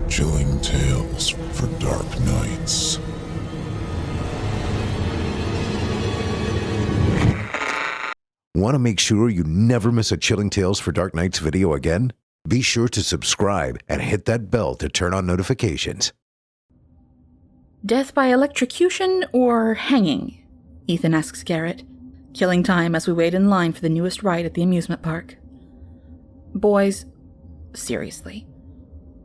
Chilling tales for dark nights. Want to make sure you never miss a Chilling Tales for Dark Nights video again? Be sure to subscribe and hit that bell to turn on notifications. Death by electrocution or hanging? Ethan asks Garrett, killing time as we wait in line for the newest ride at the amusement park. Boys, seriously.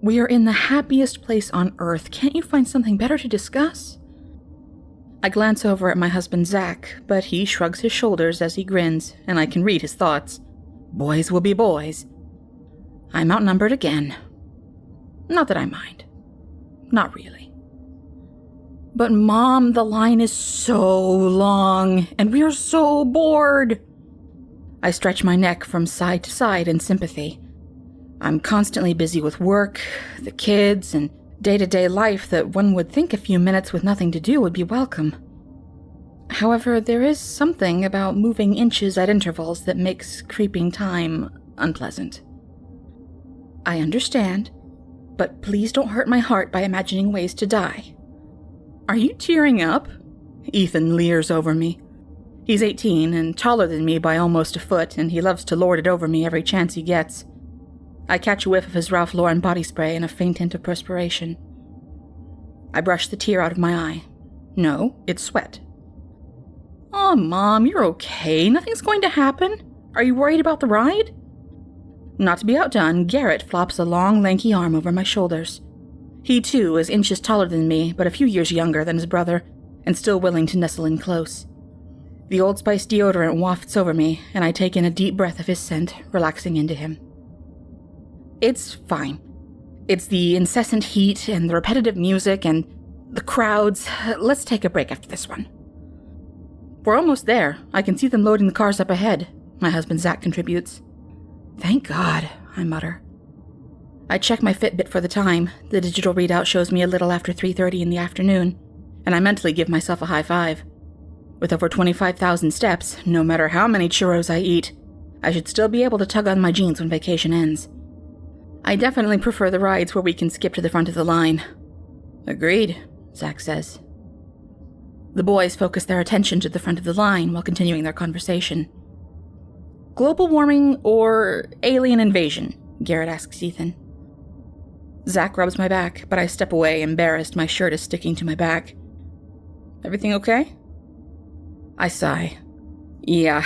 We are in the happiest place on Earth. Can't you find something better to discuss? I glance over at my husband Zach, but he shrugs his shoulders as he grins, and I can read his thoughts. Boys will be boys. I'm outnumbered again. Not that I mind. Not really. But Mom, the line is so long, and we are so bored. I stretch my neck from side to side in sympathy. I'm constantly busy with work, the kids, and day-to-day life that one would think a few minutes with nothing to do would be welcome. However, there is something about moving inches at intervals that makes creeping time unpleasant. I understand, but please don't hurt my heart by imagining ways to die. Are you tearing up? Ethan leers over me. He's 18 and taller than me by almost a foot, and he loves to lord it over me every chance he gets. I catch a whiff of his Ralph Lauren body spray and a faint hint of perspiration. I brush the tear out of my eye. No, it's sweat. Oh, Mom, you're okay. Nothing's going to happen. Are you worried about the ride? Not to be outdone, Garrett flops a long, lanky arm over my shoulders. He, too, is inches taller than me, but a few years younger than his brother, and still willing to nestle in close. The Old Spice deodorant wafts over me, and I take in a deep breath of his scent, relaxing into him. It's fine. It's the incessant heat and the repetitive music and the crowds. Let's take a break after this one. We're almost there. I can see them loading the cars up ahead, my husband Zach contributes. Thank God, I mutter. I check my Fitbit for the time. The digital readout shows me a little after 3:30 in the afternoon, and I mentally give myself a high five. With over 25,000 steps, no matter how many churros I eat, I should still be able to tug on my jeans when vacation ends. I definitely prefer the rides where we can skip to the front of the line. Agreed, Zach says. The boys focus their attention to the front of the line while continuing their conversation. Global warming or alien invasion? Garrett asks Ethan. Zach rubs my back, but I step away, embarrassed my shirt is sticking to my back. Everything okay? I sigh. Yeah.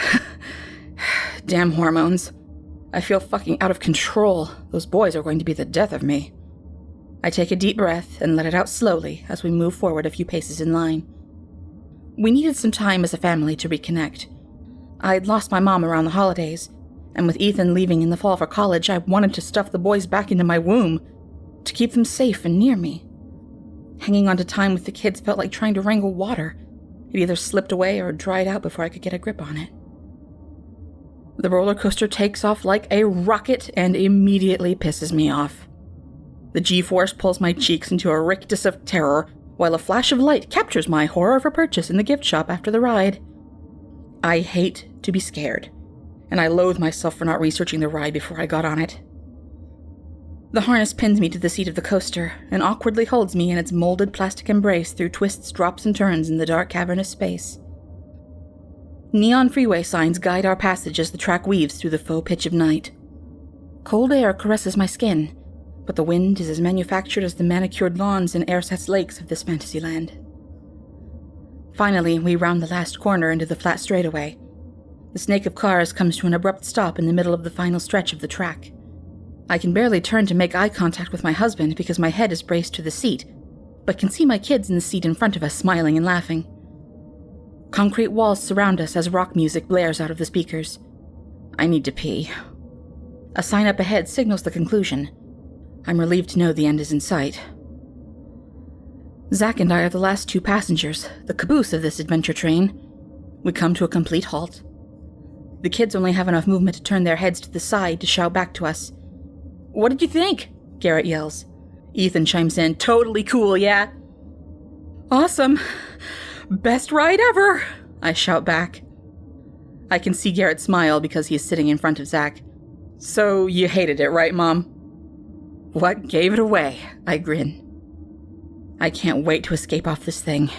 Damn hormones. I feel fucking out of control. Those boys are going to be the death of me. I take a deep breath and let it out slowly as we move forward a few paces in line. We needed some time as a family to reconnect. I'd lost my mom around the holidays, and with Ethan leaving in the fall for college, I wanted to stuff the boys back into my womb, to keep them safe and near me. Hanging on to time with the kids felt like trying to wrangle water. It either slipped away or dried out before I could get a grip on it. The roller coaster takes off like a rocket and immediately pisses me off. The G-force pulls my cheeks into a rictus of terror, while a flash of light captures my horror of a purchase in the gift shop after the ride. I hate to be scared, and I loathe myself for not researching the ride before I got on it. The harness pins me to the seat of the coaster and awkwardly holds me in its molded plastic embrace through twists, drops, and turns in the dark, cavernous space. Neon freeway signs guide our passage as the track weaves through the faux pitch of night. Cold air caresses my skin, but the wind is as manufactured as the manicured lawns and air-set lakes of this fantasy land. Finally, we round the last corner into the flat straightaway. The snake of cars comes to an abrupt stop in the middle of the final stretch of the track. I can barely turn to make eye contact with my husband because my head is braced to the seat, but can see my kids in the seat in front of us smiling and laughing. Concrete walls surround us as rock music blares out of the speakers. I need to pee. A sign up ahead signals the conclusion. I'm relieved to know the end is in sight. Zach and I are the last two passengers, the caboose of this adventure train. We come to a complete halt. The kids only have enough movement to turn their heads to the side to shout back to us. What did you think? Garrett yells. Ethan chimes in, totally cool, yeah? Awesome. Best ride ever, I shout back. I can see Garrett smile because he is sitting in front of Zach. So you hated it, right, Mom? What gave it away? I grin. I can't wait to escape off this thing.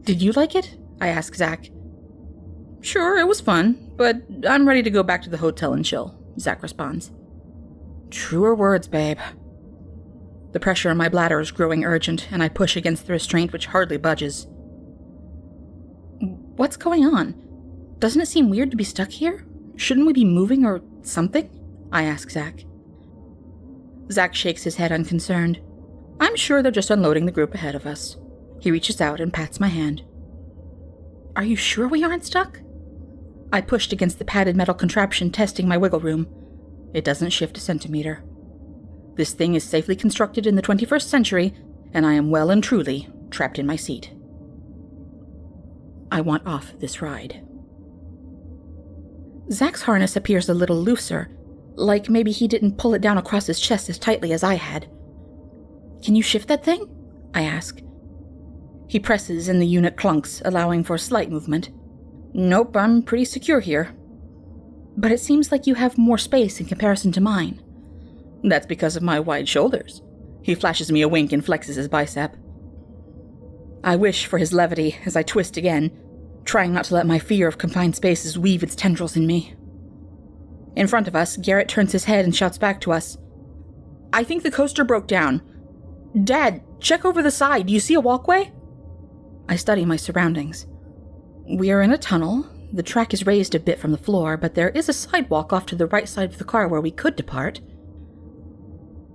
Did you like it? I ask Zach. Sure, it was fun, but I'm ready to go back to the hotel and chill, Zach responds. Truer words, babe. The pressure in my bladder is growing urgent, and I push against the restraint which hardly budges. What's going on? Doesn't it seem weird to be stuck here? Shouldn't we be moving or something? I ask Zach. Zach shakes his head unconcerned. I'm sure they're just unloading the group ahead of us. He reaches out and pats my hand. Are you sure we aren't stuck? I pushed against the padded metal contraption, testing my wiggle room. It doesn't shift a centimeter. This thing is safely constructed in the 21st century, and I am well and truly trapped in my seat. I want off this ride. Zach's harness appears a little looser, like maybe he didn't pull it down across his chest as tightly as I had. Can you shift that thing? I ask. He presses and the unit clunks, allowing for slight movement. Nope, I'm pretty secure here. But it seems like you have more space in comparison to mine. That's because of my wide shoulders. He flashes me a wink and flexes his bicep. I wish for his levity as I twist again, trying not to let my fear of confined spaces weave its tendrils in me. In front of us, Garrett turns his head and shouts back to us. I think the coaster broke down. Dad, check over the side. Do you see a walkway? I study my surroundings. We are in a tunnel. The track is raised a bit from the floor, but there is a sidewalk off to the right side of the car where we could depart.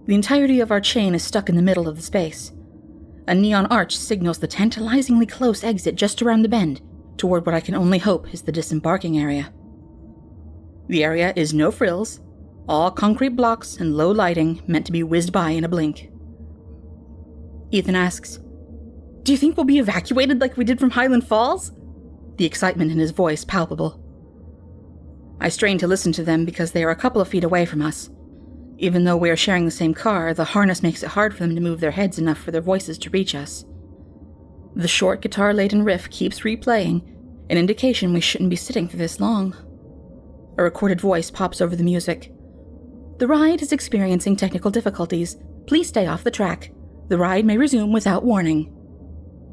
The entirety of our chain is stuck in the middle of the space. A neon arch signals the tantalizingly close exit just around the bend, toward what I can only hope is the disembarking area. The area is no frills, all concrete blocks and low lighting meant to be whizzed by in a blink. Ethan asks, Do you think we'll be evacuated like we did from Highland Falls? The excitement in his voice palpable. I strain to listen to them because they are a couple of feet away from us. Even though we are sharing the same car, the harness makes it hard for them to move their heads enough for their voices to reach us. The short guitar-laden riff keeps replaying, an indication we shouldn't be sitting for this long. A recorded voice pops over the music. The ride is experiencing technical difficulties. Please stay off the track. The ride may resume without warning.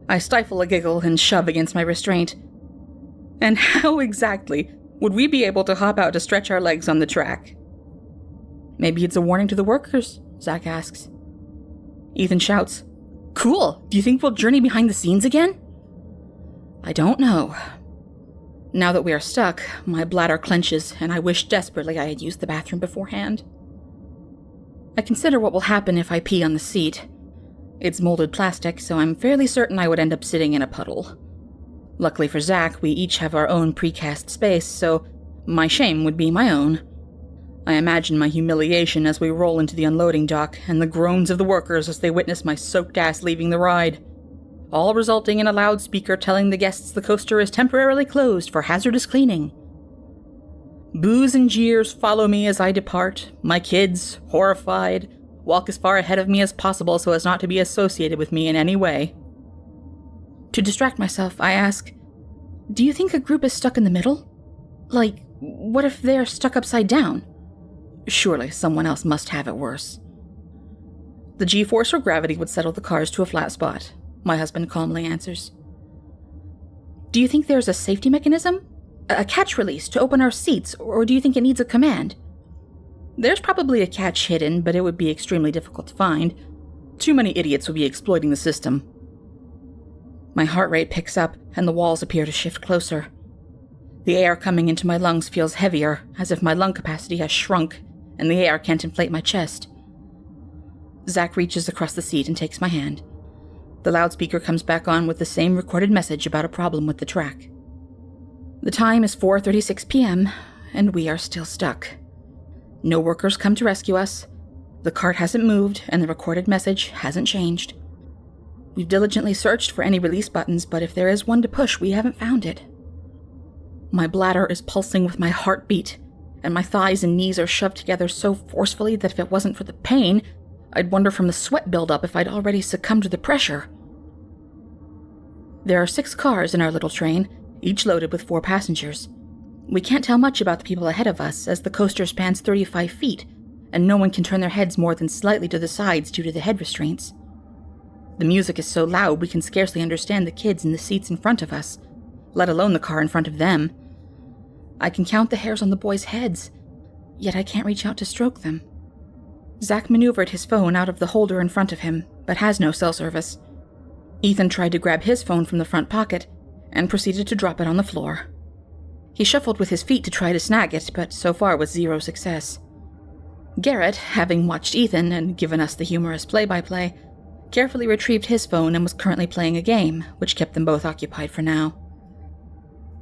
I stifle a giggle and shove against my restraint. And how exactly would we be able to hop out to stretch our legs on the track? Maybe it's a warning to the workers, Zach asks. Ethan shouts, Cool! Do you think we'll journey behind the scenes again? I don't know. Now that we are stuck, my bladder clenches, and I wish desperately I had used the bathroom beforehand. I consider what will happen if I pee on the seat. It's molded plastic, so I'm fairly certain I would end up sitting in a puddle. Luckily for Zach, we each have our own precast space, so my shame would be my own. I imagine my humiliation as we roll into the unloading dock, and the groans of the workers as they witness my soaked ass leaving the ride, all resulting in a loudspeaker telling the guests the coaster is temporarily closed for hazardous cleaning. Boos and jeers follow me as I depart, my kids, horrified, walk as far ahead of me as possible so as not to be associated with me in any way. To distract myself, I ask, Do you think a group is stuck in the middle? Like, what if they're stuck upside down? Surely someone else must have it worse. The G-force or gravity would settle the cars to a flat spot, my husband calmly answers. Do you think there's a safety mechanism? A catch release to open our seats, or do you think it needs a command? There's probably a catch hidden, but it would be extremely difficult to find. Too many idiots would be exploiting the system. My heart rate picks up, and the walls appear to shift closer. The air coming into my lungs feels heavier, as if my lung capacity has shrunk, and the air can't inflate my chest. Zach reaches across the seat and takes my hand. The loudspeaker comes back on with the same recorded message about a problem with the track. The time is 4:36 p.m., and we are still stuck. No workers come to rescue us. The cart hasn't moved, and the recorded message hasn't changed. We've diligently searched for any release buttons, but if there is one to push, we haven't found it. My bladder is pulsing with my heartbeat, and my thighs and knees are shoved together so forcefully that if it wasn't for the pain, I'd wonder from the sweat buildup if I'd already succumbed to the pressure. There are 6 cars in our little train, each loaded with 4 passengers. We can't tell much about the people ahead of us, as the coaster spans 35 feet, and no one can turn their heads more than slightly to the sides due to the head restraints. The music is so loud we can scarcely understand the kids in the seats in front of us, let alone the car in front of them. I can count the hairs on the boys' heads, yet I can't reach out to stroke them. Zach maneuvered his phone out of the holder in front of him, but has no cell service. Ethan tried to grab his phone from the front pocket and proceeded to drop it on the floor. He shuffled with his feet to try to snag it, but so far with zero success. Garrett, having watched Ethan and given us the humorous play-by-play, carefully retrieved his phone and was currently playing a game, which kept them both occupied for now.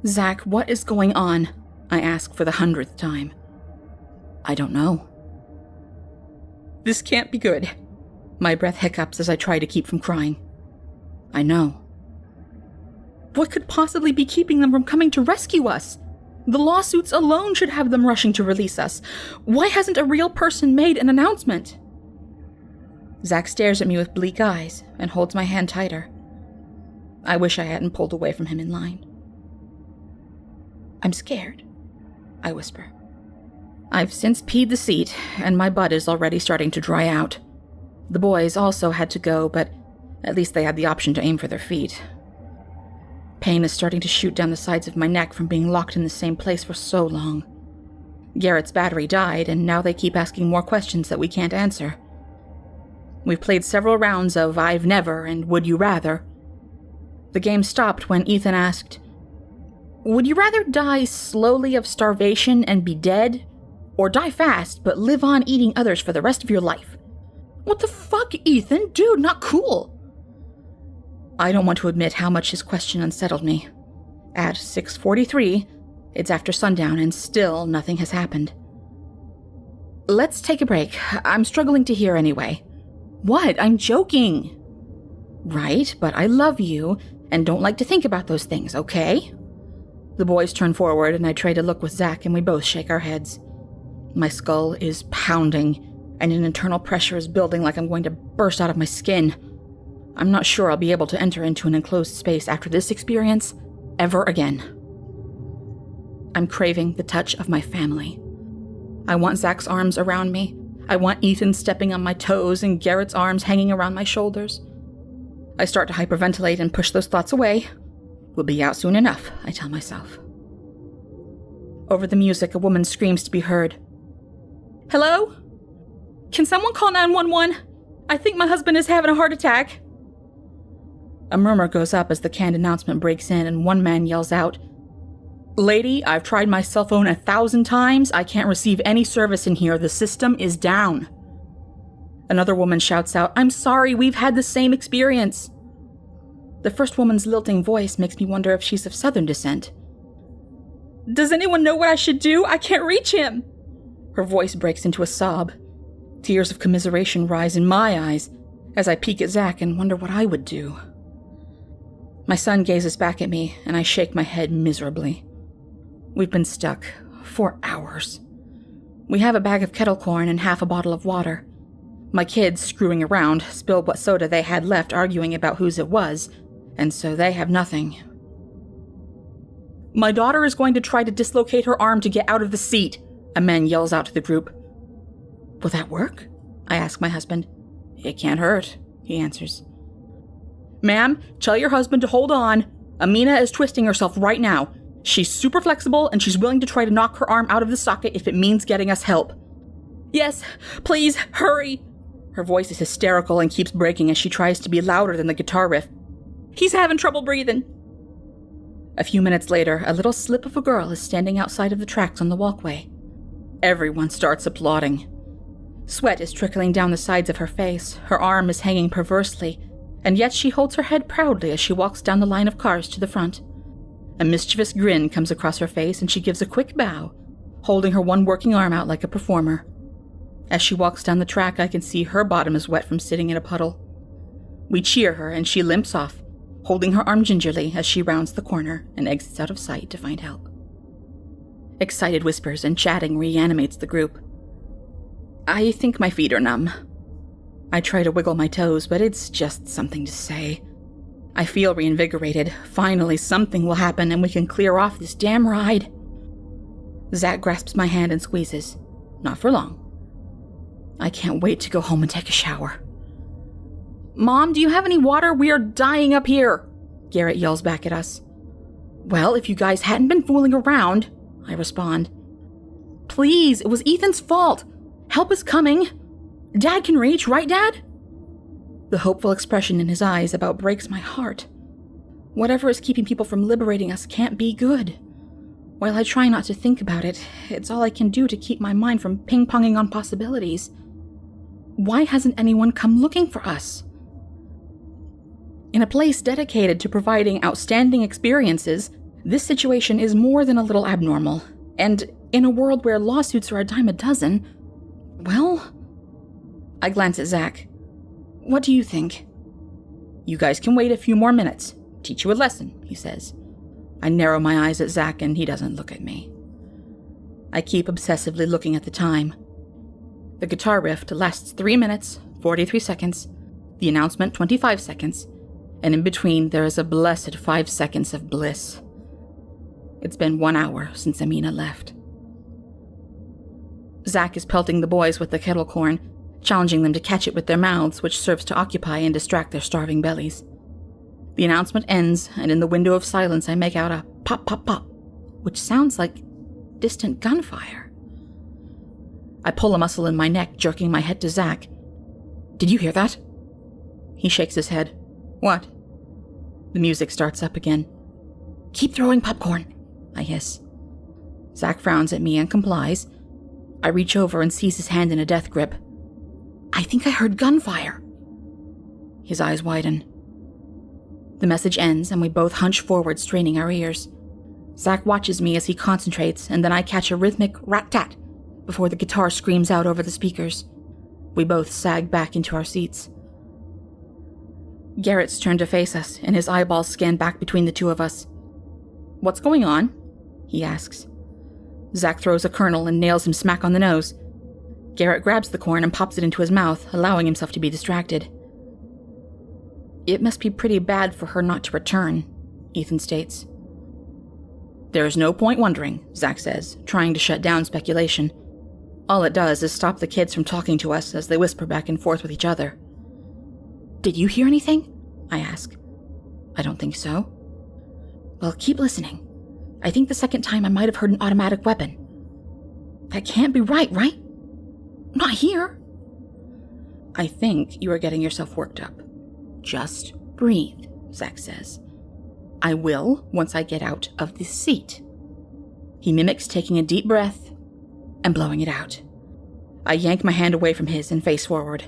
"Zach, what is going on?" I asked for the 100th time. "I don't know." "This can't be good." My breath hiccups as I try to keep from crying. "I know." "What could possibly be keeping them from coming to rescue us? The lawsuits alone should have them rushing to release us. Why hasn't a real person made an announcement?" Zach stares at me with bleak eyes and holds my hand tighter. I wish I hadn't pulled away from him in line. "I'm scared," I whisper. I've since peed the seat, and my butt is already starting to dry out. The boys also had to go, but at least they had the option to aim for their feet. Pain is starting to shoot down the sides of my neck from being locked in the same place for so long. Garrett's battery died, and now they keep asking more questions that we can't answer. We've played several rounds of I've Never and Would You Rather. The game stopped when Ethan asked, "Would you rather die slowly of starvation and be dead, or die fast but live on eating others for the rest of your life?" "What the fuck, Ethan? Dude, not cool." I don't want to admit how much his question unsettled me. At 6:43, it's after sundown and still nothing has happened. "Let's take a break. I'm struggling to hear anyway." "What? I'm joking." "Right, but I love you and don't like to think about those things, okay?" The boys turn forward and I trade a look with Zach and we both shake our heads. My skull is pounding and an internal pressure is building like I'm going to burst out of my skin. I'm not sure I'll be able to enter into an enclosed space after this experience ever again. I'm craving the touch of my family. I want Zach's arms around me. I want Ethan stepping on my toes and Garrett's arms hanging around my shoulders. I start to hyperventilate and push those thoughts away. We'll be out soon enough, I tell myself. Over the music, a woman screams to be heard. "Hello? Can someone call 911? I think my husband is having a heart attack." A murmur goes up as the canned announcement breaks in and one man yells out, "Lady, I've tried my cell phone 1,000 times. I can't receive any service in here. The system is down." Another woman shouts out, "I'm sorry, we've had the same experience." The first woman's lilting voice makes me wonder if she's of Southern descent. "Does anyone know what I should do? I can't reach him." Her voice breaks into a sob. Tears of commiseration rise in my eyes as I peek at Zach and wonder what I would do. My son gazes back at me, and I shake my head miserably. We've been stuck for hours. We have a bag of kettle corn and half a bottle of water. My kids, screwing around, spilled what soda they had left arguing about whose it was, and so they have nothing. "My daughter is going to try to dislocate her arm to get out of the seat," a man yells out to the group. "Will that work?" I ask my husband. "It can't hurt," he answers. "Ma'am, tell your husband to hold on. Amina is twisting herself right now. She's super flexible and she's willing to try to knock her arm out of the socket if it means getting us help." "Yes, please, hurry." Her voice is hysterical and keeps breaking as she tries to be louder than the guitar riff. "He's having trouble breathing." A few minutes later, a little slip of a girl is standing outside of the tracks on the walkway. Everyone starts applauding. Sweat is trickling down the sides of her face, her arm is hanging perversely, and yet she holds her head proudly as she walks down the line of cars to the front. A mischievous grin comes across her face and she gives a quick bow, holding her one working arm out like a performer. As she walks down the track, I can see her bottom is wet from sitting in a puddle. We cheer her and she limps off, holding her arm gingerly as she rounds the corner and exits out of sight to find help. Excited whispers and chatting reanimates the group. I think my feet are numb. I try to wiggle my toes, but it's just something to say. I feel reinvigorated. Finally, something will happen and we can clear off this damn ride. Zach grasps my hand and squeezes. Not for long. I can't wait to go home and take a shower. Mom, do you have any water? We are dying up here, Garrett yells back at us. Well, if you guys hadn't been fooling around, I respond. Please, it was Ethan's fault. Help is coming. Dad can reach, right, Dad? The hopeful expression in his eyes about breaks my heart. Whatever is keeping people from liberating us can't be good. While I try not to think about it, it's all I can do to keep my mind from ping-ponging on possibilities. Why hasn't anyone come looking for us? In a place dedicated to providing outstanding experiences, this situation is more than a little abnormal. And in a world where lawsuits are a dime a dozen, well... I glance at Zach. What do you think? You guys can wait a few more minutes. Teach you a lesson, he says. I narrow my eyes at Zach and he doesn't look at me. I keep obsessively looking at the time. The guitar riff lasts 3 minutes, 43 seconds, the announcement 25 seconds, and in between there is a blessed 5 seconds of bliss. It's been 1 hour since Amina left. Zach is pelting the boys with the kettle corn, challenging them to catch it with their mouths, which serves to occupy and distract their starving bellies. The announcement ends, and in the window of silence I make out a pop, pop, pop, which sounds like distant gunfire. I pull a muscle in my neck, jerking my head to Zach. Did you hear that? He shakes his head. What? The music starts up again. Keep throwing popcorn, I hiss. Zach frowns at me and complies. I reach over and seize his hand in a death grip. I think I heard gunfire. His eyes widen. The message ends, and we both hunch forward, straining our ears. Zach watches me as he concentrates, and then I catch a rhythmic rat-tat before the guitar screams out over the speakers. We both sag back into our seats. Garrett's turned to face us, and his eyeballs scan back between the two of us. What's going on? He asks. Zach throws a kernel and nails him smack on the nose. Garrett grabs the corn and pops it into his mouth, allowing himself to be distracted. It must be pretty bad for her not to return, Ethan states. There's no point wondering, Zach says, trying to shut down speculation. All it does is stop the kids from talking to us as they whisper back and forth with each other. Did you hear anything? I ask. I don't think so. Well, keep listening. I think the second time I might have heard an automatic weapon. That can't be right? Not here. I think you are getting yourself worked up. Just breathe, Zach says. I will once I get out of this seat. He mimics taking a deep breath and blowing it out. I yank my hand away from his and face forward.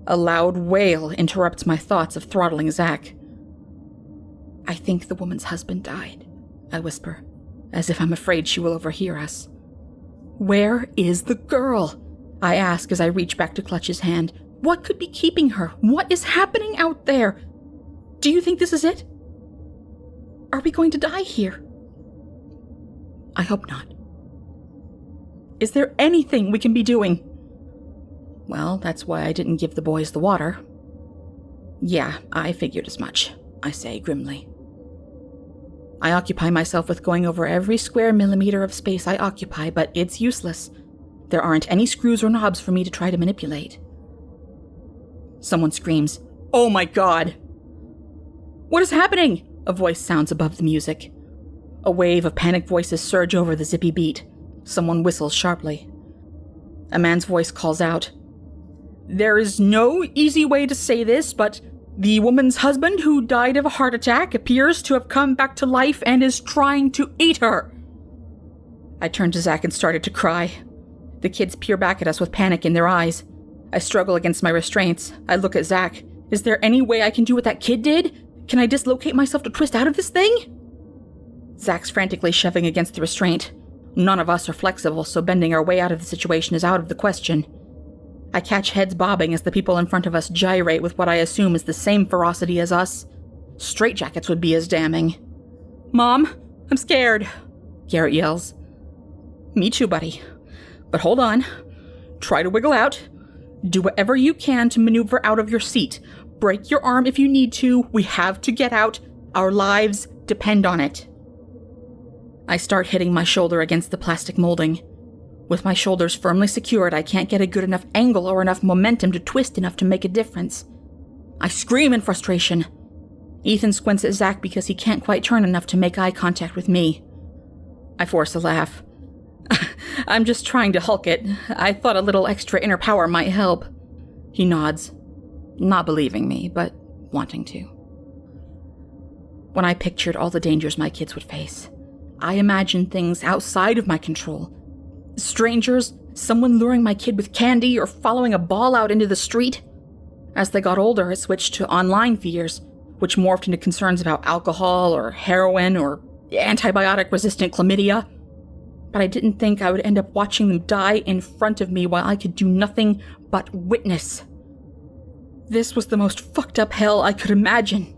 A loud wail interrupts my thoughts of throttling Zach. I think the woman's husband died, I whisper, as if I'm afraid she will overhear us. Where is the girl? I ask as I reach back to clutch his hand. What could be keeping her? What is happening out there? Do you think this is it? Are we going to die here? I hope not. Is there anything we can be doing? Well, that's why I didn't give the boys the water. Yeah, I figured as much, I say grimly. I occupy myself with going over every square millimeter of space I occupy, but it's useless. There aren't any screws or knobs for me to try to manipulate. Someone screams, "Oh my God!" What is happening? A voice sounds above the music. A wave of panicked voices surge over the zippy beat. Someone whistles sharply. A man's voice calls out, "There is no easy way to say this, but the woman's husband who died of a heart attack appears to have come back to life and is trying to eat her." I turned to Zach and started to cry. The kids peer back at us with panic in their eyes. I struggle against my restraints. I look at Zach. Is there any way I can do what that kid did? Can I dislocate myself to twist out of this thing? Zach's frantically shoving against the restraint. None of us are flexible, so bending our way out of the situation is out of the question. I catch heads bobbing as the people in front of us gyrate with what I assume is the same ferocity as us. Straitjackets would be as damning. "Mom, I'm scared," Garrett yells. "Me too, buddy. But hold on. Try to wiggle out. Do whatever you can to maneuver out of your seat. Break your arm if you need to. We have to get out. Our lives depend on it." I start hitting my shoulder against the plastic molding. With my shoulders firmly secured, I can't get a good enough angle or enough momentum to twist enough to make a difference. I scream in frustration. Ethan squints at Zach because he can't quite turn enough to make eye contact with me. I force a laugh. I'm just trying to hulk it. I thought a little extra inner power might help. He nods, not believing me, but wanting to. When I pictured all the dangers my kids would face, I imagined things outside of my control. Strangers, someone luring my kid with candy, or following a ball out into the street. As they got older, I switched to online fears, which morphed into concerns about alcohol or heroin or antibiotic-resistant chlamydia. But I didn't think I would end up watching them die in front of me while I could do nothing but witness. This was the most fucked up hell I could imagine.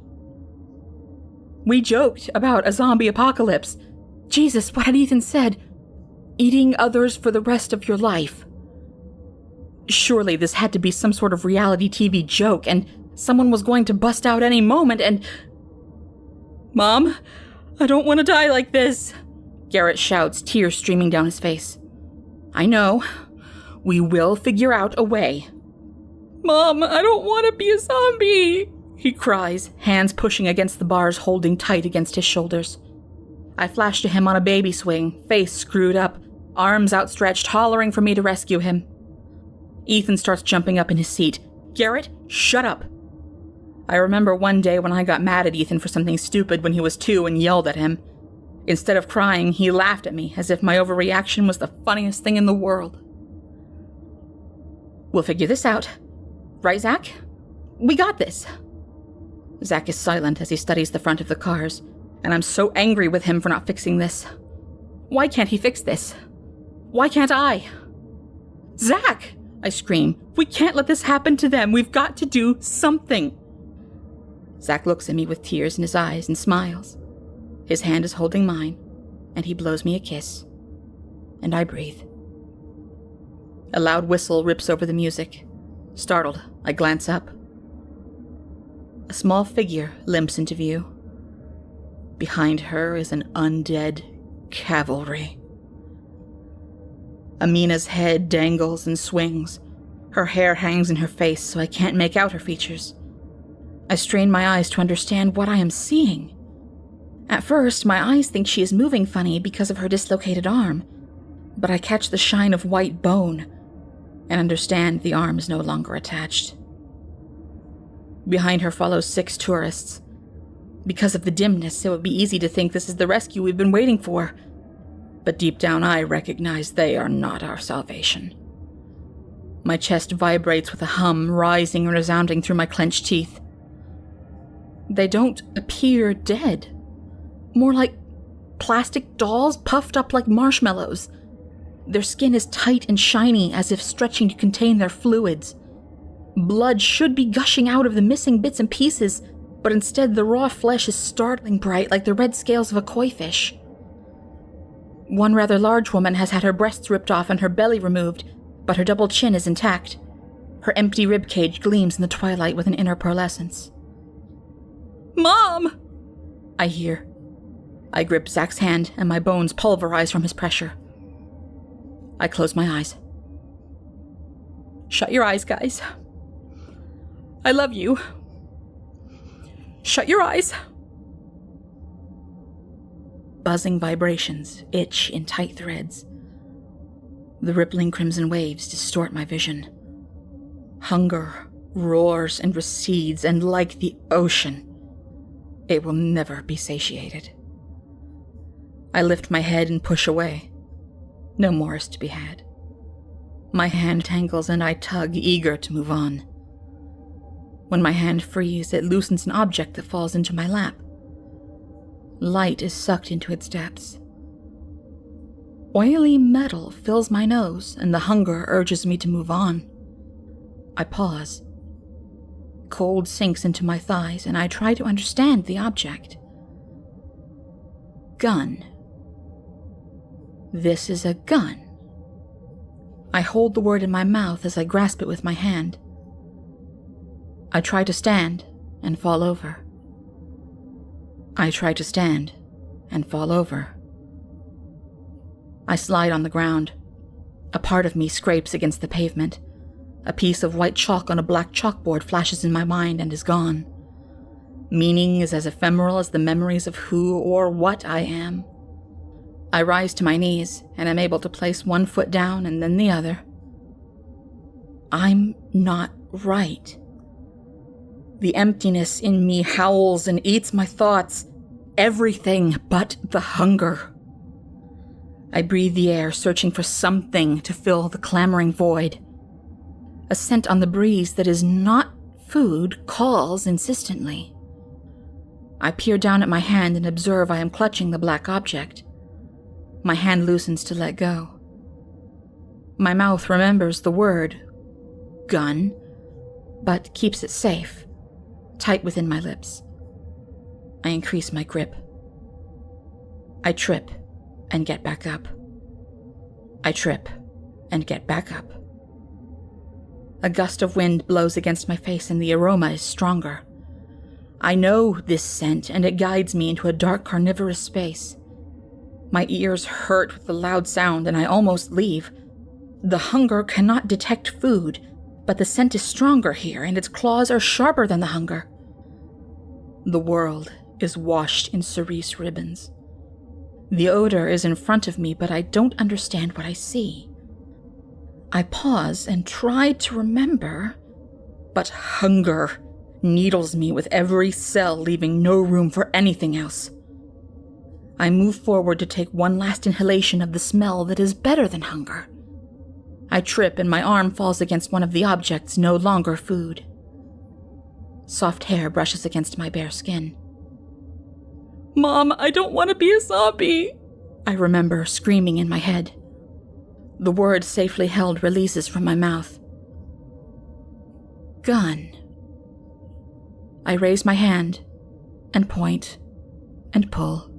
We joked about a zombie apocalypse. Jesus, what had Ethan said? Eating others for the rest of your life. Surely this had to be some sort of reality TV joke, and someone was going to bust out any moment and... Mom, I don't want to die like this, Garrett shouts, tears streaming down his face. I know. We will figure out a way. Mom, I don't want to be a zombie, he cries, hands pushing against the bars holding tight against his shoulders. I flash to him on a baby swing, face screwed up, arms outstretched, hollering for me to rescue him. Ethan starts jumping up in his seat. Garrett, shut up. I remember one day when I got mad at Ethan for something stupid when he was 2 and yelled at him. Instead of crying, he laughed at me as if my overreaction was the funniest thing in the world. We'll figure this out. Right, Zach? We got this. Zach is silent as he studies the front of the cars, and I'm so angry with him for not fixing this. Why can't he fix this? Why can't I? Zach! I scream. We can't let this happen to them. We've got to do something. Zach looks at me with tears in his eyes and smiles. His hand is holding mine, and he blows me a kiss. And I breathe. A loud whistle rips over the music. Startled, I glance up. A small figure limps into view. Behind her is an undead cavalry. Amina's head dangles and swings. Her hair hangs in her face, so I can't make out her features. I strain my eyes to understand what I am seeing. At first, my eyes think she is moving funny because of her dislocated arm, but I catch the shine of white bone and understand the arm is no longer attached. Behind her follow 6 tourists. Because of the dimness, it would be easy to think this is the rescue we've been waiting for. But deep down I recognize they are not our salvation. My chest vibrates with a hum rising and resounding through my clenched teeth. They don't appear dead. More like plastic dolls puffed up like marshmallows. Their skin is tight and shiny, as if stretching to contain their fluids. Blood should be gushing out of the missing bits and pieces, but instead the raw flesh is startling bright like the red scales of a koi fish. One rather large woman has had her breasts ripped off and her belly removed, but her double chin is intact. Her empty ribcage gleams in the twilight with an inner pearlescence. Mom! I hear. I grip Zach's hand and my bones pulverize from his pressure. I close my eyes. Shut your eyes, guys. I love you. Shut your eyes. Buzzing vibrations itch in tight threads. The rippling crimson waves distort my vision. Hunger roars and recedes, and like the ocean, it will never be satiated. I lift my head and push away. No more is to be had. My hand tangles and I tug, eager to move on. When my hand frees, it loosens an object that falls into my lap. Light is sucked into its depths. Oily metal fills my nose, and the hunger urges me to move on. I pause. Cold sinks into my thighs, and I try to understand the object. Gun. This is a gun. I hold the word in my mouth as I grasp it with my hand. I try to stand and fall over. I try to stand and fall over. I slide on the ground. A part of me scrapes against the pavement. A piece of white chalk on a black chalkboard flashes in my mind and is gone. Meaning is as ephemeral as the memories of who or what I am. I rise to my knees and am able to place one foot down and then the other. I'm not right. The emptiness in me howls and eats my thoughts. Everything but the hunger. I breathe the air, searching for something to fill the clamoring void. A scent on the breeze that is not food calls insistently. I peer down at my hand and observe I am clutching the black object. My hand loosens to let go. My mouth remembers the word, gun, but keeps it safe, tight within my lips. I increase my grip. I trip and get back up. I trip and get back up. A gust of wind blows against my face and the aroma is stronger. I know this scent and it guides me into a dark carnivorous space. My ears hurt with the loud sound and I almost leave. The hunger cannot detect food, but the scent is stronger here and its claws are sharper than the hunger. The world is washed in cerise ribbons. The odor is in front of me, but I don't understand what I see. I pause and try to remember, but hunger needles me with every cell, leaving no room for anything else. I move forward to take one last inhalation of the smell that is better than hunger. I trip and my arm falls against one of the objects, no longer food. Soft hair brushes against my bare skin. "Mom, I don't want to be a zombie," I remember screaming in my head. The word safely held releases from my mouth. Gun. I raise my hand and point and pull.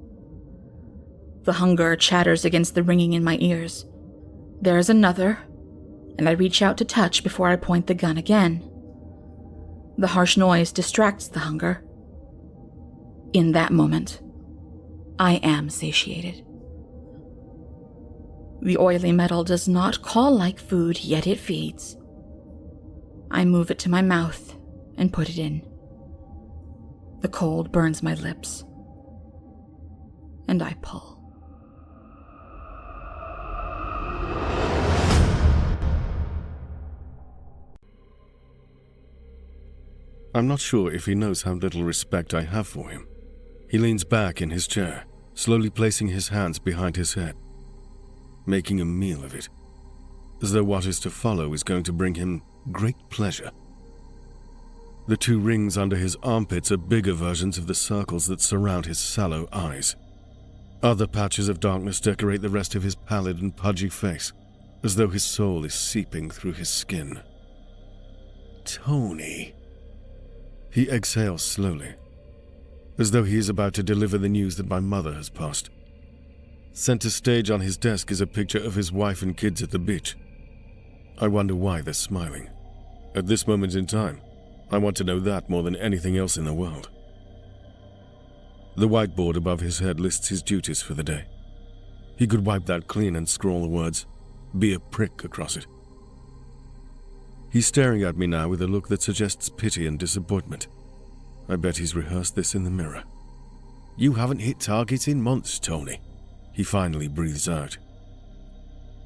The hunger chatters against the ringing in my ears. There is another, and I reach out to touch before I point the gun again. The harsh noise distracts the hunger. In that moment, I am satiated. The oily metal does not call like food, yet it feeds. I move it to my mouth and put it in. The cold burns my lips, and I pull. I'm not sure if he knows how little respect I have for him. He leans back in his chair, slowly placing his hands behind his head, making a meal of it, as though what is to follow is going to bring him great pleasure. The two rings under his armpits are bigger versions of the circles that surround his sallow eyes. Other patches of darkness decorate the rest of his pallid and pudgy face, as though his soul is seeping through his skin. Tony. He exhales slowly, as though he is about to deliver the news that my mother has passed. Center stage on his desk is a picture of his wife and kids at the beach. I wonder why they're smiling. At this moment in time, I want to know that more than anything else in the world. The whiteboard above his head lists his duties for the day. He could wipe that clean and scrawl the words, "Be a prick," across it. He's staring at me now with a look that suggests pity and disappointment. I bet he's rehearsed this in the mirror. "You haven't hit targets in months, Tony," he finally breathes out.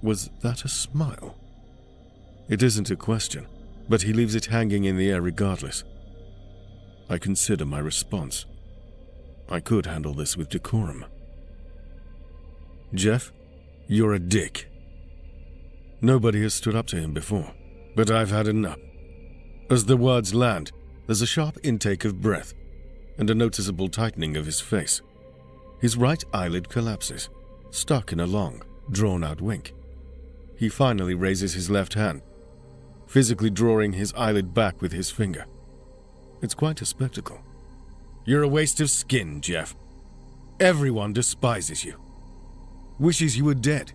Was that a smile? It isn't a question, but he leaves it hanging in the air regardless. I consider my response. I could handle this with decorum. "Jeff, you're a dick." Nobody has stood up to him before, but I've had enough. As the words land, there's a sharp intake of breath and a noticeable tightening of his face. His right eyelid collapses, stuck in a long, drawn-out wink. He finally raises his left hand, physically drawing his eyelid back with his finger. It's quite a spectacle. "You're a waste of skin, Jeff. Everyone despises you. Wishes you were dead.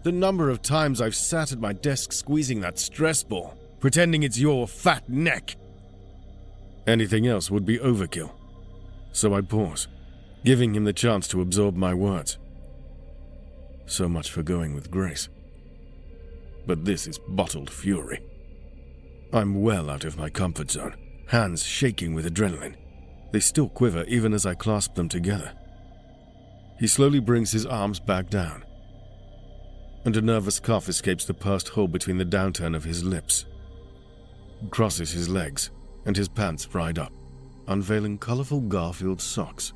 The number of times I've sat at my desk squeezing that stress ball, pretending it's your fat neck." Anything else would be overkill. So I pause, giving him the chance to absorb my words. So much for going with grace. but this is bottled fury. I'm well out of my comfort zone, hands shaking with adrenaline. They still quiver even as I clasp them together. He slowly brings his arms back down, and a nervous cough escapes the pursed hole between the downturn of his lips. He crosses his legs, and his pants ride up, unveiling colorful Garfield socks,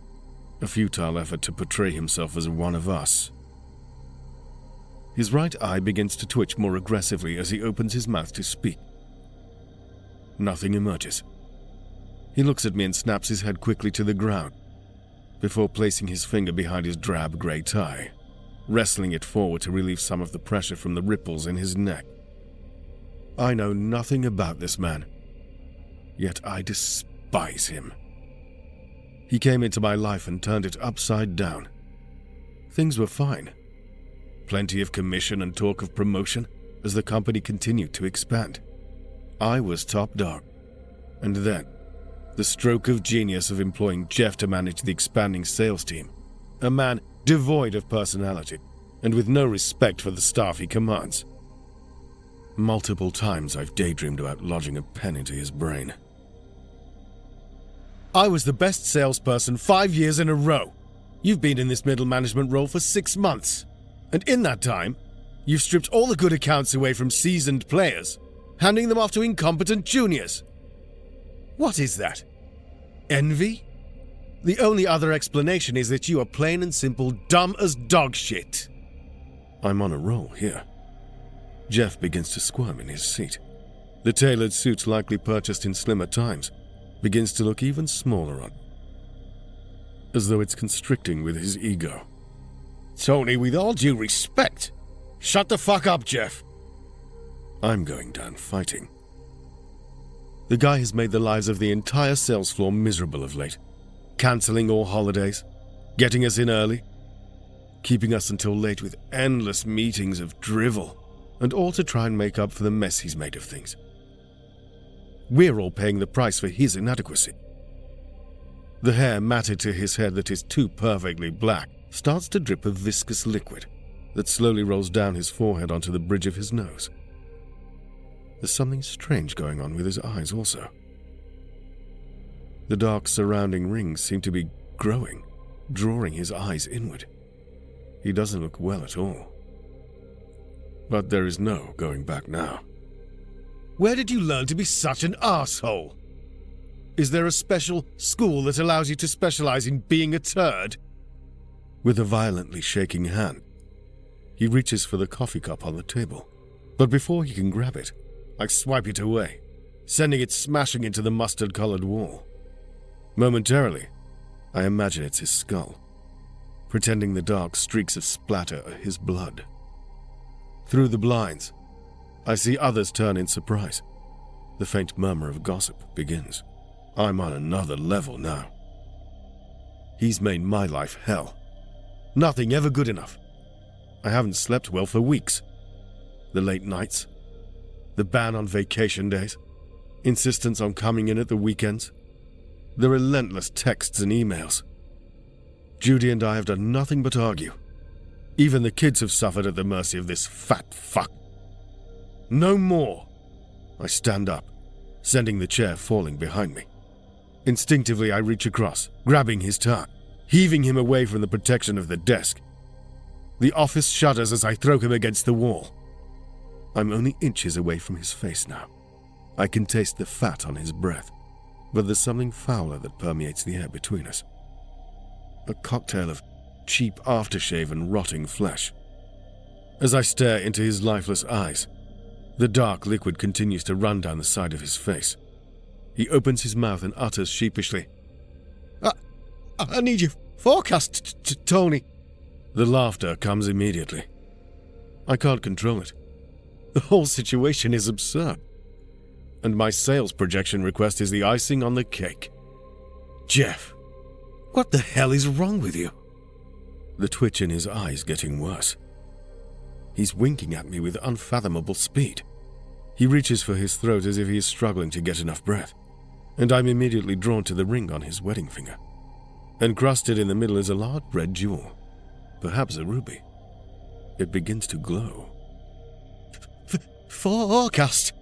a futile effort to portray himself as one of us. His right eye begins to twitch more aggressively as he opens his mouth to speak. Nothing emerges. He looks at me and snaps his head quickly to the ground, before placing his finger behind his drab grey tie, wrestling it forward to relieve some of the pressure from the ripples in his neck. I know nothing about this man, yet I despise him. He came into my life and turned it upside down. Things were fine. Plenty of commission and talk of promotion as the company continued to expand. I was top dog. And then, the stroke of genius of employing Jeff to manage the expanding sales team. A man devoid of personality and with no respect for the staff he commands. Multiple times I've daydreamed about lodging a pen into his brain. I was the best salesperson 5 years in a row. You've been in this middle management role for 6 months. And in that time, you've stripped all the good accounts away from seasoned players, handing them off to incompetent juniors. What is that? Envy? The only other explanation is that you are plain and simple dumb as dog shit. I'm on a roll here. Jeff begins to squirm in his seat. The tailored suit, likely purchased in slimmer times, begins to look even smaller on, as though it's constricting with his ego. Tony, with all due respect, shut the fuck up, Jeff. I'm going down fighting. The guy has made the lives of the entire sales floor miserable of late, cancelling all holidays, getting us in early, keeping us until late with endless meetings of drivel, and all to try and make up for the mess he's made of things. We're all paying the price for his inadequacy. The hair matted to his head that is too perfectly black starts to drip a viscous liquid that slowly rolls down his forehead onto the bridge of his nose. There's something strange going on with his eyes also. The dark surrounding rings seem to be growing, drawing his eyes inward. He doesn't look well at all. But there is no going back now. Where did you learn to be such an arsehole? Is there a special school that allows you to specialize in being a turd? With a violently shaking hand, he reaches for the coffee cup on the table. But before he can grab it, I swipe it away, sending it smashing into the mustard-colored wall. Momentarily, I imagine it's his skull, pretending the dark streaks of splatter are his blood. Through the blinds, I see others turn in surprise. The faint murmur of gossip begins. I'm on another level now. He's made my life hell. Nothing ever good enough. I haven't slept well for weeks. The late nights, the ban on vacation days, insistence on coming in at the weekends, the relentless texts and emails. Judy and I have done nothing but argue. Even the kids have suffered at the mercy of this fat fuck. No more! I stand up, sending the chair falling behind me. Instinctively, I reach across, grabbing his tongue, heaving him away from the protection of the desk. The office shudders as I throw him against the wall. I'm only inches away from his face now. I can taste the fat on his breath, but there's something fouler that permeates the air between us. A cocktail of cheap aftershave and rotting flesh. As I stare into his lifeless eyes, the dark liquid continues to run down the side of his face. He opens his mouth and utters sheepishly, I need your forecast, Tony. The laughter comes immediately. I can't control it. The whole situation is absurd. And my sales projection request is the icing on the cake. Jeff, what the hell is wrong with you? The twitch in his eyes getting worse. He's winking at me with unfathomable speed. He reaches for his throat as if he is struggling to get enough breath, and I'm immediately drawn to the ring on his wedding finger. Encrusted in the middle is a large red jewel, perhaps a ruby. It begins to glow. Forecast!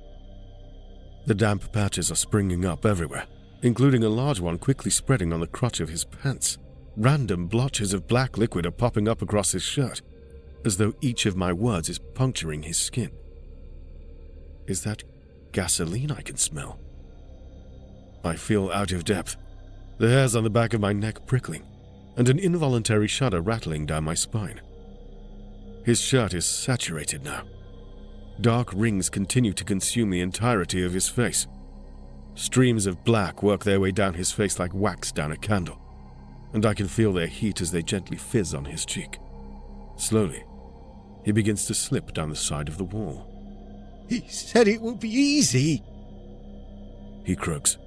The damp patches are springing up everywhere, including a large one quickly spreading on the crotch of his pants. Random blotches of black liquid are popping up across his shirt, as though each of my words is puncturing his skin. Is that gasoline I can smell? I feel out of depth, the hairs on the back of my neck prickling, and an involuntary shudder rattling down my spine. His shirt is saturated now. Dark rings continue to consume the entirety of his face. Streams of black work their way down his face like wax down a candle, and I can feel their heat as they gently fizz on his cheek. Slowly, he begins to slip down the side of the wall. He said it would be easy, he croaks.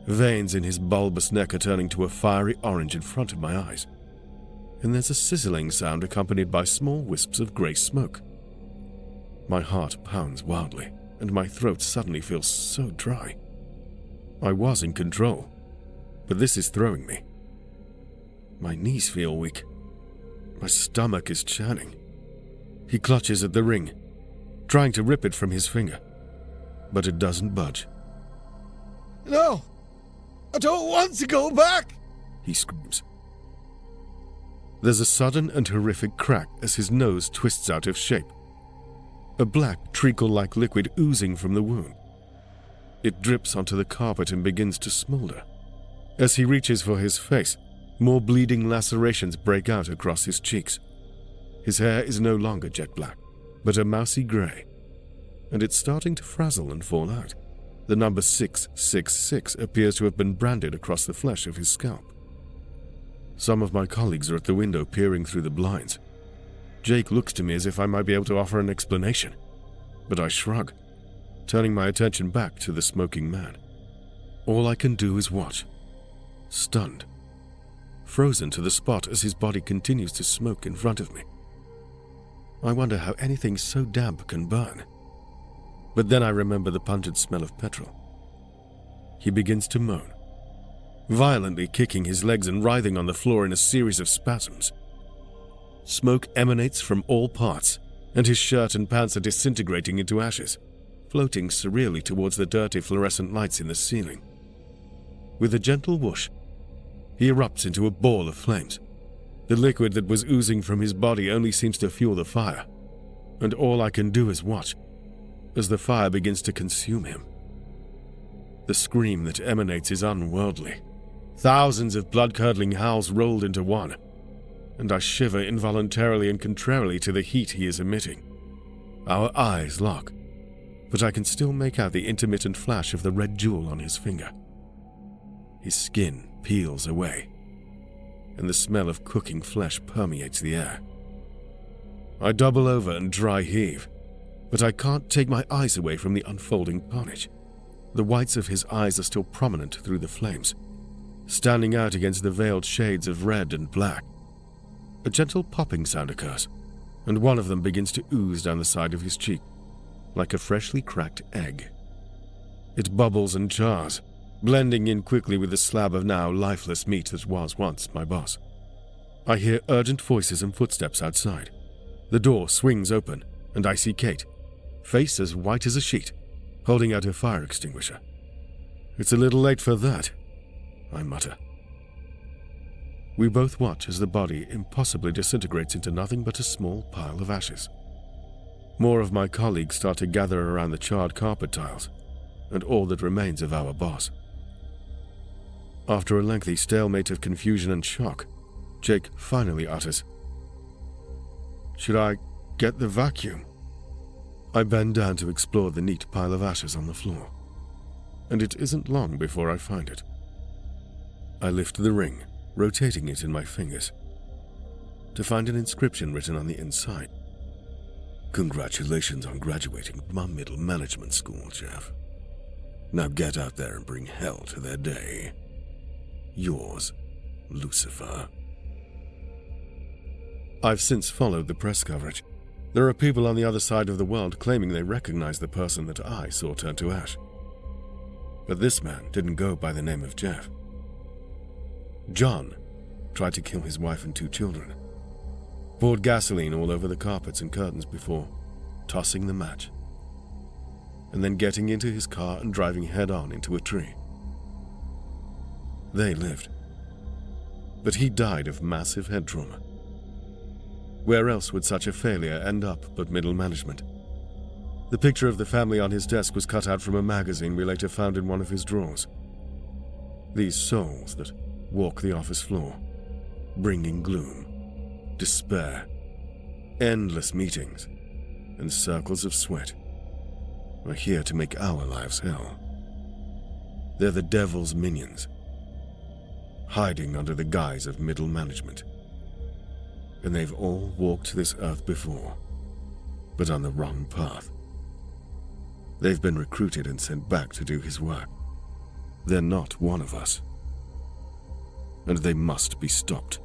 Veins in his bulbous neck are turning to a fiery orange in front of my eyes, and there's a sizzling sound accompanied by small wisps of grey smoke. My heart pounds wildly, and my throat suddenly feels so dry. I was in control, but this is throwing me. My knees feel weak. My stomach is churning. He clutches at the ring, trying to rip it from his finger, but it doesn't budge. No! I don't want to go back! He screams. There's a sudden and horrific crack as his nose twists out of shape. A black, treacle-like liquid oozing from the wound. It drips onto the carpet and begins to smolder. As he reaches for his face, more bleeding lacerations break out across his cheeks. His hair is no longer jet black, but a mousy grey, and it's starting to frazzle and fall out. The number 666 appears to have been branded across the flesh of his scalp. Some of my colleagues are at the window peering through the blinds. Jake looks to me as if I might be able to offer an explanation, but I shrug, turning my attention back to the smoking man. All I can do is watch, stunned, frozen to the spot as his body continues to smoke in front of me. I wonder how anything so damp can burn. But then I remember the pungent smell of petrol. He begins to moan, violently kicking his legs and writhing on the floor in a series of spasms. Smoke emanates from all parts, and his shirt and pants are disintegrating into ashes, floating surreally towards the dirty fluorescent lights in the ceiling. With a gentle whoosh, he erupts into a ball of flames. The liquid that was oozing from his body only seems to fuel the fire, and all I can do is watch as the fire begins to consume him. The scream that emanates is unworldly. Thousands of blood-curdling howls rolled into one, and I shiver involuntarily and contrarily to the heat he is emitting. Our eyes lock, but I can still make out the intermittent flash of the red jewel on his finger. His skin peels away, and the smell of cooking flesh permeates the air. I double over and dry heave, but I can't take my eyes away from the unfolding carnage. The whites of his eyes are still prominent through the flames, standing out against the veiled shades of red and black. A gentle popping sound occurs, and one of them begins to ooze down the side of his cheek, like a freshly cracked egg. It bubbles and chars, blending in quickly with the slab of now lifeless meat that was once my boss. I hear urgent voices and footsteps outside. The door swings open, and I see Kate, face as white as a sheet, holding out her fire extinguisher. "It's a little late for that," I mutter. We both watch as the body impossibly disintegrates into nothing but a small pile of ashes. More of my colleagues start to gather around the charred carpet tiles, and all that remains of our boss. After a lengthy stalemate of confusion and shock, Jake finally utters, "Should I get the vacuum?" I bend down to explore the neat pile of ashes on the floor, and it isn't long before I find it. I lift the ring, rotating it in my fingers, to find an inscription written on the inside. "Congratulations on graduating my middle management school, Jeff. Now get out there and bring hell to their day. Yours, Lucifer." I've since followed the press coverage. There are people on the other side of the world claiming they recognize the person that I saw turn to ash. But this man didn't go by the name of Jeff. John tried to kill his wife and 2 children, poured gasoline all over the carpets and curtains before tossing the match, and then getting into his car and driving head-on into a tree. They lived, but he died of massive head trauma. Where else would such a failure end up but middle management? The picture of the family on his desk was cut out from a magazine we later found in one of his drawers. These souls that walk the office floor, bringing gloom, despair, endless meetings, and circles of sweat, are here to make our lives hell. They're the devil's minions, hiding under the guise of middle management. And they've all walked this earth before, but on the wrong path. They've been recruited and sent back to do his work. They're not one of us, and they must be stopped.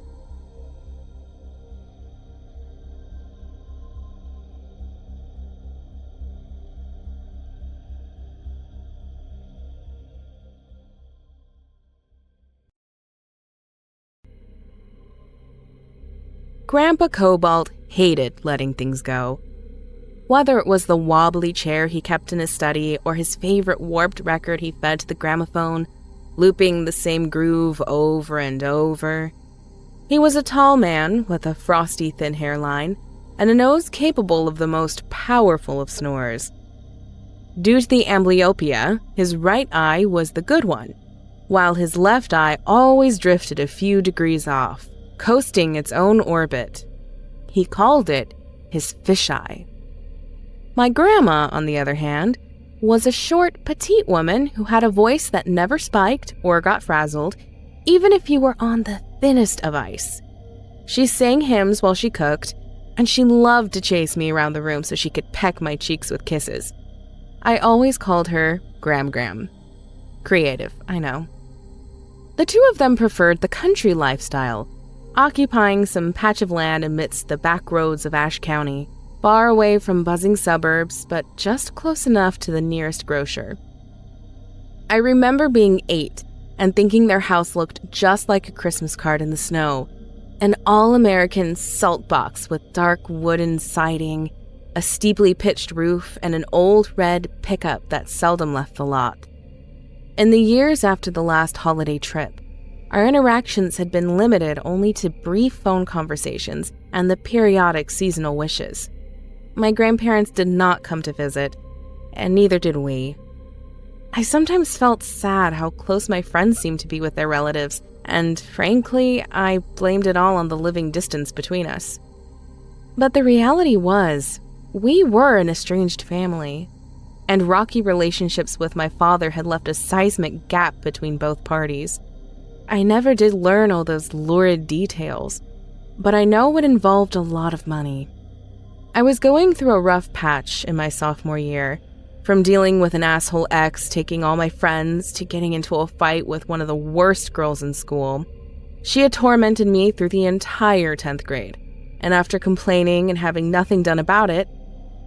Grandpa Cobalt hated letting things go. Whether it was the wobbly chair he kept in his study or his favorite warped record he fed to the gramophone, looping the same groove over and over. He was a tall man with a frosty thin hairline and a nose capable of the most powerful of snores. Due to the amblyopia, his right eye was the good one, while his left eye always drifted a few degrees off, coasting its own orbit. He called it his fisheye. My grandma, on the other hand, was a short, petite woman who had a voice that never spiked or got frazzled, even if you were on the thinnest of ice. She sang hymns while she cooked, and she loved to chase me around the room so she could peck my cheeks with kisses. I always called her Gram. Creative, I know. The two of them preferred the country lifestyle, occupying some patch of land amidst the back roads of Ashe County, far away from buzzing suburbs, but just close enough to the nearest grocer. I remember being 8 and thinking their house looked just like a Christmas card in the snow, an all-American salt box with dark wooden siding, a steeply pitched roof, and an old red pickup that seldom left the lot. In the years after the last holiday trip, our interactions had been limited only to brief phone conversations and the periodic seasonal wishes. My grandparents did not come to visit, and neither did we. I sometimes felt sad how close my friends seemed to be with their relatives, and frankly, I blamed it all on the living distance between us. But the reality was, we were an estranged family, and rocky relationships with my father had left a seismic gap between both parties. I never did learn all those lurid details, but I know it involved a lot of money. I was going through a rough patch in my sophomore year, from dealing with an asshole ex taking all my friends to getting into a fight with one of the worst girls in school. She had tormented me through the entire 10th grade, and after complaining and having nothing done about it,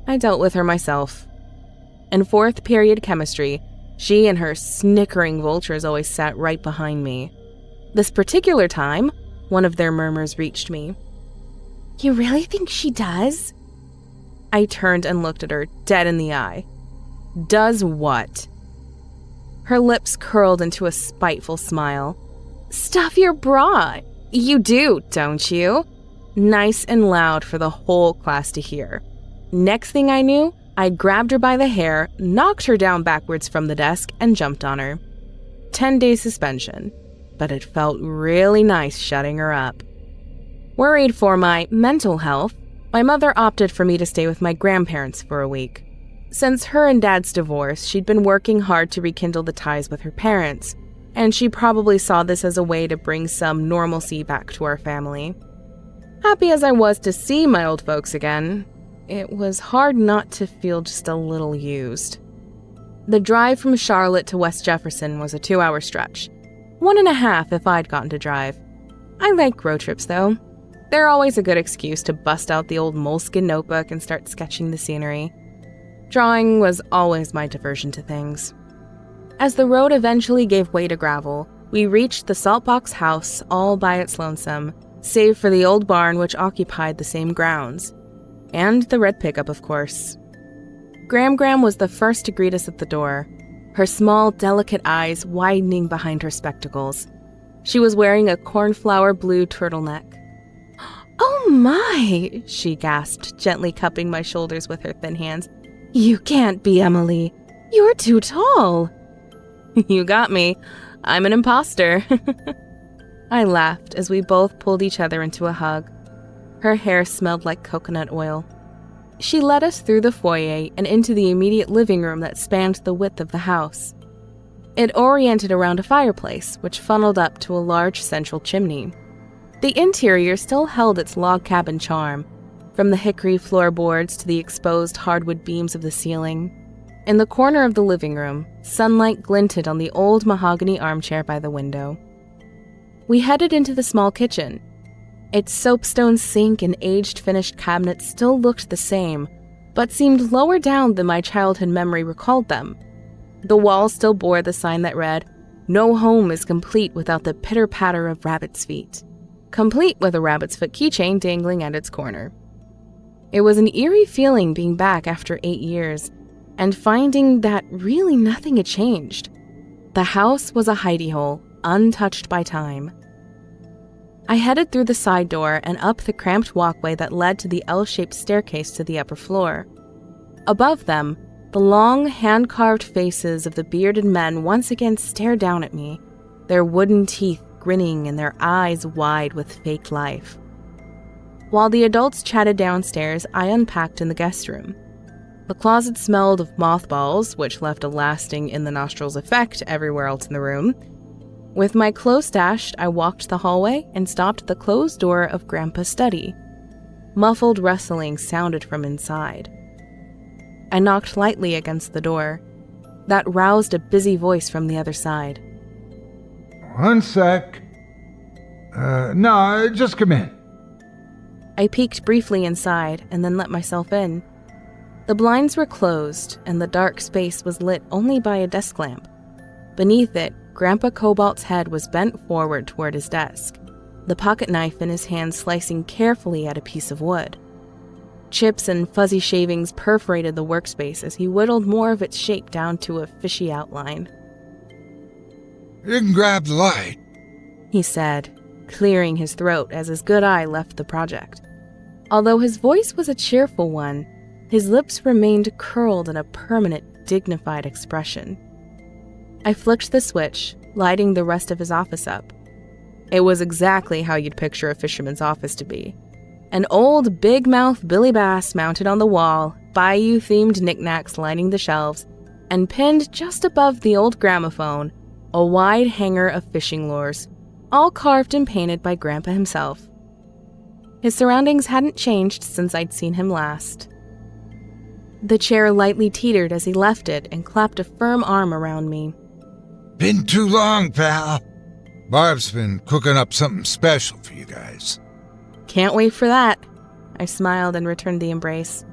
I dealt with her myself. In 4th period chemistry, she and her snickering vultures always sat right behind me. This particular time, one of their murmurs reached me. "You really think she does?" I turned and looked at her dead in the eye. "Does what?" Her lips curled into a spiteful smile. "Stuff your bra. You do, don't you?" Nice and loud for the whole class to hear. Next thing I knew, I grabbed her by the hair, knocked her down backwards from the desk, and jumped on her. 10-day suspension, but it felt really nice shutting her up. Worried for my mental health, my mother opted for me to stay with my grandparents for a week. Since her and Dad's divorce, she'd been working hard to rekindle the ties with her parents, and she probably saw this as a way to bring some normalcy back to our family. Happy as I was to see my old folks again, it was hard not to feel just a little used. The drive from Charlotte to West Jefferson was a 2-hour stretch. 1.5 if I'd gotten to drive. I like road trips, though. They're always a good excuse to bust out the old moleskin notebook and start sketching the scenery. Drawing was always my diversion to things. As the road eventually gave way to gravel, we reached the Saltbox house all by its lonesome, save for the old barn which occupied the same grounds. And the red pickup, of course, Gram was the first to greet us at the door, her small, delicate eyes widening behind her spectacles. She was wearing a cornflower blue turtleneck. "Oh my," she gasped, gently cupping my shoulders with her thin hands. "You can't be Emily. You're too tall." "You got me. I'm an imposter." I laughed as we both pulled each other into a hug. Her hair smelled like coconut oil. She led us through the foyer and into the immediate living room that spanned the width of the house. It oriented around a fireplace, which funneled up to a large central chimney. The interior still held its log cabin charm, from the hickory floorboards to the exposed hardwood beams of the ceiling. In the corner of the living room, sunlight glinted on the old mahogany armchair by the window. We headed into the small kitchen. Its soapstone sink and aged finished cabinets still looked the same, but seemed lower down than my childhood memory recalled them. The wall still bore the sign that read, "No home is complete without the pitter-patter of rabbit's feet," complete with a rabbit's foot keychain dangling at its corner. It was an eerie feeling being back after 8 years, and finding that really nothing had changed. The house was a hidey hole, untouched by time. I headed through the side door and up the cramped walkway that led to the L-shaped staircase to the upper floor. Above them, the long, hand-carved faces of the bearded men once again stared down at me, their wooden teeth grinning and their eyes wide with fake life. While the adults chatted downstairs, I unpacked in the guest room. The closet smelled of mothballs, which left a lasting in-the-nostrils effect everywhere else in the room. With my clothes stashed, I walked the hallway and stopped at the closed door of Grandpa's study. Muffled rustling sounded from inside. I knocked lightly against the door. That roused a busy voice from the other side. One sec. No, just come in. I peeked briefly inside and then let myself in. The blinds were closed, and the dark space was lit only by a desk lamp. Beneath it, Grandpa Cobalt's head was bent forward toward his desk, the pocket knife in his hand slicing carefully at a piece of wood. Chips and fuzzy shavings perforated the workspace as he whittled more of its shape down to a fishy outline. You can grab the light, he said, clearing his throat as his good eye left the project. Although his voice was a cheerful one, his lips remained curled in a permanent, dignified expression. I flicked the switch, lighting the rest of his office up. It was exactly how you'd picture a fisherman's office to be. An old big-mouth Billy Bass mounted on the wall, bayou-themed knickknacks lining the shelves, and pinned just above the old gramophone, a wide hanger of fishing lures, all carved and painted by Grandpa himself. His surroundings hadn't changed since I'd seen him last. The chair lightly teetered as he left it and clapped a firm arm around me. Been too long, pal. Barb's been cooking up something special for you guys. Can't wait for that. I smiled and returned the embrace.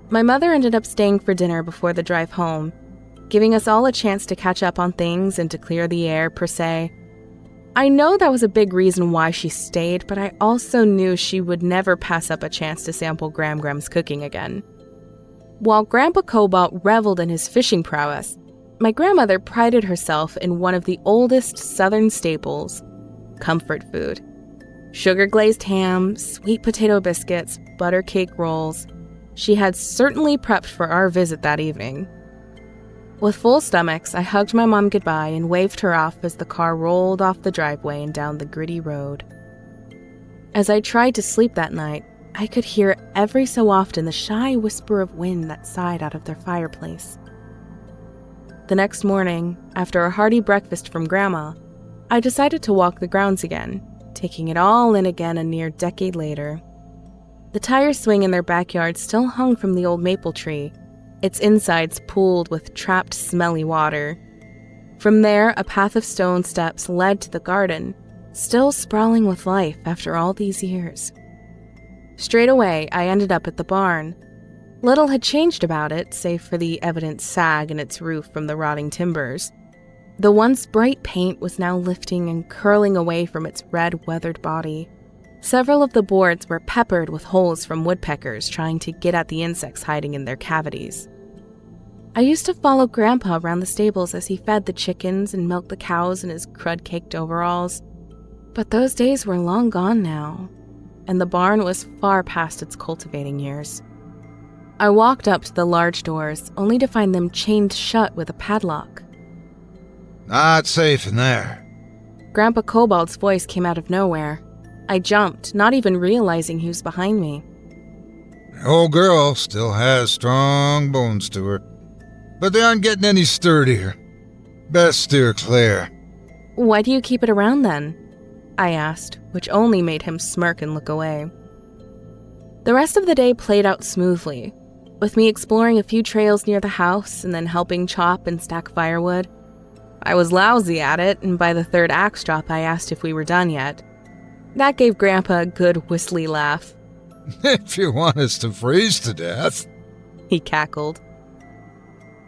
My mother ended up staying for dinner before the drive home, giving us all a chance to catch up on things and to clear the air, per se. I know that was a big reason why she stayed, but I also knew she would never pass up a chance to sample Gram's cooking again. While Grandpa Cobalt reveled in his fishing prowess, my grandmother prided herself in one of the oldest Southern staples, comfort food. Sugar-glazed ham, sweet potato biscuits, butter cake rolls. She had certainly prepped for our visit that evening. With full stomachs, I hugged my mom goodbye and waved her off as the car rolled off the driveway and down the gritty road. As I tried to sleep that night, I could hear every so often the shy whisper of wind that sighed out of their fireplace. The next morning, after a hearty breakfast from Grandma, I decided to walk the grounds again, taking it all in again a near decade later. The tire swing in their backyard still hung from the old maple tree, its insides pooled with trapped, smelly water. From there, a path of stone steps led to the garden, still sprawling with life after all these years. Straight away, I ended up at the barn. Little had changed about it, save for the evident sag in its roof from the rotting timbers. The once bright paint was now lifting and curling away from its red, weathered body. Several of the boards were peppered with holes from woodpeckers trying to get at the insects hiding in their cavities. I used to follow Grandpa around the stables as he fed the chickens and milked the cows in his crud-caked overalls. But those days were long gone now, and the barn was far past its cultivating years. I walked up to the large doors, only to find them chained shut with a padlock. Not safe in there. Grandpa Cobalt's voice came out of nowhere. I jumped, not even realizing he was behind me. The old girl still has strong bones to her, but they aren't getting any sturdier. Best steer clear. Why do you keep it around then? I asked, which only made him smirk and look away. The rest of the day played out smoothly, with me exploring a few trails near the house and then helping chop and stack firewood. I was lousy at it, and by the third axe drop I asked if we were done yet. That gave Grandpa a good whistly laugh. If you want us to freeze to death. He cackled.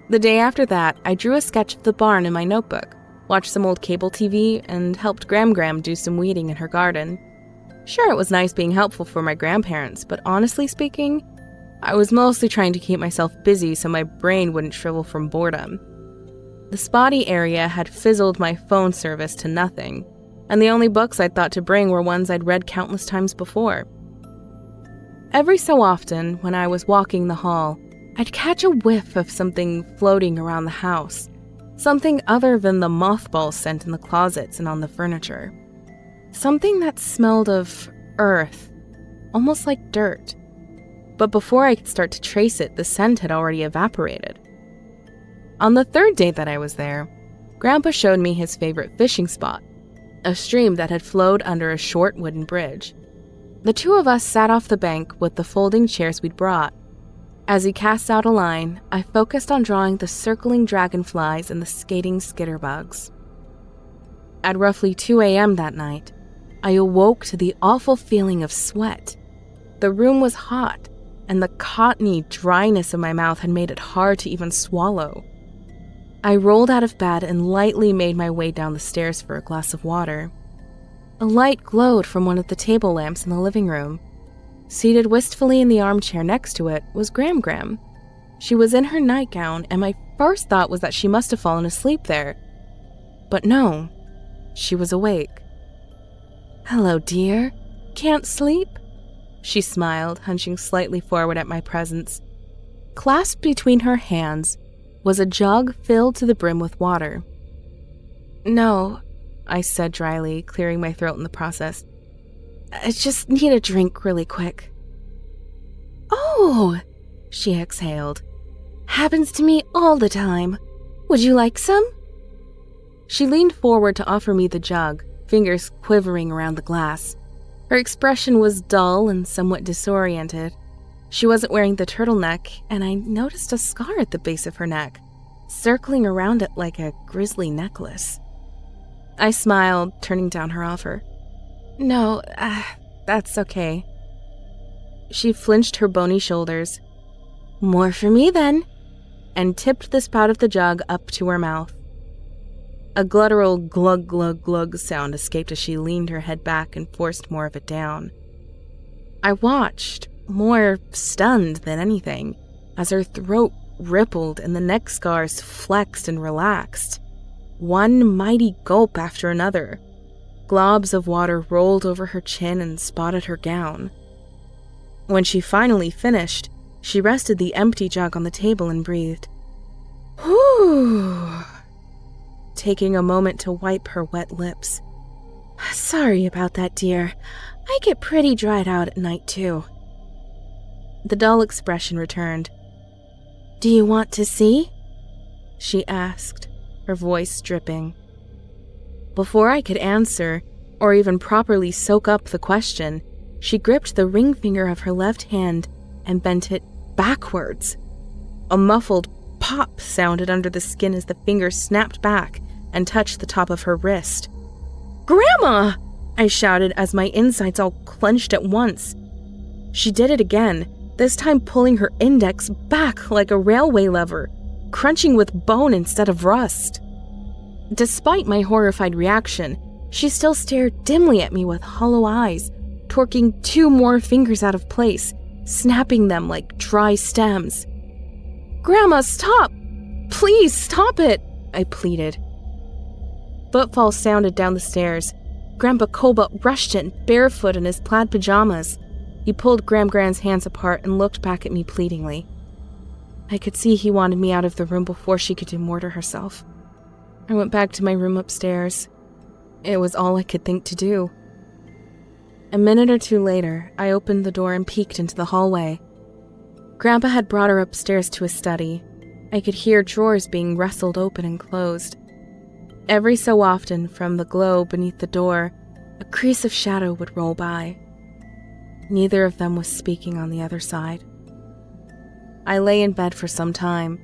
The day after that, I drew a sketch of the barn in my notebook, watched some old cable TV, and helped Gram do some weeding in her garden. Sure, it was nice being helpful for my grandparents, but honestly speaking, I was mostly trying to keep myself busy so my brain wouldn't shrivel from boredom. The spotty area had fizzled my phone service to nothing, and the only books I'd thought to bring were ones I'd read countless times before. Every so often, when I was walking the hall, I'd catch a whiff of something floating around the house, something other than the mothball scent in the closets and on the furniture. Something that smelled of earth, almost like dirt. But before I could start to trace it, the scent had already evaporated. On the third day that I was there, Grandpa showed me his favorite fishing spot, a stream that had flowed under a short wooden bridge. The two of us sat off the bank with the folding chairs we'd brought. As he cast out a line, I focused on drawing the circling dragonflies and the skating skitterbugs. At roughly 2 a.m. that night, I awoke to the awful feeling of sweat. The room was hot, and the cottony dryness in my mouth had made it hard to even swallow. I rolled out of bed and lightly made my way down the stairs for a glass of water. A light glowed from one of the table lamps in the living room. Seated wistfully in the armchair next to it was Gram. She was in her nightgown, and my first thought was that she must have fallen asleep there. But no, she was awake. "Hello, dear. Can't sleep?" She smiled, hunching slightly forward at my presence. Clasped between her hands was a jug filled to the brim with water. "No," I said dryly, clearing my throat in the process. "I just need a drink really quick." "Oh," she exhaled. "Happens to me all the time. Would you like some?" She leaned forward to offer me the jug, fingers quivering around the glass. Her expression was dull and somewhat disoriented. She wasn't wearing the turtleneck, and I noticed a scar at the base of her neck, circling around it like a grisly necklace. I smiled, turning down her offer. "No, that's okay." She flinched her bony shoulders. "More for me, then," and tipped the spout of the jug up to her mouth. A guttural glug glug glug sound escaped as she leaned her head back and forced more of it down. I watched, more stunned than anything, as her throat rippled and the neck scars flexed and relaxed. One mighty gulp after another. Globs of water rolled over her chin and spotted her gown. When she finally finished, she rested the empty jug on the table and breathed. "Whew," taking a moment to wipe her wet lips. "Sorry about that, dear. I get pretty dried out at night, too." The dull expression returned. "Do you want to see?" she asked, her voice dripping. Before I could answer, or even properly soak up the question, she gripped the ring finger of her left hand and bent it backwards. A muffled pop sounded under the skin as the finger snapped back and touched the top of her wrist. "Grandma!" I shouted as my insides all clenched at once. She did it again, this time pulling her index back like a railway lever, crunching with bone instead of rust. Despite my horrified reaction, she still stared dimly at me with hollow eyes, torquing 2 more fingers out of place, snapping them like dry stems. "Grandma, stop! Please, stop it, I pleaded. Footfalls sounded down the stairs. Grandpa Cobalt rushed in, barefoot in his plaid pajamas. He pulled Gram's hands apart and looked back at me pleadingly. I could see he wanted me out of the room before she could do more to herself. I went back to my room upstairs. It was all I could think to do. A minute or two later, I opened the door and peeked into the hallway. Grandpa had brought her upstairs to his study. I could hear drawers being wrestled open and closed. Every so often, from the glow beneath the door, a crease of shadow would roll by. Neither of them was speaking on the other side. I lay in bed for some time.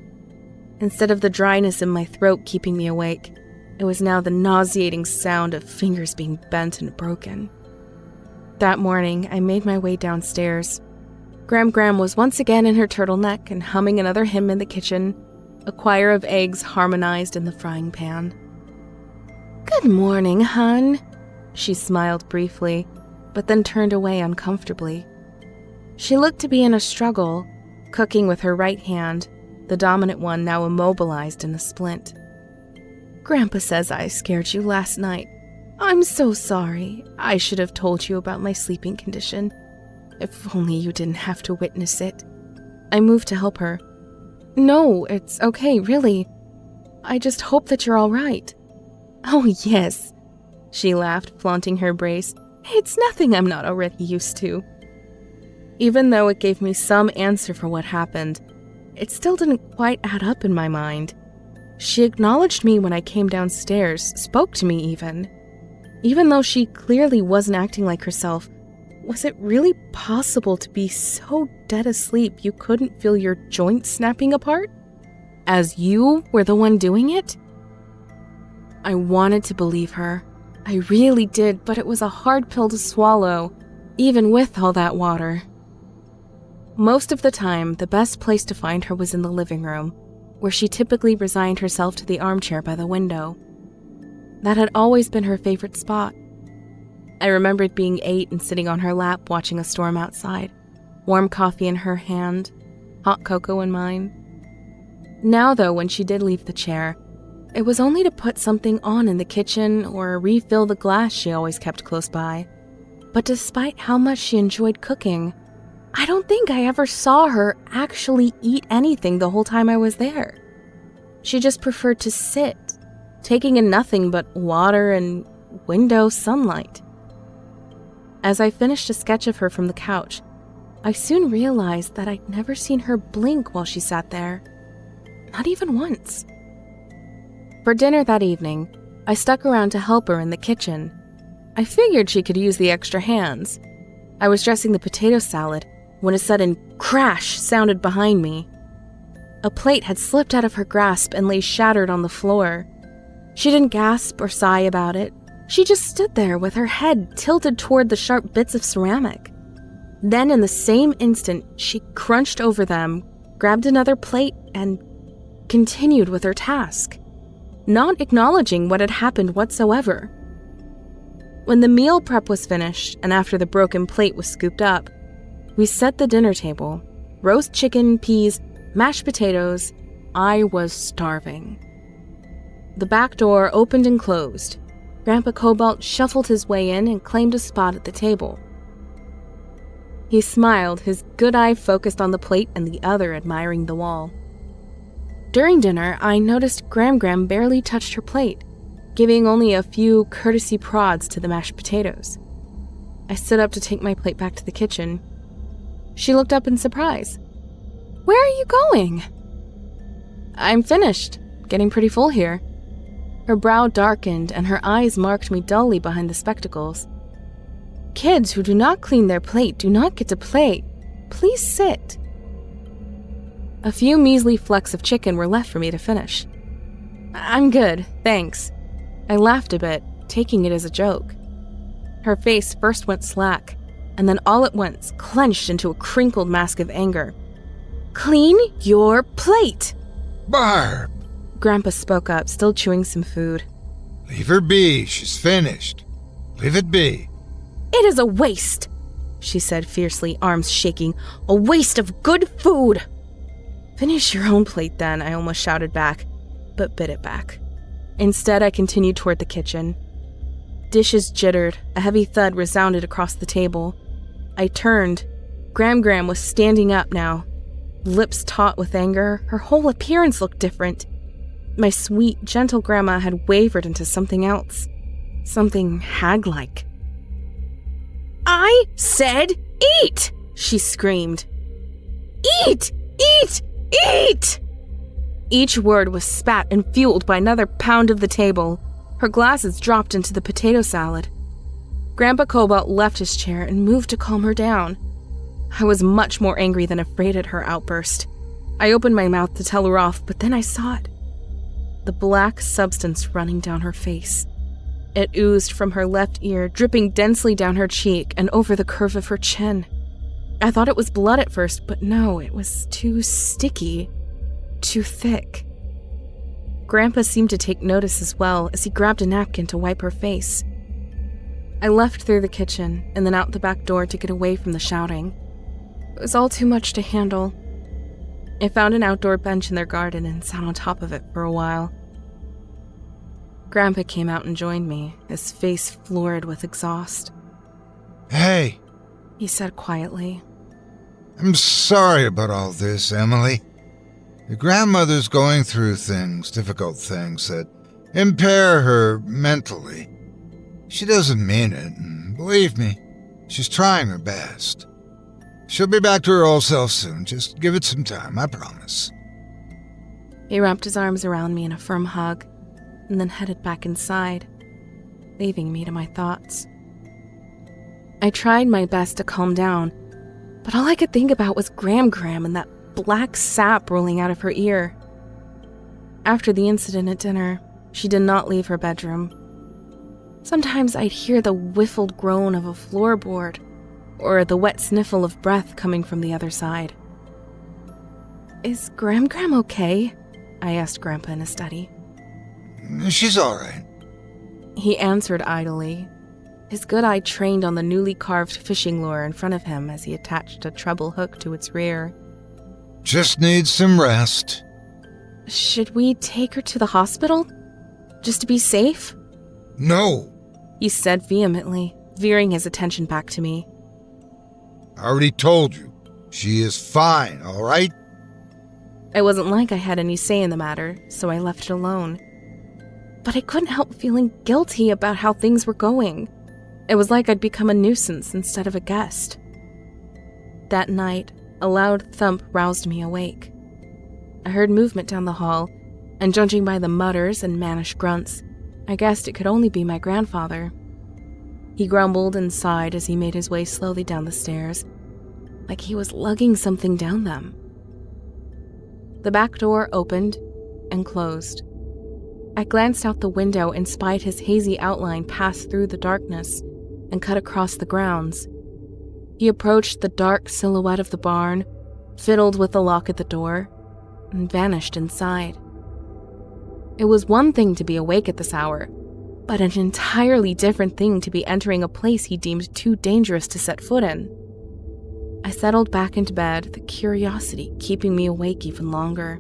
Instead of the dryness in my throat keeping me awake, it was now the nauseating sound of fingers being bent and broken. That morning, I made my way downstairs. Gram was once again in her turtleneck and humming another hymn in the kitchen. A choir of eggs harmonized in the frying pan. "Good morning, hun," she smiled briefly, but then turned away uncomfortably. She looked to be in a struggle, cooking with her right hand, the dominant one now immobilized in a splint. "Grandpa says I scared you last night. I'm so sorry. I should have told you about my sleeping condition. If only you didn't have to witness it." I moved to help her. "No, it's okay, really. I just hope that you're all right." "Oh, yes," she laughed, flaunting her brace. "It's nothing I'm not already used to." Even though it gave me some answer for what happened, it still didn't quite add up in my mind. She acknowledged me when I came downstairs, spoke to me even. Even though she clearly wasn't acting like herself, was it really possible to be so dead asleep you couldn't feel your joints snapping apart? As you were the one doing it? I wanted to believe her. I really did, but it was a hard pill to swallow, even with all that water. Most of the time, the best place to find her was in the living room, where she typically resigned herself to the armchair by the window. That had always been her favorite spot. I remembered being 8 and sitting on her lap watching a storm outside, warm coffee in her hand, hot cocoa in mine. Now, though, when she did leave the chair, it was only to put something on in the kitchen or refill the glass she always kept close by. But despite how much she enjoyed cooking, I don't think I ever saw her actually eat anything the whole time I was there. She just preferred to sit, taking in nothing but water and window sunlight. As I finished a sketch of her from the couch, I soon realized that I'd never seen her blink while she sat there. Not even once. For dinner that evening, I stuck around to help her in the kitchen. I figured she could use the extra hands. I was dressing the potato salad when a sudden crash sounded behind me. A plate had slipped out of her grasp and lay shattered on the floor. She didn't gasp or sigh about it. She just stood there with her head tilted toward the sharp bits of ceramic. Then in the same instant, she crunched over them, grabbed another plate, and continued with her task, not acknowledging what had happened whatsoever. When the meal prep was finished, and after the broken plate was scooped up, we set the dinner table. Roast chicken, peas, mashed potatoes. I was starving. The back door opened and closed. Grandpa Cobalt shuffled his way in and claimed a spot at the table. He smiled, his good eye focused on the plate and the other admiring the wall. During dinner, I noticed Gram barely touched her plate, giving only a few courtesy prods to the mashed potatoes. I stood up to take my plate back to the kitchen. She looked up in surprise. "Where are you going?" "I'm finished. Getting pretty full here." Her brow darkened and her eyes marked me dully behind the spectacles. "Kids who do not clean their plate do not get to play. Please sit." A few measly flecks of chicken were left for me to finish. "I'm good, thanks." I laughed a bit, taking it as a joke. Her face first went slack, and then all at once clenched into a crinkled mask of anger. "Clean your plate!" Barb! Grandpa spoke up, still chewing some food. Leave her be. She's finished. Leave it be. "It is a waste," she said fiercely, arms shaking. "A waste of good food." "Finish your own plate then," I almost shouted back, but bit it back. Instead, I continued toward the kitchen. Dishes jittered, a heavy thud resounded across the table. I turned. Gram was standing up now. Lips taut with anger, her whole appearance looked different. My sweet, gentle grandma had wavered into something else. Something hag-like. "I said eat!" she screamed. "Eat! Eat! Eat!" Each word was spat and fueled by another pound of the table. Her glasses dropped into the potato salad. Grandpa Cobalt left his chair and moved to calm her down. I was much more angry than afraid at her outburst. I opened my mouth to tell her off, but then I saw it. The black substance running down her face. It oozed from her left ear, dripping densely down her cheek and over the curve of her chin. I thought it was blood at first, but no, it was too sticky, too thick. Grandpa seemed to take notice as well as he grabbed a napkin to wipe her face. I left through the kitchen and then out the back door to get away from the shouting. It was all too much to handle. I found an outdoor bench in their garden and sat on top of it for a while. Grandpa came out and joined me, his face florid with exhaust. "Hey," he said quietly. "I'm sorry about all this, Emily. Your grandmother's going through things, difficult things that impair her mentally. She doesn't mean it, and believe me, she's trying her best. She'll be back to her old self soon. Just give it some time, I promise." He wrapped his arms around me in a firm hug, and then headed back inside, leaving me to my thoughts. I tried my best to calm down, but all I could think about was Gram and that black sap rolling out of her ear. After the incident at dinner, she did not leave her bedroom. Sometimes I'd hear the whiffled groan of a floorboard, or the wet sniffle of breath coming from the other side. "Is Gram okay?" I asked Grandpa in a study. "She's all right." He answered idly, his good eye trained on the newly carved fishing lure in front of him as he attached a treble hook to its rear. "Just needs some rest." "Should we take her to the hospital? Just to be safe?" "No." he said vehemently, veering his attention back to me. "I already told you. She is fine, all right?" It wasn't like I had any say in the matter, so I left it alone. But I couldn't help feeling guilty about how things were going. It was like I'd become a nuisance instead of a guest. That night, a loud thump roused me awake. I heard movement down the hall, and judging by the mutters and mannish grunts, I guessed it could only be my grandfather. He grumbled and sighed as he made his way slowly down the stairs, like he was lugging something down them. The back door opened and closed. I glanced out the window and spied his hazy outline pass through the darkness and cut across the grounds. He approached the dark silhouette of the barn, fiddled with the lock at the door, and vanished inside. It was one thing to be awake at this hour, but an entirely different thing to be entering a place he deemed too dangerous to set foot in. I settled back into bed, the curiosity keeping me awake even longer.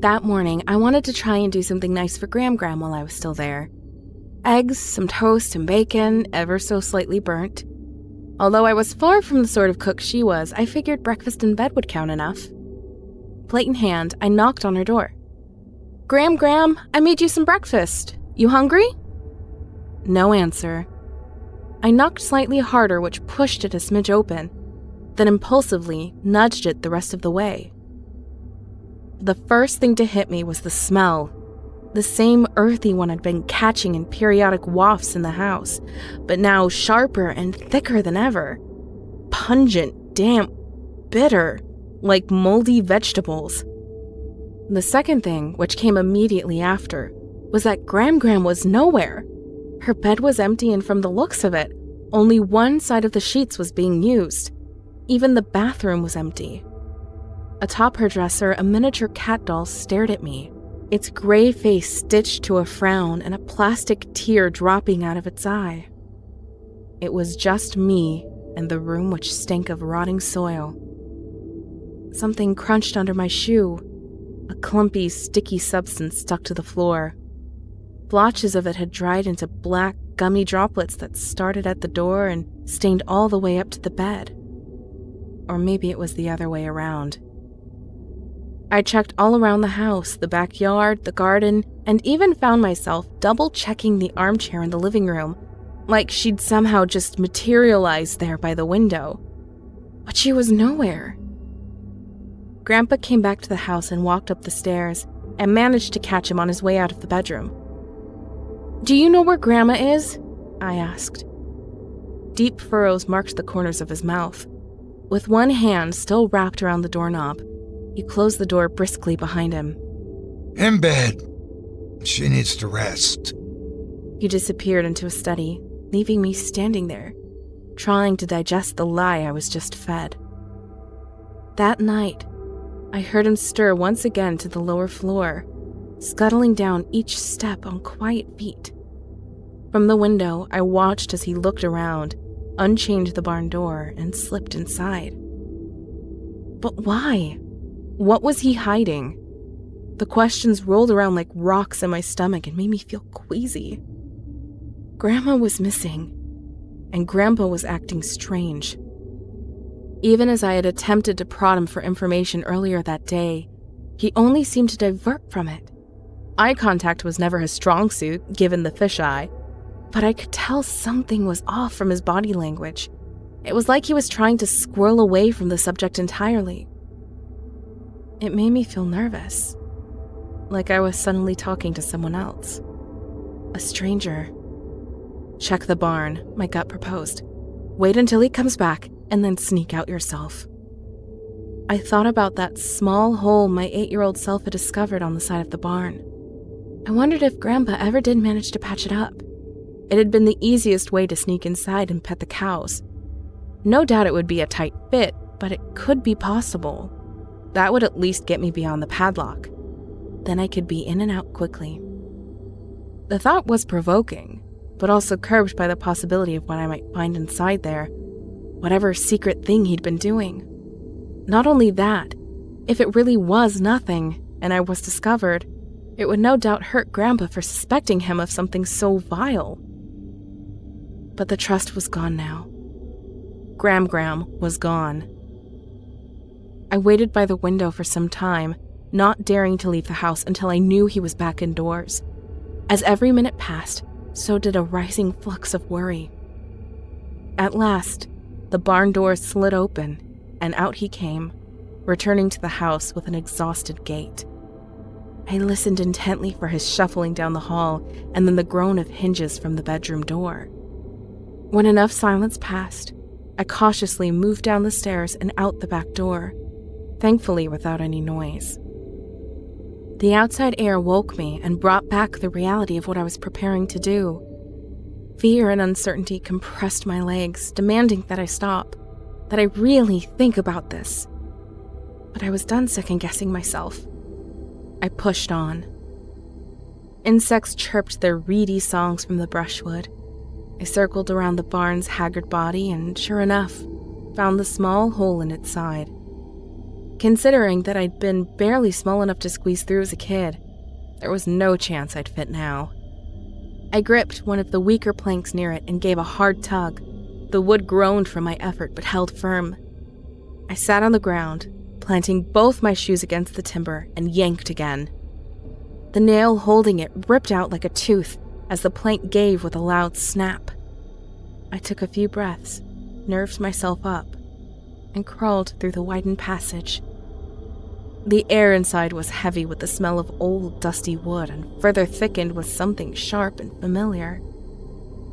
That morning, I wanted to try and do something nice for Gram while I was still there. Eggs, some toast, and bacon, ever so slightly burnt. Although I was far from the sort of cook she was, I figured breakfast in bed would count enough. Plate in hand, I knocked on her door. Gram, I made you some breakfast. You hungry?" No answer. I knocked slightly harder, which pushed it a smidge open, then impulsively nudged it the rest of the way. The first thing to hit me was the smell, the same earthy one I'd been catching in periodic wafts in the house, but now sharper and thicker than ever. Pungent, damp, bitter, like moldy vegetables. The second thing, which came immediately after, was that Gram was nowhere. Her bed was empty, and from the looks of it, only one side of the sheets was being used. Even the bathroom was empty. Atop her dresser, a miniature cat doll stared at me, its gray face stitched to a frown and a plastic tear dropping out of its eye. It was just me and the room which stank of rotting soil. Something crunched under my shoe. A clumpy, sticky substance stuck to the floor. Blotches of it had dried into black, gummy droplets that started at the door and stained all the way up to the bed. Or maybe it was the other way around. I checked all around the house, the backyard, the garden, and even found myself double-checking the armchair in the living room, like she'd somehow just materialized there by the window. But she was nowhere. Grandpa came back to the house and walked up the stairs, and managed to catch him on his way out of the bedroom. "Do you know where Grandma is?" I asked. Deep furrows marked the corners of his mouth. With one hand still wrapped around the doorknob, he closed the door briskly behind him. In bed. She needs to rest. He disappeared into a study, leaving me standing there, trying to digest the lie I was just fed. That night, I heard him stir once again to the lower floor, scuttling down each step on quiet feet. From the window, I watched as he looked around, unchained the barn door, and slipped inside. But why? What was he hiding? The questions rolled around like rocks in my stomach and made me feel queasy. Grandma was missing, and Grandpa was acting strange. Even as I had attempted to prod him for information earlier that day, he only seemed to divert from it. Eye contact was never his strong suit, given the fisheye, but I could tell something was off from his body language. It was like he was trying to squirrel away from the subject entirely. It made me feel nervous, like I was suddenly talking to someone else. A stranger. "Check the barn," my gut proposed. "Wait until he comes back, and then sneak out yourself." I thought about that small hole my 8-year-old self had discovered on the side of the barn. I wondered if Grandpa ever did manage to patch it up. It had been the easiest way to sneak inside and pet the cows. No doubt it would be a tight fit, but it could be possible. That would at least get me beyond the padlock. Then I could be in and out quickly. The thought was provoking, but also curbed by the possibility of what I might find inside there, whatever secret thing he'd been doing. Not only that, if it really was nothing, and I was discovered, it would no doubt hurt Grandpa for suspecting him of something so vile. But the trust was gone now. Gram was gone. I waited by the window for some time, not daring to leave the house until I knew he was back indoors. As every minute passed, so did a rising flux of worry. At last, the barn door slid open, and out he came, returning to the house with an exhausted gait. I listened intently for his shuffling down the hall and then the groan of hinges from the bedroom door. When enough silence passed, I cautiously moved down the stairs and out the back door, thankfully without any noise. The outside air woke me and brought back the reality of what I was preparing to do. Fear and uncertainty compressed my legs, demanding that I stop, that I really think about this. But I was done second-guessing myself. I pushed on. Insects chirped their reedy songs from the brushwood. I circled around the barn's haggard body and, sure enough, found the small hole in its side. Considering that I'd been barely small enough to squeeze through as a kid, there was no chance I'd fit now. I gripped one of the weaker planks near it and gave a hard tug. The wood groaned from my effort but held firm. I sat on the ground, planting both my shoes against the timber, and yanked again. The nail holding it ripped out like a tooth as the plank gave with a loud snap. I took a few breaths, nerved myself up, and crawled through the widened passage. The air inside was heavy with the smell of old, dusty wood and further thickened with something sharp and familiar.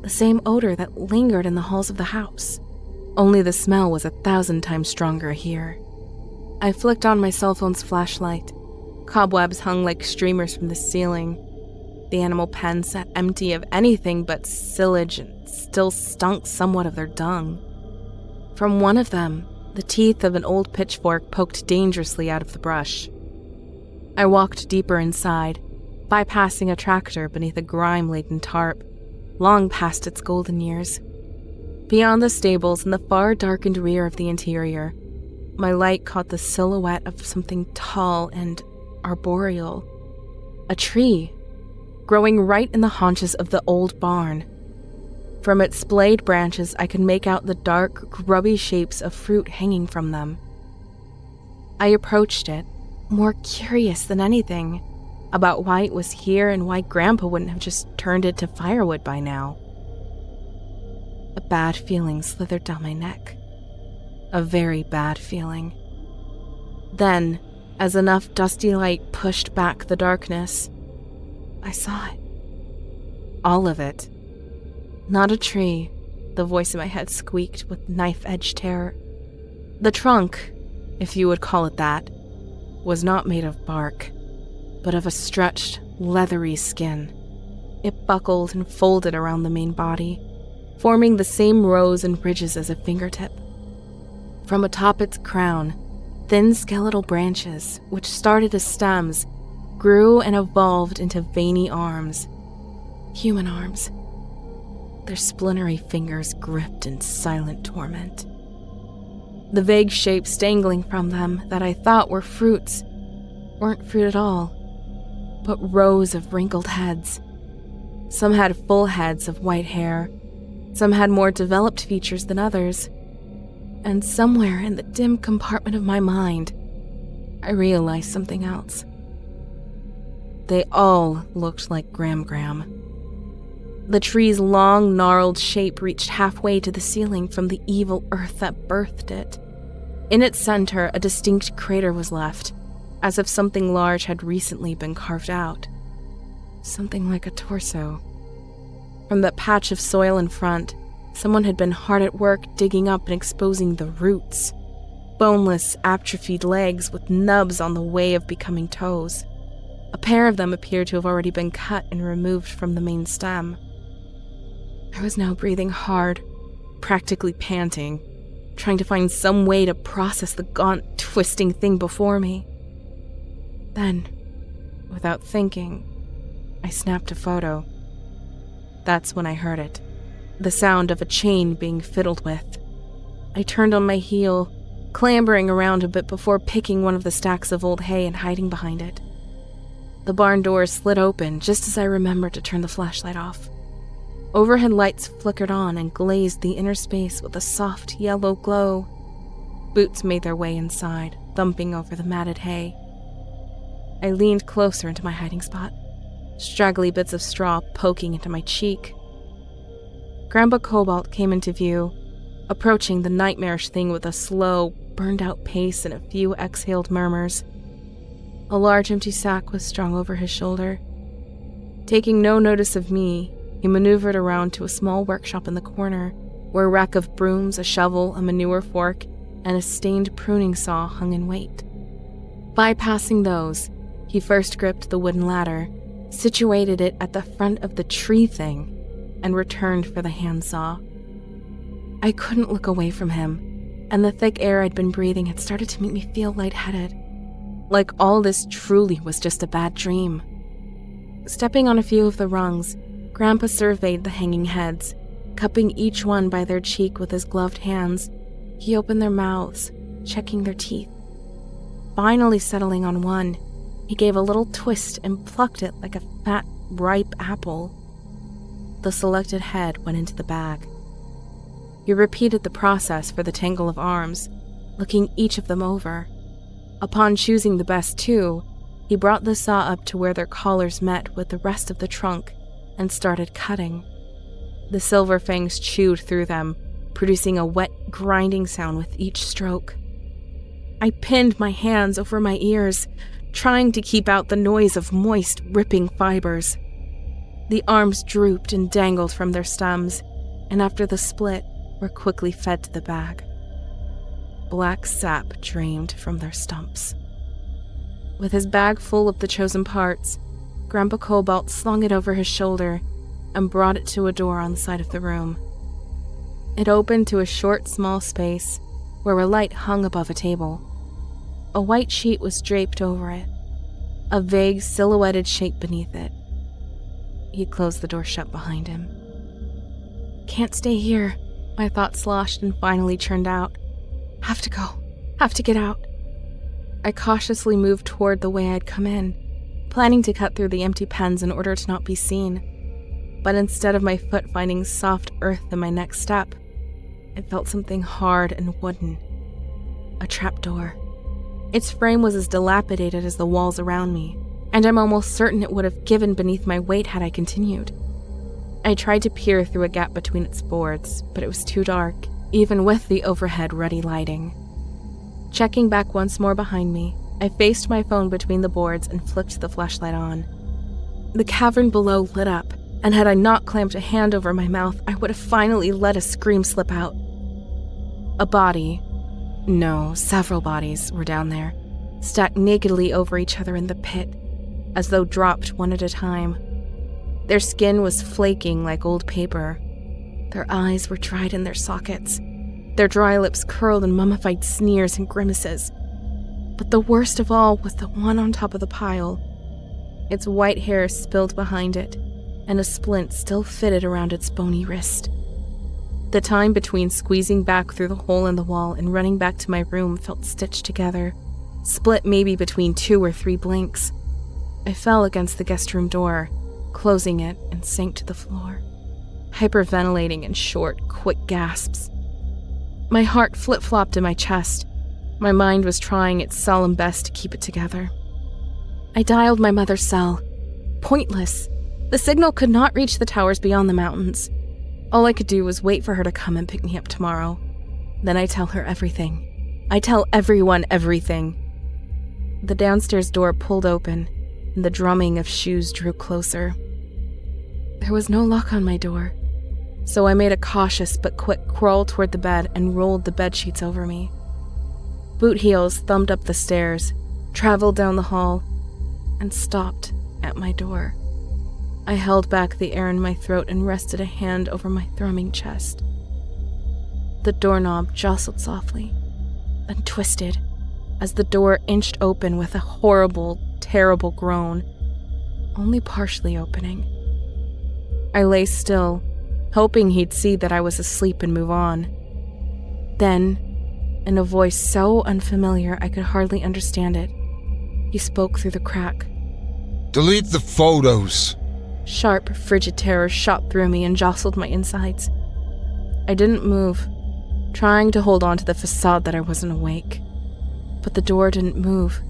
The same odor that lingered in the halls of the house, only the smell was 1,000 times stronger here. I flicked on my cell phone's flashlight. Cobwebs hung like streamers from the ceiling. The animal pen sat empty of anything but silage and still stunk somewhat of their dung. From one of them, the teeth of an old pitchfork poked dangerously out of the brush. I walked deeper inside, bypassing a tractor beneath a grime-laden tarp, long past its golden years. Beyond the stables and the far darkened rear of the interior, my light caught the silhouette of something tall and arboreal. A tree, growing right in the haunches of the old barn. From its splayed branches, I could make out the dark, grubby shapes of fruit hanging from them. I approached it, more curious than anything, about why it was here and why Grandpa wouldn't have just turned it to firewood by now. A bad feeling slithered down my neck. A very bad feeling. Then, as enough dusty light pushed back the darkness, I saw it. All of it. Not a tree, the voice in my head squeaked with knife-edge terror. The trunk, if you would call it that, was not made of bark, but of a stretched, leathery skin. It buckled and folded around the main body, forming the same rows and ridges as a fingertip. From atop its crown, thin skeletal branches, which started as stems, grew and evolved into veiny arms. Human arms. Their splintery fingers gripped in silent torment. The vague shapes dangling from them that I thought were fruits weren't fruit at all, but rows of wrinkled heads. Some had full heads of white hair, some had more developed features than others, and somewhere in the dim compartment of my mind, I realized something else. They all looked like Gram. The tree's long, gnarled shape reached halfway to the ceiling from the evil earth that birthed it. In its center, a distinct crater was left, as if something large had recently been carved out. Something like a torso. From that patch of soil in front, someone had been hard at work digging up and exposing the roots. Boneless, atrophied legs with nubs on the way of becoming toes. A pair of them appeared to have already been cut and removed from the main stem. I was now breathing hard, practically panting, trying to find some way to process the gaunt, twisting thing before me. Then, without thinking, I snapped a photo. That's when I heard it. The sound of a chain being fiddled with. I turned on my heel, clambering around a bit before picking one of the stacks of old hay and hiding behind it. The barn door slid open just as I remembered to turn the flashlight off. Overhead lights flickered on and glazed the inner space with a soft yellow glow. Boots made their way inside, thumping over the matted hay. I leaned closer into my hiding spot, straggly bits of straw poking into my cheek. Grandpa Cobalt came into view, approaching the nightmarish thing with a slow, burned-out pace and a few exhaled murmurs. A large empty sack was strung over his shoulder. Taking no notice of me, he maneuvered around to a small workshop in the corner, where a rack of brooms, a shovel, a manure fork, and a stained pruning saw hung in wait. Bypassing those, he first gripped the wooden ladder, situated it at the front of the tree thing, and returned for the handsaw. I couldn't look away from him, and the thick air I'd been breathing had started to make me feel lightheaded. Like all this truly was just a bad dream. Stepping on a few of the rungs, Grandpa surveyed the hanging heads, cupping each one by their cheek with his gloved hands. He opened their mouths, checking their teeth. Finally settling on one, he gave a little twist and plucked it like a fat, ripe apple. The selected head went into the bag. He repeated the process for the tangle of arms, looking each of them over. Upon choosing the best two, he brought the saw up to where their collars met with the rest of the trunk and started cutting. The silver fangs chewed through them, producing a wet, grinding sound with each stroke. I pinned my hands over my ears, trying to keep out the noise of moist, ripping fibers. The arms drooped and dangled from their stems, and after the split, were quickly fed to the bag. Black sap drained from their stumps. With his bag full of the chosen parts, Grandpa Cobalt slung it over his shoulder and brought it to a door on the side of the room. It opened to a short, small space where a light hung above a table. A white sheet was draped over it, a vague, silhouetted shape beneath it. He closed the door shut behind him. Can't stay here, my thoughts sloshed and finally churned out. Have have to get out. I cautiously moved toward the way I'd come in, planning to cut through the empty pens in order to not be seen. But instead of my foot finding soft earth in my next step, I felt something hard and wooden. A trapdoor. Its frame was as dilapidated as the walls around me, and I'm almost certain it would have given beneath my weight had I continued. I tried to peer through a gap between its boards, but it was too dark, even with the overhead ruddy lighting. Checking back once more behind me, I faced my phone between the boards and flicked the flashlight on. The cavern below lit up, and had I not clamped a hand over my mouth, I would have finally let a scream slip out. A body, no, several bodies were down there, stacked nakedly over each other in the pit, as though dropped one at a time. Their skin was flaking like old paper. Their eyes were dried in their sockets. Their dry lips curled in mummified sneers and grimaces. But the worst of all was the one on top of the pile. Its white hair spilled behind it, and a splint still fitted around its bony wrist. The time between squeezing back through the hole in the wall and running back to my room felt stitched together, split maybe between 2 or 3 blinks. I fell against the guest room door, closing it, and sank to the floor, hyperventilating in short, quick gasps. My heart flip-flopped in my chest. My mind was trying its solemn best to keep it together. I dialed my mother's cell. Pointless. The signal could not reach the towers beyond the mountains. All I could do was wait for her to come and pick me up tomorrow. Then I tell her everything. I tell everyone everything. The downstairs door pulled open, and the drumming of shoes drew closer. There was no lock on my door, so I made a cautious but quick crawl toward the bed and rolled the bedsheets over me. Boot heels thumped up the stairs, traveled down the hall, and stopped at my door. I held back the air in my throat and rested a hand over my thrumming chest. The doorknob jostled softly, then twisted, as the door inched open with a horrible, terrible groan, only partially opening. I lay still, hoping he'd see that I was asleep and move on. Then, in a voice so unfamiliar I could hardly understand it, he spoke through the crack. Delete the photos. Sharp, frigid terror shot through me and jostled my insides. I didn't move, trying to hold on to the facade that I wasn't awake. But the door didn't move,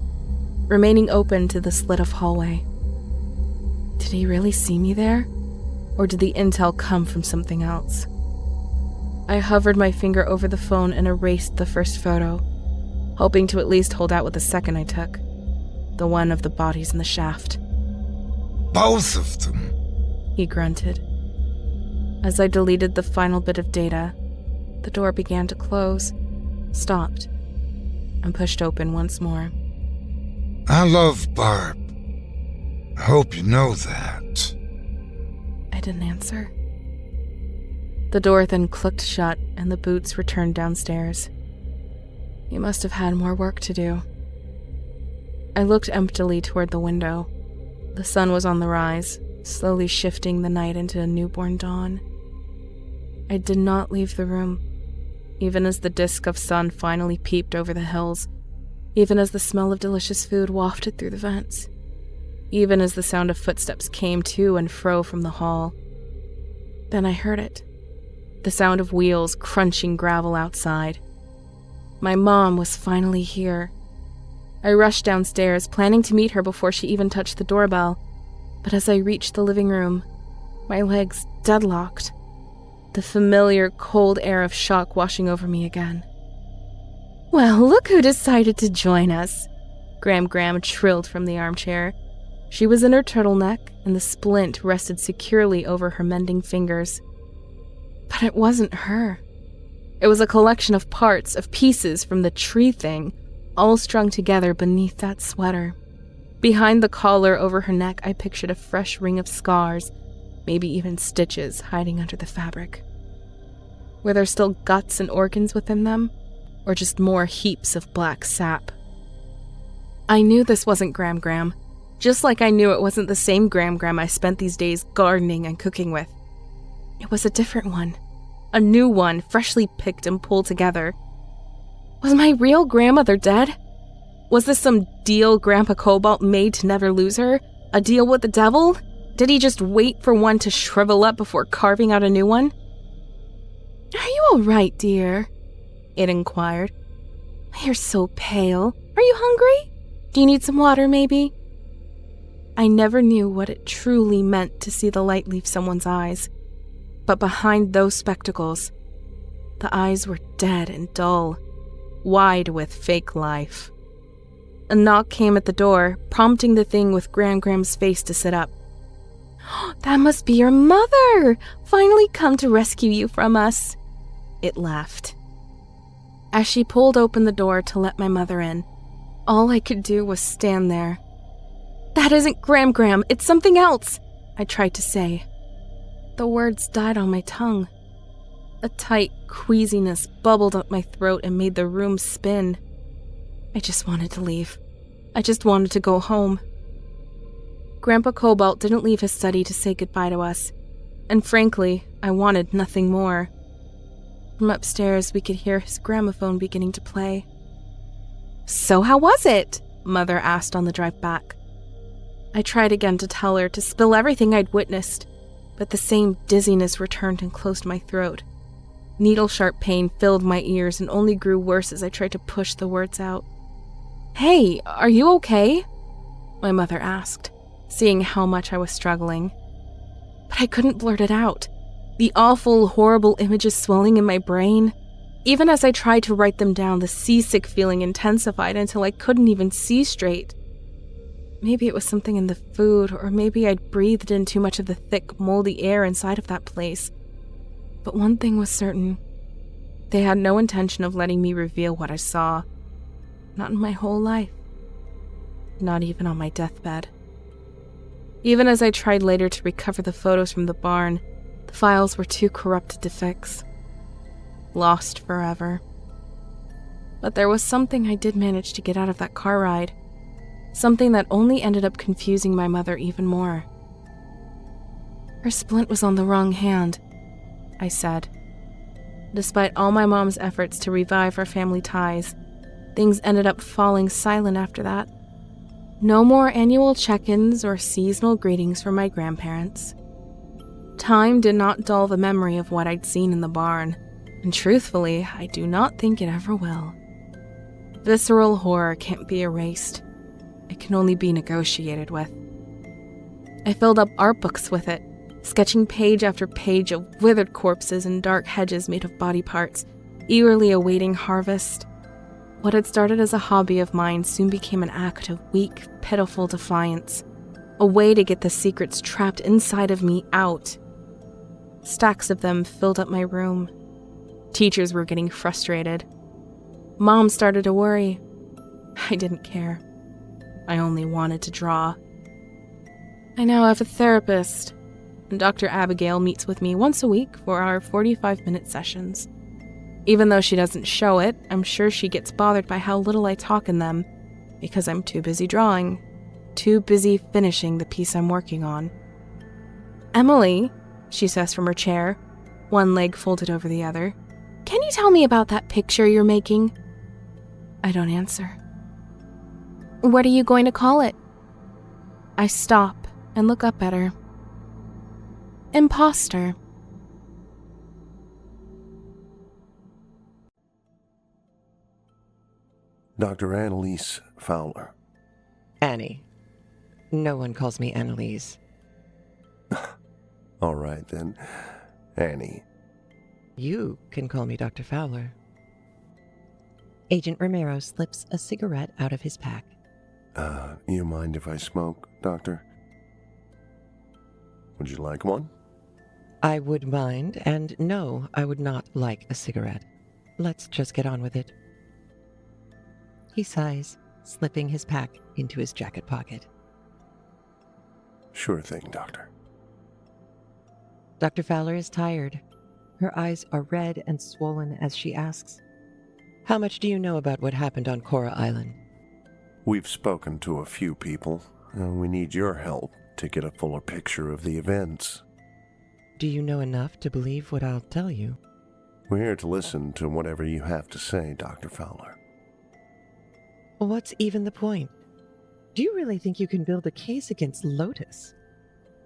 remaining open to the slit of hallway. Did he really see me there? Or did the intel come from something else? I hovered my finger over the phone and erased the first photo, hoping to at least hold out with the second I took, the one of the bodies in the shaft. Both of them, he grunted. As I deleted the final bit of data, the door began to close, stopped, and pushed open once more. I love Barb. I hope you know that. I didn't answer. The door then clicked shut and the boots returned downstairs. He must have had more work to do. I looked emptily toward the window. The sun was on the rise, slowly shifting the night into a newborn dawn. I did not leave the room, even as the disk of sun finally peeped over the hills, even as the smell of delicious food wafted through the vents, even as the sound of footsteps came to and fro from the hall. Then I heard it, the sound of wheels crunching gravel outside. My mom was finally here. I rushed downstairs, planning to meet her before she even touched the doorbell, but as I reached the living room, my legs deadlocked, the familiar cold air of shock washing over me again. "Well, look who decided to join us," Graham trilled from the armchair. She was in her turtleneck, and the splint rested securely over her mending fingers. But it wasn't her. It was a collection of parts, of pieces from the tree thing, all strung together beneath that sweater. Behind the collar over her neck, I pictured a fresh ring of scars, maybe even stitches hiding under the fabric. Were there still guts and organs within them, or just more heaps of black sap? I knew this wasn't Graham, just like I knew it wasn't the same Graham I spent these days gardening and cooking with. It was a different one, a new one, freshly picked and pulled together. Was my real grandmother dead? Was this some deal Grandpa Cobalt made to never lose her? A deal with the devil? Did he just wait for one to shrivel up before carving out a new one? Are you all right, dear? It inquired. You're so pale. Are you hungry? Do you need some water, maybe? I never knew what it truly meant to see the light leave someone's eyes. But behind those spectacles, the eyes were dead and dull, wide with fake life. A knock came at the door, prompting the thing with Gram's face to sit up. That must be your mother! Finally come to rescue you from us. It laughed. As she pulled open the door to let my mother in, all I could do was stand there. That isn't Gram, it's something else, I tried to say. The words died on my tongue. A tight queasiness bubbled up my throat and made the room spin. I just wanted to leave. I just wanted to go home. Grandpa Cobalt didn't leave his study to say goodbye to us, and frankly, I wanted nothing more. From upstairs, we could hear his gramophone beginning to play. So how was it? Mother asked on the drive back. I tried again to tell her to spill everything I'd witnessed, but the same dizziness returned and closed my throat. Needle-sharp pain filled my ears and only grew worse as I tried to push the words out. Hey, are you okay? My mother asked, seeing how much I was struggling. But I couldn't blurt it out. The awful, horrible images swelling in my brain. Even as I tried to write them down, the seasick feeling intensified until I couldn't even see straight. Maybe it was something in the food, or maybe I'd breathed in too much of the thick, moldy air inside of that place. But one thing was certain. They had no intention of letting me reveal what I saw. Not in my whole life. Not even on my deathbed. Even as I tried later to recover the photos from the barn, the files were too corrupted to fix. Lost forever. But there was something I did manage to get out of that car ride. Something that only ended up confusing my mother even more. Her splint was on the wrong hand, I said. Despite all my mom's efforts to revive our family ties, things ended up falling silent after that. No more annual check-ins or seasonal greetings from my grandparents. Time did not dull the memory of what I'd seen in the barn, and truthfully, I do not think it ever will. Visceral horror can't be erased. It can only be negotiated with. I filled up art books with it, sketching page after page of withered corpses and dark hedges made of body parts, eagerly awaiting harvest. What had started as a hobby of mine soon became an act of weak, pitiful defiance, a way to get the secrets trapped inside of me out. Stacks of them filled up my room. Teachers were getting frustrated. Mom started to worry. I didn't care. I only wanted to draw. I now have a therapist, and Dr. Abigail meets with me once a week for our 45-minute sessions. Even though she doesn't show it, I'm sure she gets bothered by how little I talk in them, because I'm too busy drawing, too busy finishing the piece I'm working on. Emily, she says from her chair, one leg folded over the other, can you tell me about that picture you're making? I don't answer. What are you going to call it? I stop and look up at her. Imposter. Dr. Annalise Fowler. Annie. No one calls me Annalise. All right, then. Annie. You can call me Dr. Fowler. Agent Romero slips a cigarette out of his pack. You mind if I smoke, Doctor? Would you like one? I would mind, and no, I would not like a cigarette. Let's just get on with it. He sighs, slipping his pack into his jacket pocket. Sure thing, Doctor. Dr. Fowler is tired. Her eyes are red and swollen as she asks, how much do you know about what happened on Cora Island? We've spoken to a few people, and we need your help to get a fuller picture of the events. Do you know enough to believe what I'll tell you? We're here to listen to whatever you have to say, Dr. Fowler. What's even the point? Do you really think you can build a case against Lotus?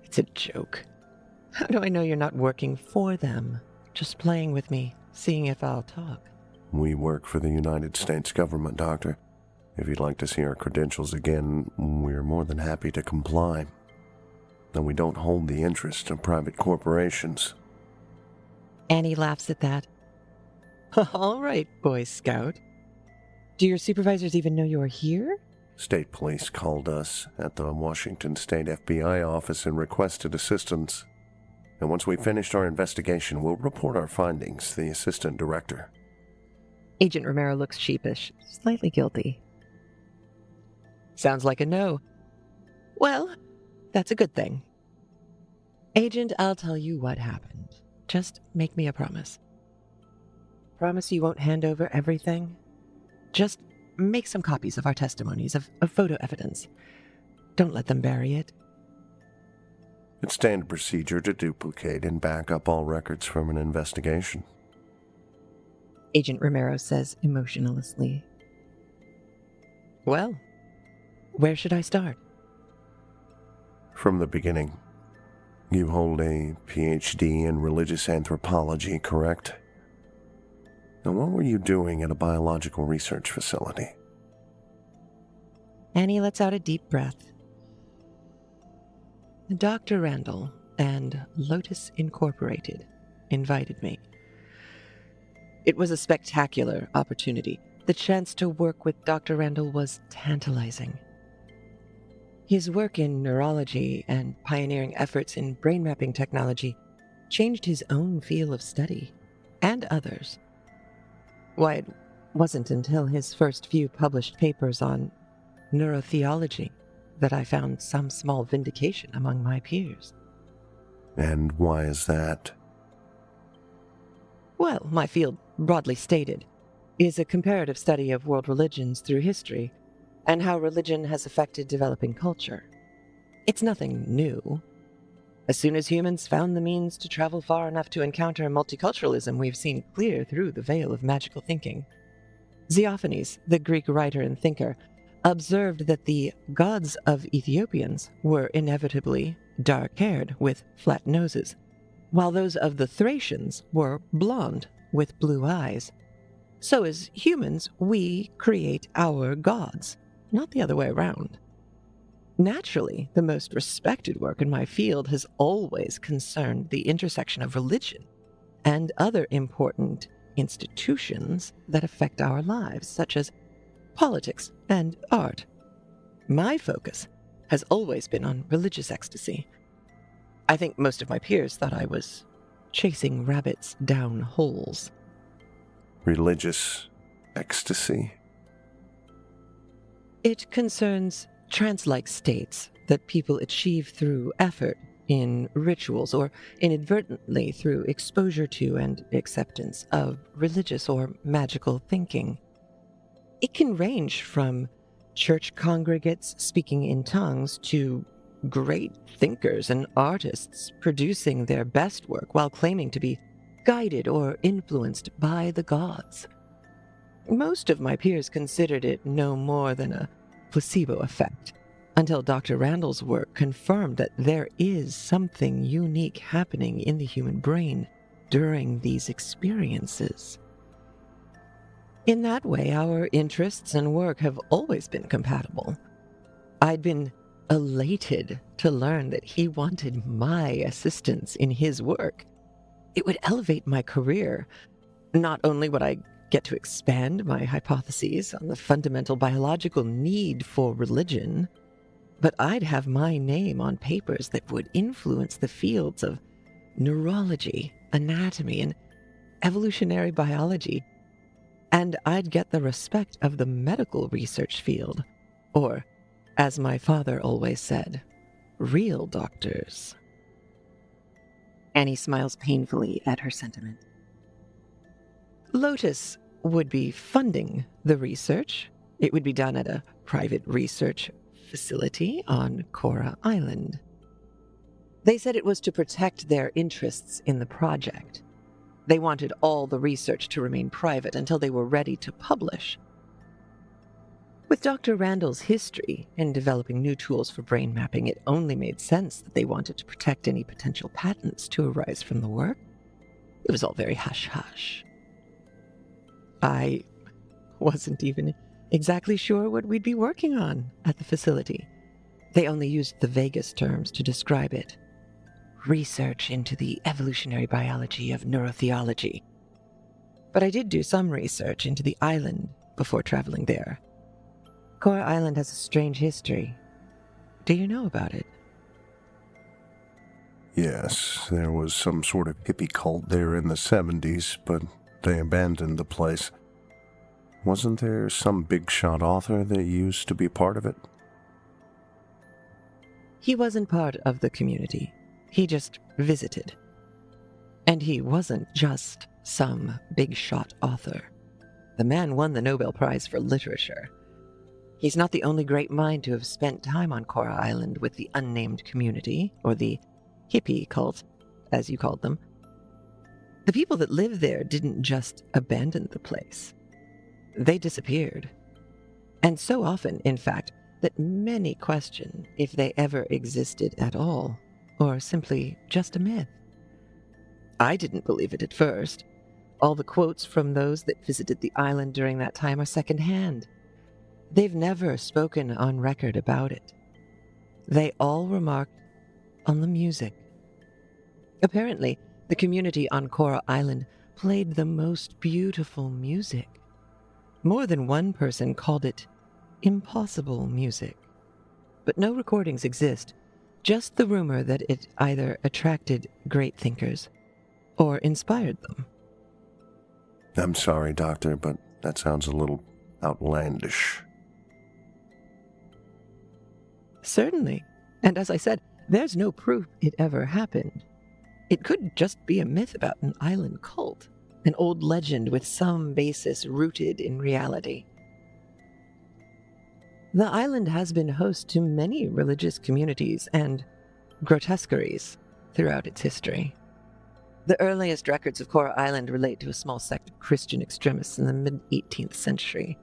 It's a joke. How do I know you're not working for them? Just playing with me, seeing if I'll talk. We work for the United States government, Doctor. If you'd like to see our credentials again, we're more than happy to comply. And we don't hold the interest of private corporations. Annie laughs at that. All right, Boy Scout. Do your supervisors even know you're here? State police called us at the Washington State FBI office and requested assistance. And once we finished our investigation, we'll report our findings to the assistant director. Agent Romero looks sheepish, slightly guilty. Sounds like a no. Well, that's a good thing. Agent, I'll tell you what happened. Just make me a promise. Promise you won't hand over everything? Just make some copies of our testimonies, of photo evidence. Don't let them bury it. It's standard procedure to duplicate and back up all records from an investigation. Agent Romero says emotionlessly. Well, where should I start? From the beginning. You hold a PhD in religious anthropology, correct? And what were you doing at a biological research facility? Annie lets out a deep breath. Dr. Randall and Lotus Incorporated invited me. It was a spectacular opportunity. The chance to work with Dr. Randall was tantalizing. His work in neurology and pioneering efforts in brain mapping technology changed his own field of study, and others. Why, it wasn't until his first few published papers on neurotheology that I found some small vindication among my peers. And why is that? Well, my field, broadly stated, is a comparative study of world religions through history and how religion has affected developing culture. It's nothing new. As soon as humans found the means to travel far enough to encounter multiculturalism, we've seen clear through the veil of magical thinking. Xenophanes, the Greek writer and thinker, observed that the gods of Ethiopians were inevitably dark-haired with flat noses, while those of the Thracians were blonde with blue eyes. So as humans, we create our gods, not the other way around. Naturally, the most respected work in my field has always concerned the intersection of religion and other important institutions that affect our lives, such as politics and art. My focus has always been on religious ecstasy. I think most of my peers thought I was chasing rabbits down holes. Religious ecstasy? It concerns trance-like states that people achieve through effort in rituals or inadvertently through exposure to and acceptance of religious or magical thinking. It can range from church congregates speaking in tongues to great thinkers and artists producing their best work while claiming to be guided or influenced by the gods. Most of my peers considered it no more than a placebo effect, until Dr. Randall's work confirmed that there is something unique happening in the human brain during these experiences. In that way, our interests and work have always been compatible. I'd been elated to learn that he wanted my assistance in his work. It would elevate my career. Not only would I get to expand my hypotheses on the fundamental biological need for religion, but I'd have my name on papers that would influence the fields of neurology, anatomy, and evolutionary biology. And I'd get the respect of the medical research field, or, as my father always said, real doctors. Annie smiles painfully at her sentiment. Lotus would be funding the research. It would be done at a private research facility on Cora Island. They said it was to protect their interests in the project. They wanted all the research to remain private until they were ready to publish. With Dr. Randall's history in developing new tools for brain mapping, it only made sense that they wanted to protect any potential patents to arise from the work. It was all very hush-hush. I wasn't even exactly sure what we'd be working on at the facility. They only used the vaguest terms to describe it. Research into the evolutionary biology of neurotheology. But I did do some research into the island before traveling there. Coral Island has a strange history. Do you know about it? Yes, there was some sort of hippie cult there in the 70s, but they abandoned the place. Wasn't there some big-shot author that used to be part of it? He wasn't part of the community. He just visited. And he wasn't just some big-shot author. The man won the Nobel Prize for Literature. He's not the only great mind to have spent time on Coral Island with the unnamed community, or the hippie cult, as you called them. The people that lived there didn't just abandon the place. They disappeared. And so often, in fact, that many question if they ever existed at all, or simply just a myth. I didn't believe it at first. All the quotes from those that visited the island during that time are secondhand. They've never spoken on record about it. They all remarked on the music. Apparently, the community on Coral Island played the most beautiful music. More than one person called it impossible music. But no recordings exist, just the rumor that it either attracted great thinkers or inspired them. I'm sorry, Doctor, but that sounds a little outlandish. Certainly. And as I said, there's no proof it ever happened. It could just be a myth about an island cult, an old legend with some basis rooted in reality. The island has been host to many religious communities and grotesqueries throughout its history. The earliest records of Coral Island relate to a small sect of Christian extremists in the mid-18th century.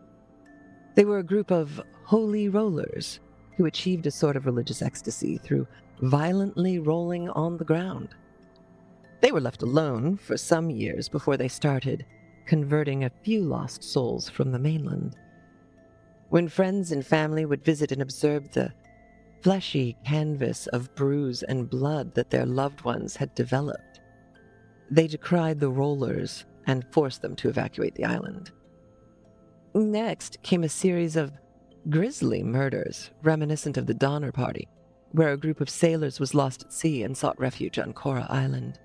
They were a group of holy rollers who achieved a sort of religious ecstasy through violently rolling on the ground. They were left alone for some years before they started converting a few lost souls from the mainland. When friends and family would visit and observe the fleshy canvas of bruise and blood that their loved ones had developed, they decried the rollers and forced them to evacuate the island. Next came a series of grisly murders reminiscent of the Donner Party, where a group of sailors was lost at sea and sought refuge on Coral Island.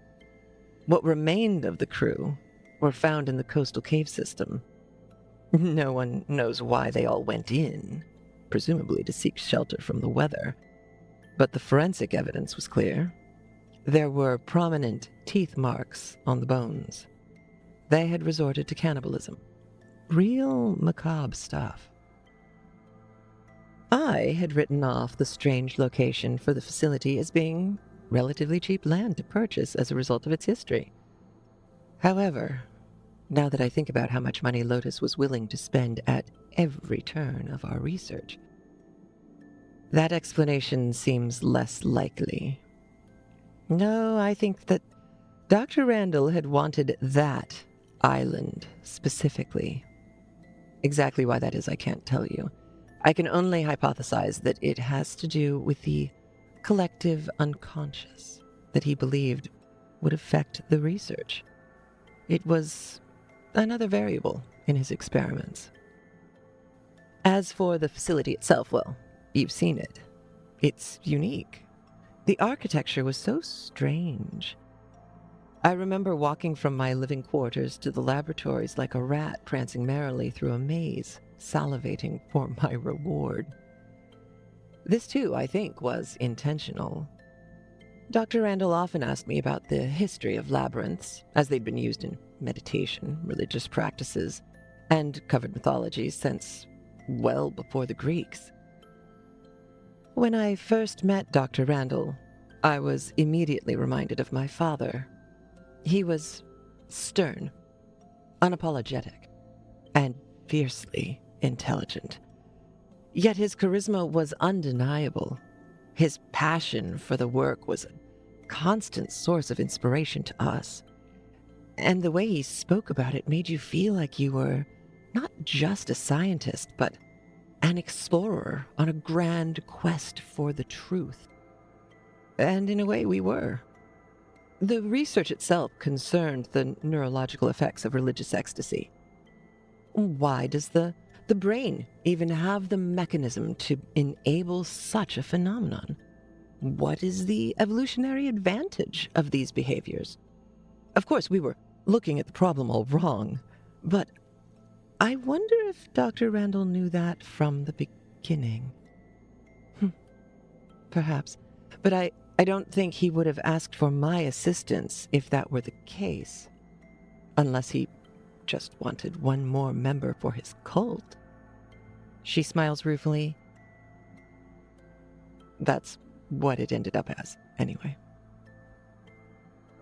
What remained of the crew were found in the coastal cave system. No one knows why they all went in, presumably to seek shelter from the weather, but the forensic evidence was clear. There were prominent teeth marks on the bones. They had resorted to cannibalism. Real macabre stuff. I had written off the strange location for the facility as being relatively cheap land to purchase as a result of its history. However, now that I think about how much money Lotus was willing to spend at every turn of our research, that explanation seems less likely. No, I think that Dr. Randall had wanted that island specifically. Exactly why that is, I can't tell you. I can only hypothesize that it has to do with the collective unconscious that he believed would affect the research. It was another variable in his experiments. As for the facility itself, well, you've seen it. It's unique. The architecture was so strange. I remember walking from my living quarters to the laboratories like a rat prancing merrily through a maze, salivating for my reward. This, too, I think, was intentional. Dr. Randall often asked me about the history of labyrinths, as they'd been used in meditation, religious practices, and covered mythology since well before the Greeks. When I first met Dr. Randall, I was immediately reminded of my father. He was stern, unapologetic, and fiercely intelligent. Yet his charisma was undeniable. His passion for the work was a constant source of inspiration to us. And the way he spoke about it made you feel like you were not just a scientist, but an explorer on a grand quest for the truth. And in a way, we were. The research itself concerned the neurological effects of religious ecstasy. Why does the brain even have the mechanism to enable such a phenomenon? What is the evolutionary advantage of these behaviors? Of course, we were looking at the problem all wrong, but I wonder if Dr. Randall knew that from the beginning. Perhaps, but I don't think he would have asked for my assistance if that were the case, unless he just wanted one more member for his cult. She smiles ruefully. That's what it ended up as, anyway.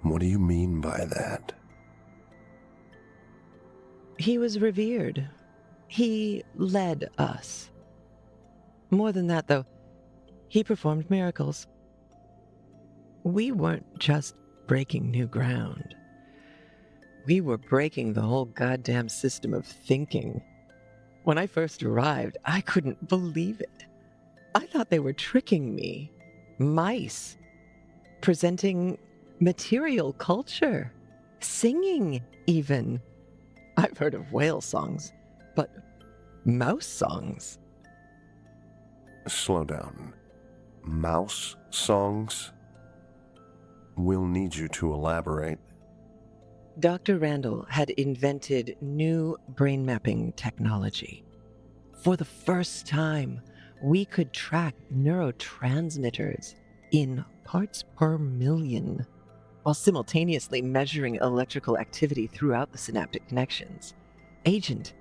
What do you mean by that? He was revered. He led us. More than that, though, he performed miracles. We weren't just breaking new ground. We were breaking the whole goddamn system of thinking. When I first arrived, I couldn't believe it. I thought they were tricking me. Mice. Presenting material culture. Singing, even. I've heard of whale songs, but mouse songs? Slow down. Mouse songs? We'll need you to elaborate. Dr. Randall had invented new brain mapping technology. For the first time, we could track neurotransmitters in parts per million, while simultaneously measuring electrical activity throughout the synaptic connections. Agent,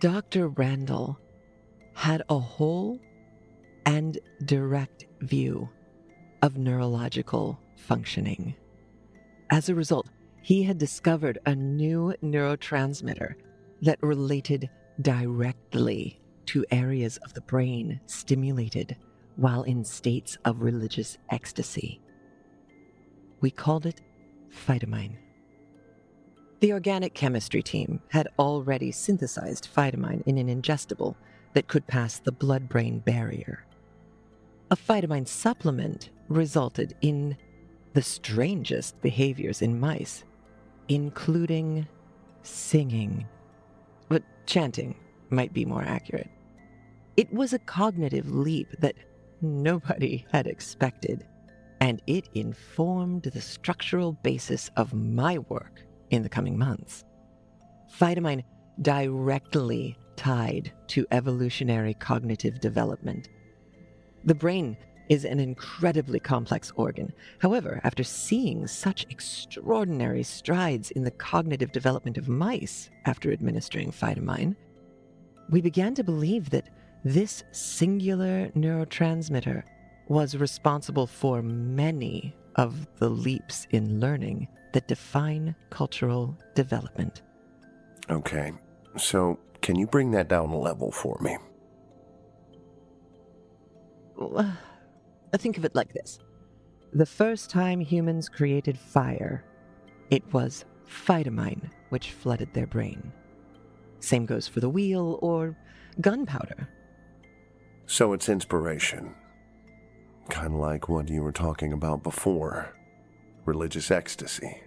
Dr. Randall had a whole and direct view of neurological functioning. As a result, he had discovered a new neurotransmitter that related directly to areas of the brain stimulated while in states of religious ecstasy. We called it phytamine. The organic chemistry team had already synthesized phytamine in an ingestible that could pass the blood-brain barrier. A phytamine supplement resulted in the strangest behaviors in mice, including singing. But chanting might be more accurate. It was a cognitive leap that nobody had expected, and it informed the structural basis of my work in the coming months. Phytamine directly tied to evolutionary cognitive development. The brain is an incredibly complex organ. However, after seeing such extraordinary strides in the cognitive development of mice after administering phytamine, we began to believe that this singular neurotransmitter was responsible for many of the leaps in learning that define cultural development. Okay, so can you bring that down a level for me? Think of it like this. The first time humans created fire, it was phytamine which flooded their brain. Same goes for the wheel or gunpowder. So it's inspiration. Kind of like what you were talking about before. Religious ecstasy.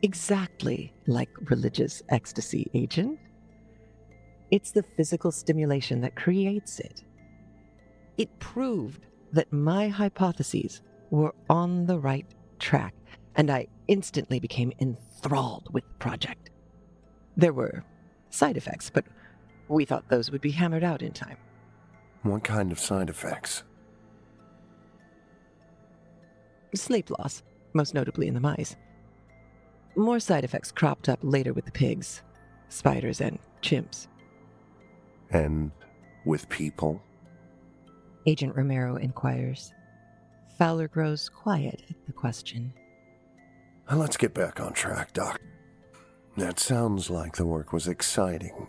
Exactly like religious ecstasy, Agent. It's the physical stimulation that creates it. It proved that my hypotheses were on the right track, and I instantly became enthralled with the project. There were side effects, but we thought those would be hammered out in time. What kind of side effects? Sleep loss, most notably in the mice. More side effects cropped up later with the pigs, spiders, and chimps. And with people? Agent Romero inquires. Fowler grows quiet at the question. Let's get back on track, Doc. That sounds like the work was exciting.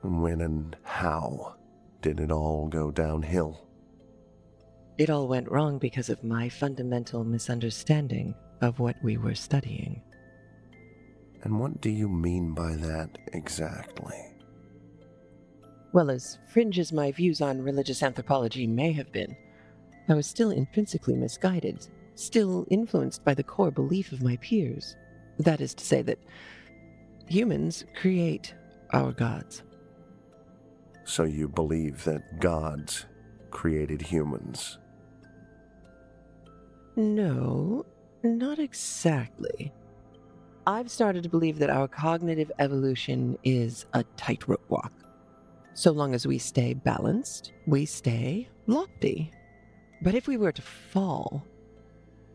When and how did it all go downhill? It all went wrong because of my fundamental misunderstanding of what we were studying. And what do you mean by that exactly? Well, as fringe as my views on religious anthropology may have been, I was still intrinsically misguided, still influenced by the core belief of my peers. That is to say that humans create our gods. So you believe that gods created humans? No, not exactly. I've started to believe that our cognitive evolution is a tightrope walk. So long as we stay balanced, we stay lofty. But if we were to fall,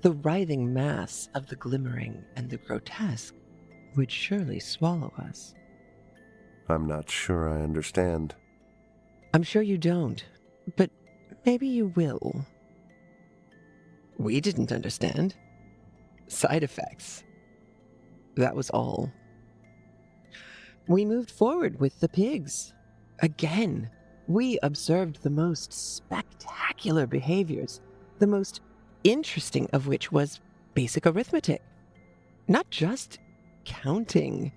the writhing mass of the glimmering and the grotesque would surely swallow us. I'm not sure I understand. I'm sure you don't, but maybe you will. We didn't understand. Side effects. That was all. We moved forward with the pigs. Again, we observed the most spectacular behaviors, the most interesting of which was basic arithmetic. Not just counting,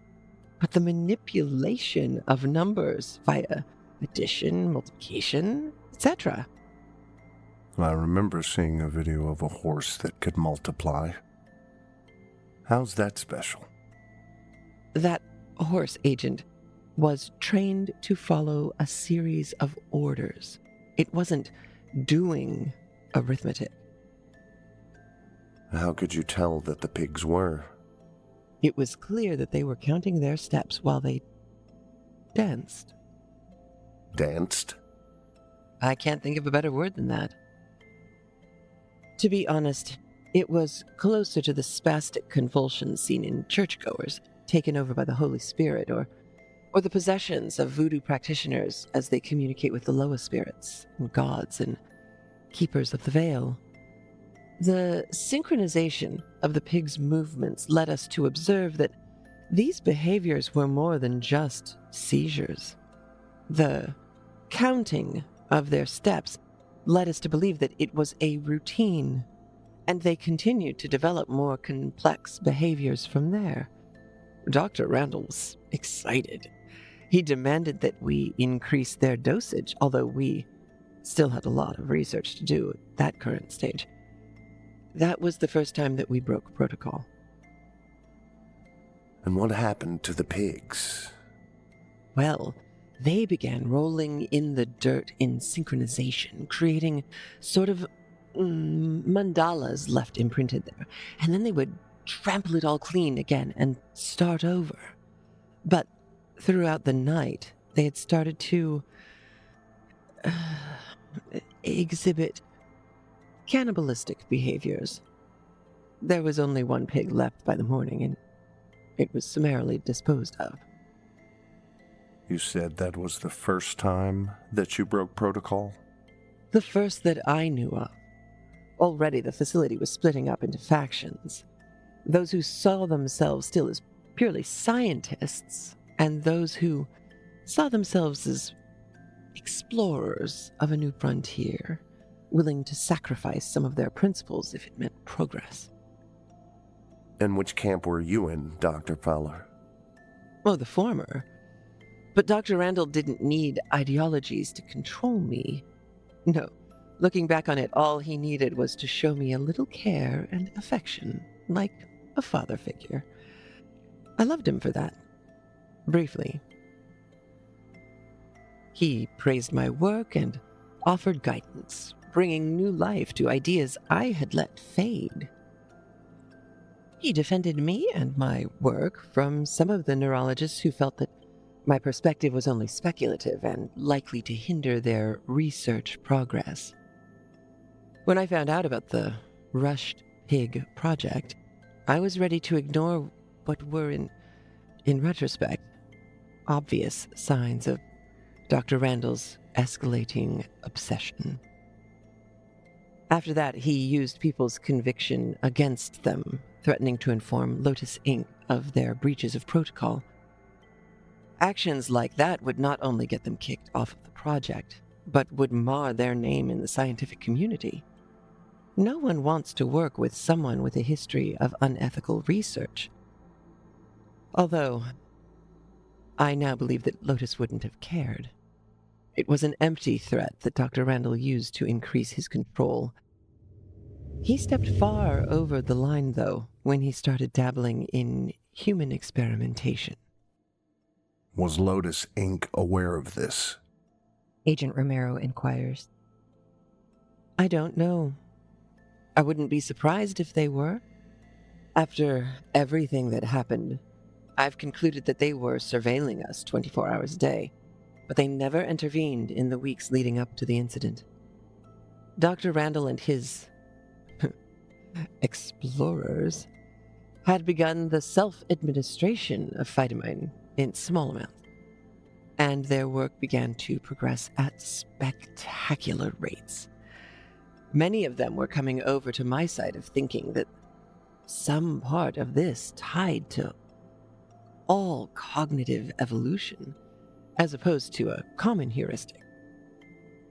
but the manipulation of numbers via addition, multiplication, etc. I remember seeing a video of a horse that could multiply. How's that special? That horse agent was trained to follow a series of orders. It wasn't doing arithmetic. How could you tell that the pigs were? It was clear that they were counting their steps while they danced. Danced? I can't think of a better word than that. To be honest, it was closer to the spastic convulsions seen in churchgoers, taken over by the Holy Spirit, or the possessions of voodoo practitioners as they communicate with the lower spirits, and gods, and keepers of the veil. The synchronization of the pigs' movements led us to observe that these behaviors were more than just seizures. The counting of their steps led us to believe that it was a routine, and they continued to develop more complex behaviors from there. Dr. Randall was excited. He demanded that we increase their dosage, although we still had a lot of research to do at that current stage. That was the first time that we broke protocol. And what happened to the pigs? Well, they began rolling in the dirt in synchronization, creating sort of mandalas left imprinted there, and then they would trample it all clean again and start over. But throughout the night, they had started to exhibit cannibalistic behaviors. There was only one pig left by the morning, and it was summarily disposed of. You said that was the first time that you broke protocol? The first that I knew of. Already the facility was splitting up into factions. Those who saw themselves still as purely scientists, and those who saw themselves as explorers of a new frontier, willing to sacrifice some of their principles if it meant progress. And which camp were you in, Dr. Fowler? Oh, the former. But Dr. Randall didn't need ideologies to control me. No, looking back on it, all he needed was to show me a little care and affection, like a father figure. I loved him for that. Briefly. He praised my work and offered guidance, bringing new life to ideas I had let fade. He defended me and my work from some of the neurologists who felt that my perspective was only speculative and likely to hinder their research progress. When I found out about the rushed pig project, I was ready to ignore what were, in retrospect, obvious signs of Dr. Randall's escalating obsession. After that, he used people's conviction against them, threatening to inform Lotus Inc. of their breaches of protocol. Actions like that would not only get them kicked off of the project, but would mar their name in the scientific community. No one wants to work with someone with a history of unethical research. Although, I now believe that Lotus wouldn't have cared. It was an empty threat that Dr. Randall used to increase his control. He stepped far over the line, though, when he started dabbling in human experimentation. Was Lotus Inc. aware of this? Agent Romero inquires. I don't know. I wouldn't be surprised if they were. After everything that happened, I've concluded that they were surveilling us 24 hours a day, but they never intervened in the weeks leading up to the incident. Dr. Randall and his explorers had begun the self-administration of phytamine in small amounts, and their work began to progress at spectacular rates. Many of them were coming over to my side of thinking that some part of this tied to all cognitive evolution, as opposed to a common heuristic.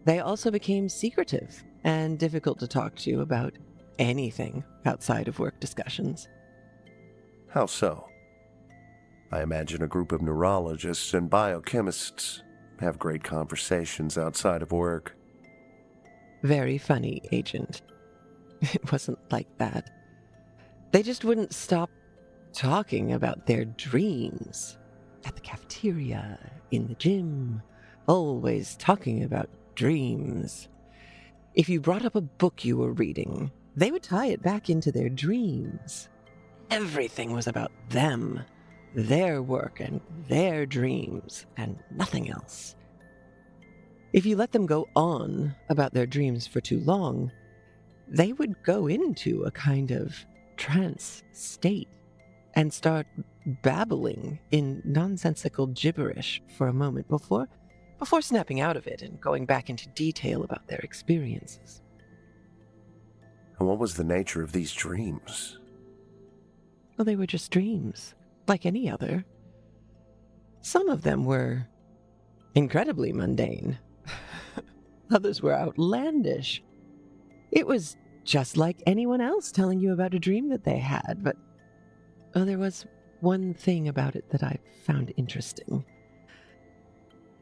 They also became secretive and difficult to talk to about anything outside of work discussions. How so? I imagine a group of neurologists and biochemists have great conversations outside of work. Very funny, Agent. It wasn't like that. They just wouldn't stop talking about their dreams. At the cafeteria, in the gym, always talking about dreams. If you brought up a book you were reading, they would tie it back into their dreams. Everything was about them, their work and their dreams, and nothing else. If you let them go on about their dreams for too long, they would go into a kind of trance state and start babbling in nonsensical gibberish for a moment before snapping out of it and going back into detail about their experiences. And what was the nature of these dreams? Well, they were just dreams, like any other. Some of them were incredibly mundane. Others were outlandish. It was just like anyone else telling you about a dream that they had, but there was one thing about it that I found interesting.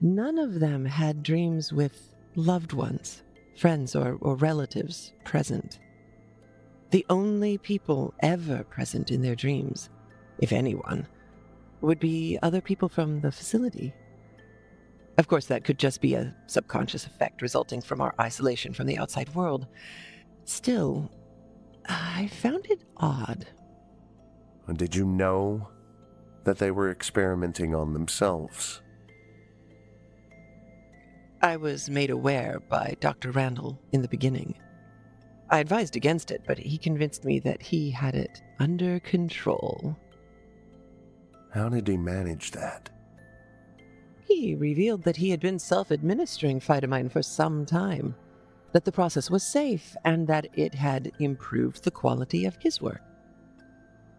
None of them had dreams with loved ones, friends, or relatives present. The only people ever present in their dreams, if anyone, would be other people from the facility. Of course, that could just be a subconscious effect resulting from our isolation from the outside world. Still, I found it odd. Did you know that they were experimenting on themselves? I was made aware by Dr. Randall in the beginning. I advised against it, but he convinced me that he had it under control. How did he manage that? He revealed that he had been self-administering phytamine for some time, that the process was safe, and that it had improved the quality of his work.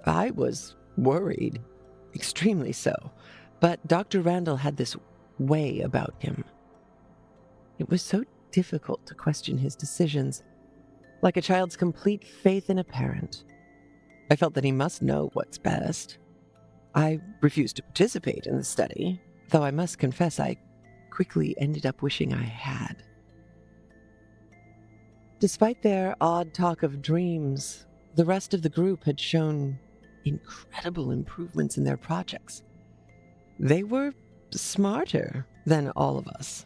I was worried, extremely so, but Dr. Randall had this way about him. It was so difficult to question his decisions, like a child's complete faith in a parent. I felt that he must know what's best. I refused to participate in the study, though I must confess I quickly ended up wishing I had. Despite their odd talk of dreams, the rest of the group had shown incredible improvements in their projects. They were smarter than all of us,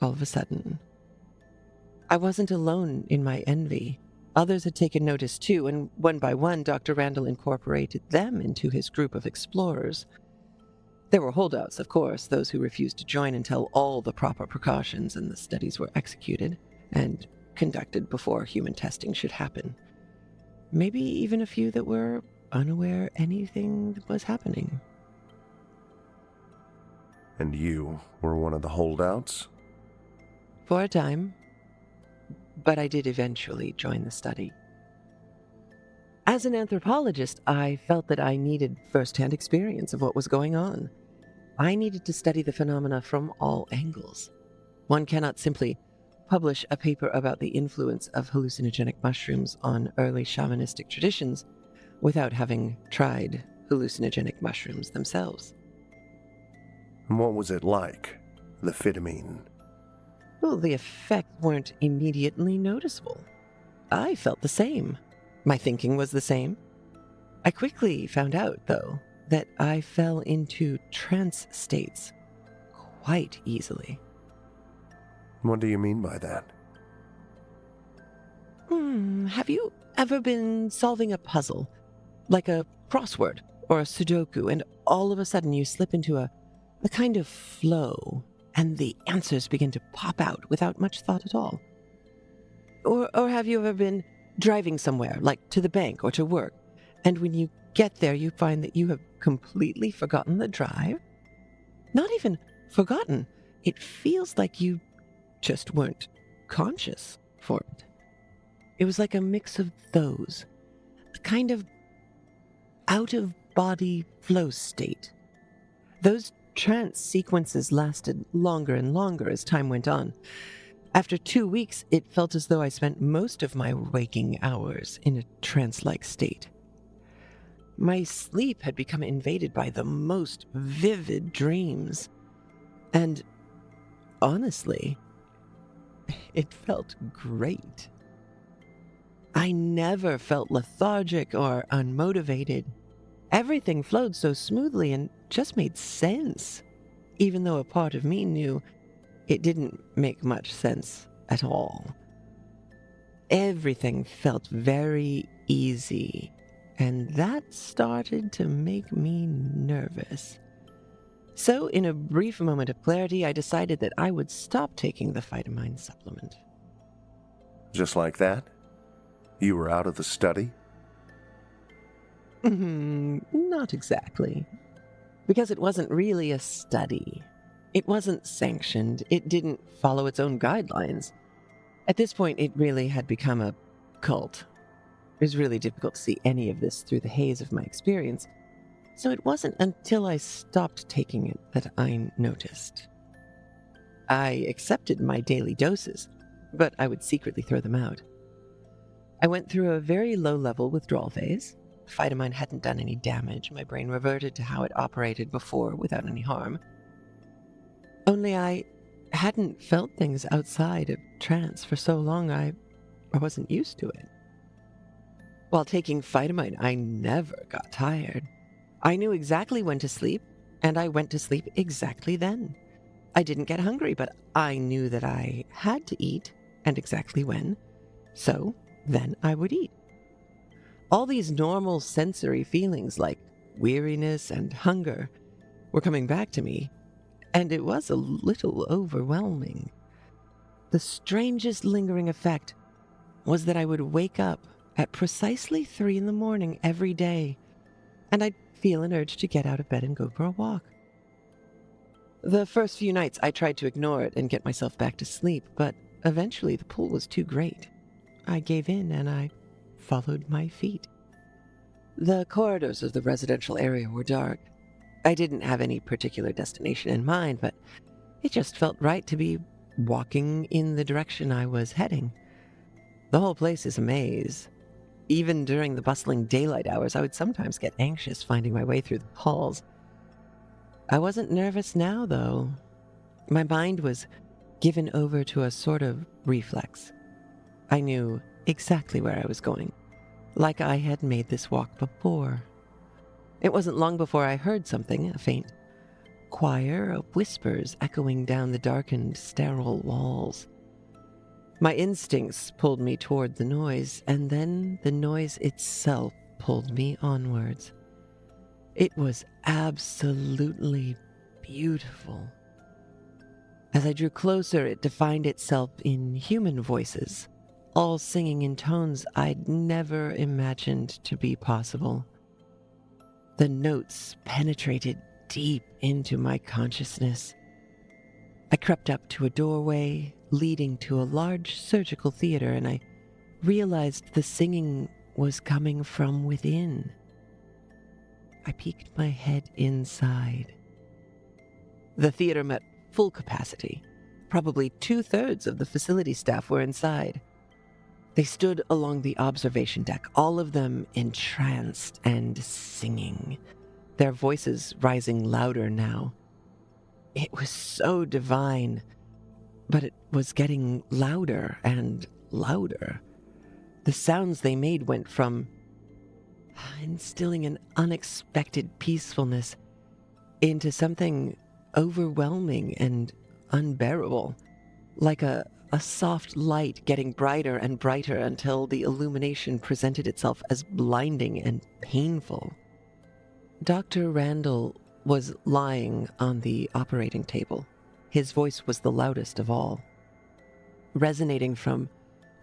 all of a sudden. I wasn't alone in my envy. Others had taken notice too, and one by one, Dr. Randall incorporated them into his group of explorers. There were holdouts, of course, those who refused to join until all the proper precautions and the studies were executed and conducted before human testing should happen. Maybe even a few that were unaware anything was happening. And you were one of the holdouts? For a time. but I did eventually join the study. As an anthropologist, I felt that I needed first-hand experience of what was going on. I needed to study the phenomena from all angles. One cannot simply publish a paper about the influence of hallucinogenic mushrooms on early shamanistic traditions without having tried hallucinogenic mushrooms themselves. And what was it like, the phytamine? Well, the effects weren't immediately noticeable. I felt the same. My thinking was the same. I quickly found out, though, that I fell into trance states quite easily. What do you mean by that? Have you ever been solving a puzzle, like a crossword or a Sudoku, and all of a sudden you slip into a kind of flow, and the answers begin to pop out without much thought at all? Or have you ever been driving somewhere, like to the bank or to work, and when you get there you find that you have completely forgotten the drive? Not even forgotten. It feels like you just weren't conscious for it. It was like a mix of those, a kind of out-of-body flow state. Those trance sequences lasted longer and longer as time went on. After 2 weeks, it felt as though I spent most of my waking hours in a trance-like state. My sleep had become invaded by the most vivid dreams. And honestly, it felt great. I never felt lethargic or unmotivated. Everything flowed so smoothly and just made sense, even though a part of me knew it didn't make much sense at all. Everything felt very easy, and that started to make me nervous. So, in a brief moment of clarity, I decided that I would stop taking the phytamine supplement. Just like that? You were out of the study? Not exactly. Because it wasn't really a study. It wasn't sanctioned. It didn't follow its own guidelines. At this point, it really had become a cult. It was really difficult to see any of this through the haze of my experience, so it wasn't until I stopped taking it that I noticed. I accepted my daily doses, but I would secretly throw them out. I went through a very low-level withdrawal phase. Phytamine hadn't done any damage. My brain reverted to how it operated before without any harm. Only I hadn't felt things outside of trance for so long I wasn't used to it. While taking phytamine, I never got tired. I knew exactly when to sleep, and I went to sleep exactly then. I didn't get hungry, but I knew that I had to eat, and exactly when. So then I would eat. All these normal sensory feelings like weariness and hunger were coming back to me, and it was a little overwhelming. The strangest lingering effect was that I would wake up at precisely 3 a.m. every day, and I'd feel an urge to get out of bed and go for a walk. The first few nights I tried to ignore it and get myself back to sleep, but eventually the pull was too great. I gave in and I followed my feet. The corridors of the residential area were dark. I didn't have any particular destination in mind, but it just felt right to be walking in the direction I was heading. The whole place is a maze. Even during the bustling daylight hours, I would sometimes get anxious finding my way through the halls. I wasn't nervous now, though. My mind was given over to a sort of reflex. I knew exactly where I was going, like I had made this walk before. It wasn't long before I heard something, a faint choir of whispers echoing down the darkened, sterile walls. My instincts pulled me toward the noise, and then the noise itself pulled me onwards. It was absolutely beautiful. As I drew closer, it defined itself in human voices, all singing in tones I'd never imagined to be possible. The notes penetrated deep into my consciousness. I crept up to a doorway leading to a large surgical theater, and I realized the singing was coming from within. I peeked my head inside. The theater met full capacity. Probably 2/3 of the facility staff were inside. They stood along the observation deck, all of them entranced and singing, their voices rising louder now. It was so divine, but it was getting louder and louder. The sounds they made went from instilling an unexpected peacefulness into something overwhelming and unbearable, like a soft light getting brighter and brighter until the illumination presented itself as blinding and painful. Dr. Randall was lying on the operating table. His voice was the loudest of all, resonating from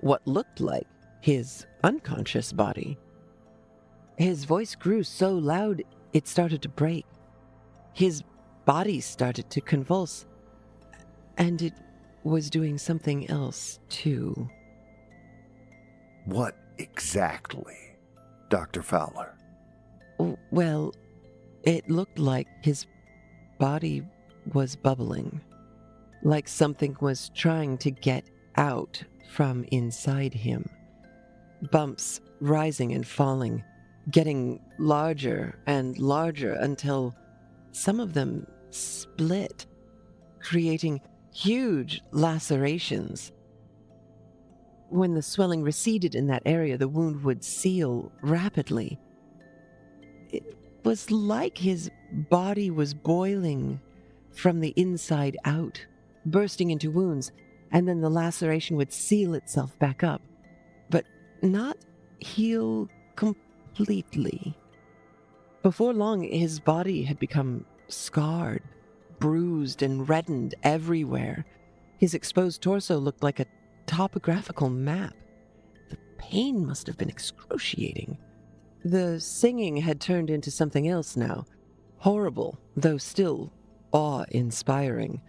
what looked like his unconscious body. His voice grew so loud it started to break. His body started to convulse, and it was doing something else, too. What exactly, Dr. Fowler? Well, it looked like his body was bubbling, like something was trying to get out from inside him. Bumps rising and falling, getting larger and larger until some of them split, creating huge lacerations. When the swelling receded in that area, the wound would seal rapidly. It was like his body was boiling from the inside out, bursting into wounds, and then the laceration would seal itself back up, but not heal completely. Before long, his body had become scarred, bruised, and reddened everywhere. His exposed torso looked like a topographical map. The pain must have been excruciating. The singing had turned into something else now, horrible, though still awe-inspiring.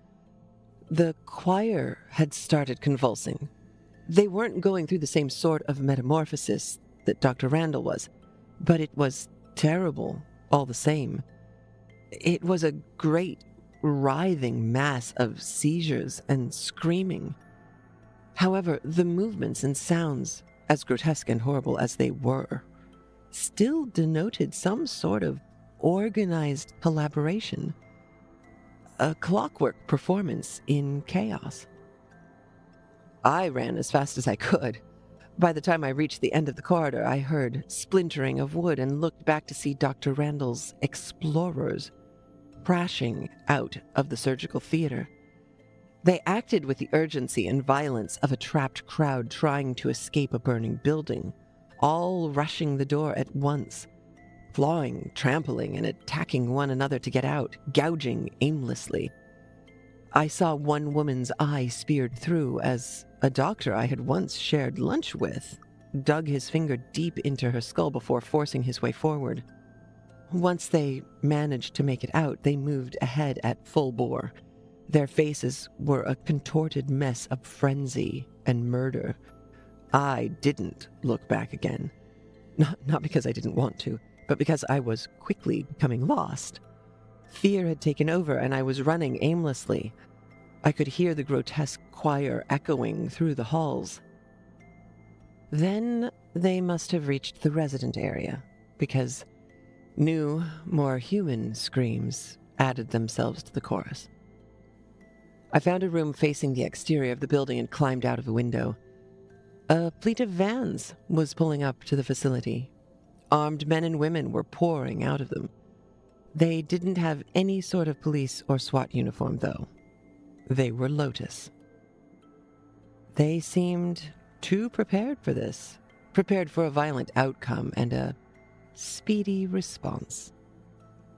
The choir had started convulsing. They weren't going through the same sort of metamorphosis that Dr. Randall was, but it was terrible all the same. It was a great, writhing mass of seizures and screaming. However, the movements and sounds, as grotesque and horrible as they were, still denoted some sort of organized collaboration, a clockwork performance in chaos. I ran as fast as I could. By the time I reached the end of the corridor, I heard splintering of wood and looked back to see Dr. Randall's explorers crashing out of the surgical theater. They acted with the urgency and violence of a trapped crowd trying to escape a burning building, all rushing the door at once, clawing, trampling, and attacking one another to get out, gouging aimlessly. I saw one woman's eye speared through as a doctor I had once shared lunch with dug his finger deep into her skull before forcing his way forward. Once they managed to make it out, they moved ahead at full bore. Their faces were a contorted mess of frenzy and murder. I didn't look back again. Not because I didn't want to, but because I was quickly becoming lost. Fear had taken over, and I was running aimlessly. I could hear the grotesque choir echoing through the halls. Then they must have reached the resident area, because new, more human screams added themselves to the chorus. I found a room facing the exterior of the building and climbed out of a window. A fleet of vans was pulling up to the facility. Armed men and women were pouring out of them. They didn't have any sort of police or SWAT uniform, though. They were Lotus. They seemed too prepared for this, prepared for a violent outcome and a speedy response.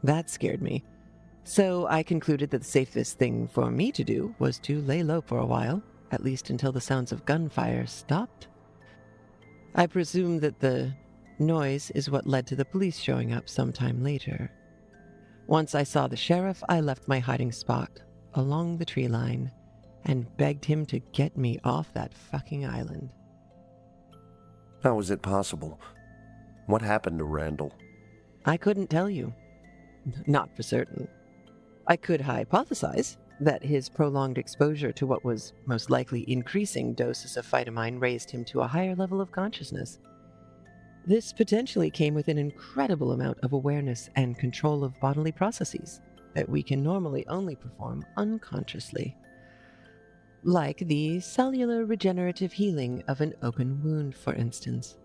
That scared me, so I concluded that the safest thing for me to do was to lay low for a while, at least until the sounds of gunfire stopped. I presume that the noise is what led to the police showing up sometime later. Once I saw the sheriff, I left my hiding spot along the tree line and begged him to get me off that fucking island. How is it possible? What happened to Randall? I couldn't tell you. Not for certain. I could hypothesize that his prolonged exposure to what was most likely increasing doses of phytamine raised him to a higher level of consciousness. This potentially came with an incredible amount of awareness and control of bodily processes that we can normally only perform unconsciously. Like the cellular regenerative healing of an open wound, for instance.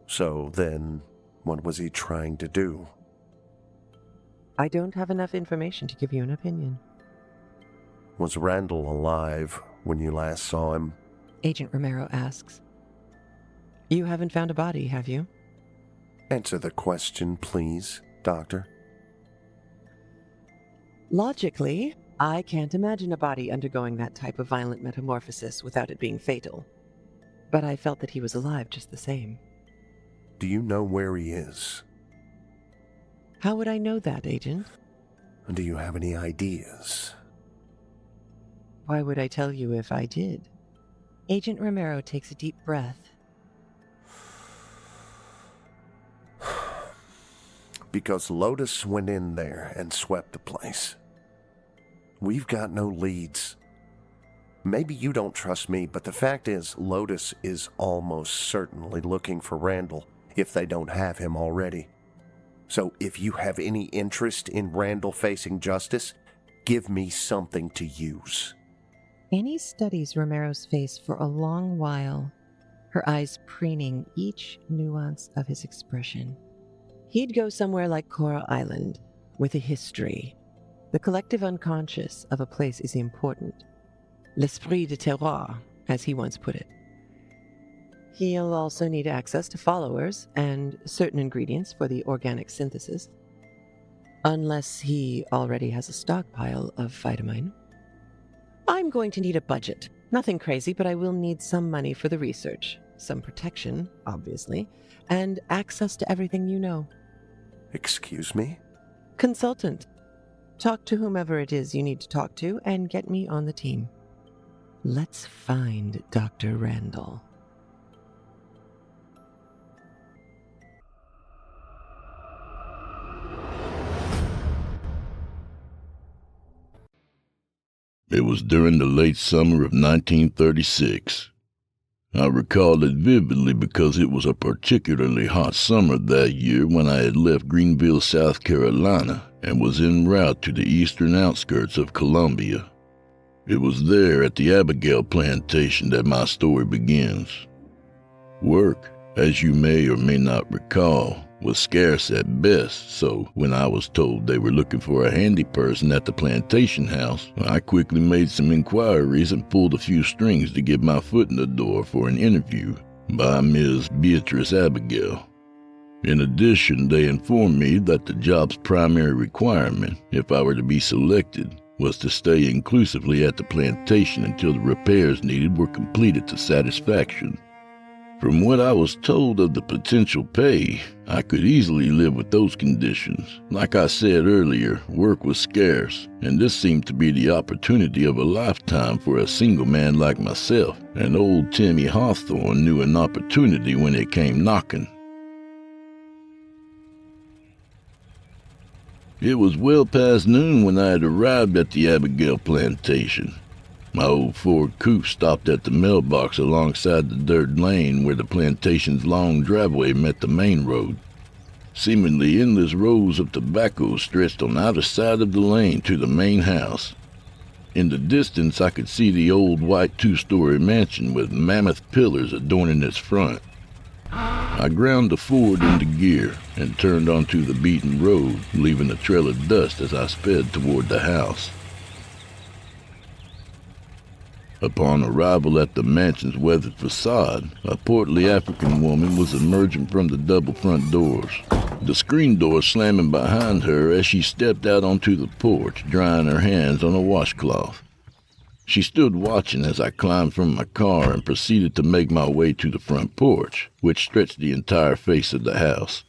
So then, what was he trying to do? I don't have enough information to give you an opinion. Was Randall alive when you last saw him? Agent Romero asks. You haven't found a body, have you? Answer the question, please, Doctor. Logically, I can't imagine a body undergoing that type of violent metamorphosis without it being fatal. But I felt that he was alive just the same. Do you know where he is? How would I know that, Agent? Do you have any ideas? Why would I tell you if I did? Agent Romero takes a deep breath. Because Lotus went in there and swept the place. We've got no leads. Maybe you don't trust me, but the fact is Lotus is almost certainly looking for Randall if they don't have him already. So if you have any interest in Randall facing justice, give me something to use. Annie studies Romero's face for a long while, her eyes preening each nuance of his expression. He'd go somewhere like Coral Island, with a history. The collective unconscious of a place is important. L'esprit de terroir, as he once put it. He'll also need access to followers and certain ingredients for the organic synthesis. Unless he already has a stockpile of phytamine. I'm going to need a budget. Nothing crazy, but I will need some money for the research. Some protection, obviously, and access to everything you know. Excuse me? Consultant. Talk to whomever it is you need to talk to and get me on the team. Let's find Dr. Randall. It was during the late summer of 1936. I recall it vividly because it was a particularly hot summer that year when I had left Greenville, South Carolina, and was en route to the eastern outskirts of Columbia. It was there at the Abigail plantation that my story begins. Work, as you may or may not recall, was scarce at best, so when I was told they were looking for a handy person at the plantation house, I quickly made some inquiries and pulled a few strings to get my foot in the door for an interview by Ms. Beatrice Abigail. In addition, they informed me that the job's primary requirement, if I were to be selected, was to stay inclusively at the plantation until the repairs needed were completed to satisfaction. From what I was told of the potential pay, I could easily live with those conditions. Like I said earlier, work was scarce, and this seemed to be the opportunity of a lifetime for a single man like myself, and old Timmy Hawthorne knew an opportunity when it came knocking. It was well past noon when I had arrived at the Abigail plantation. My old Ford coupe stopped at the mailbox alongside the dirt lane where the plantation's long driveway met the main road. Seemingly endless rows of tobacco stretched on either side of the lane to the main house. In the distance, I could see the old white two-story mansion with mammoth pillars adorning its front. I ground the Ford into gear and turned onto the beaten road, leaving a trail of dust as I sped toward the house. Upon arrival at the mansion's weathered facade, a portly African woman was emerging from the double front doors, the screen door slamming behind her as she stepped out onto the porch, drying her hands on a washcloth. She stood watching as I climbed from my car and proceeded to make my way to the front porch, which stretched the entire face of the house.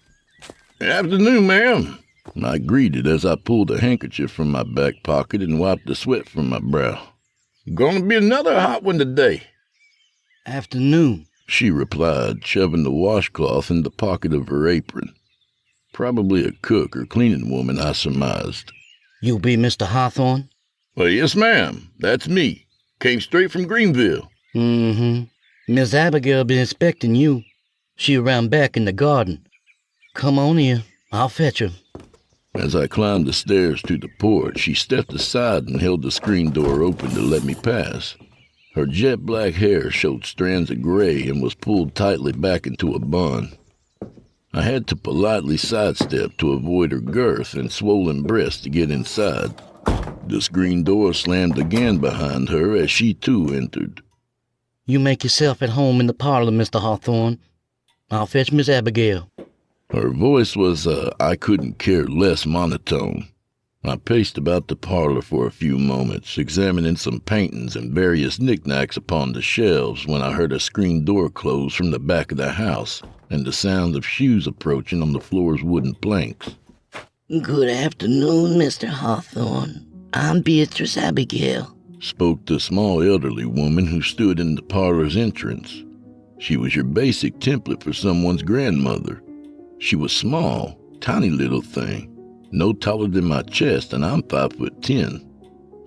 "Afternoon, ma'am," I greeted as I pulled a handkerchief from my back pocket and wiped the sweat from my brow. "Gonna be another hot one today." "Afternoon," she replied, shoving the washcloth in the pocket of her apron. Probably a cook or cleaning woman, I surmised. "You be Mr. Hawthorne?" "Well, yes, ma'am. That's me. Came straight from Greenville." "Mm-hmm. Miss Abigail been expecting you. She around back in the garden. Come on in. I'll fetch her." As I climbed the stairs to the porch, she stepped aside and held the screen door open to let me pass. Her jet-black hair showed strands of gray and was pulled tightly back into a bun. I had to politely sidestep to avoid her girth and swollen breasts to get inside. The screen door slammed again behind her as she too entered. "You make yourself at home in the parlor, Mr. Hawthorne. I'll fetch Miss Abigail." Her voice was I couldn't care less monotone. I paced about the parlor for a few moments, examining some paintings and various knickknacks upon the shelves when I heard a screen door close from the back of the house and the sound of shoes approaching on the floor's wooden planks. "Good afternoon, Mr. Hawthorne. I'm Beatrice Abigail," spoke the small elderly woman who stood in the parlor's entrance. She was your basic template for someone's grandmother. She was small, tiny little thing, no taller than my chest, and I'm 5'10".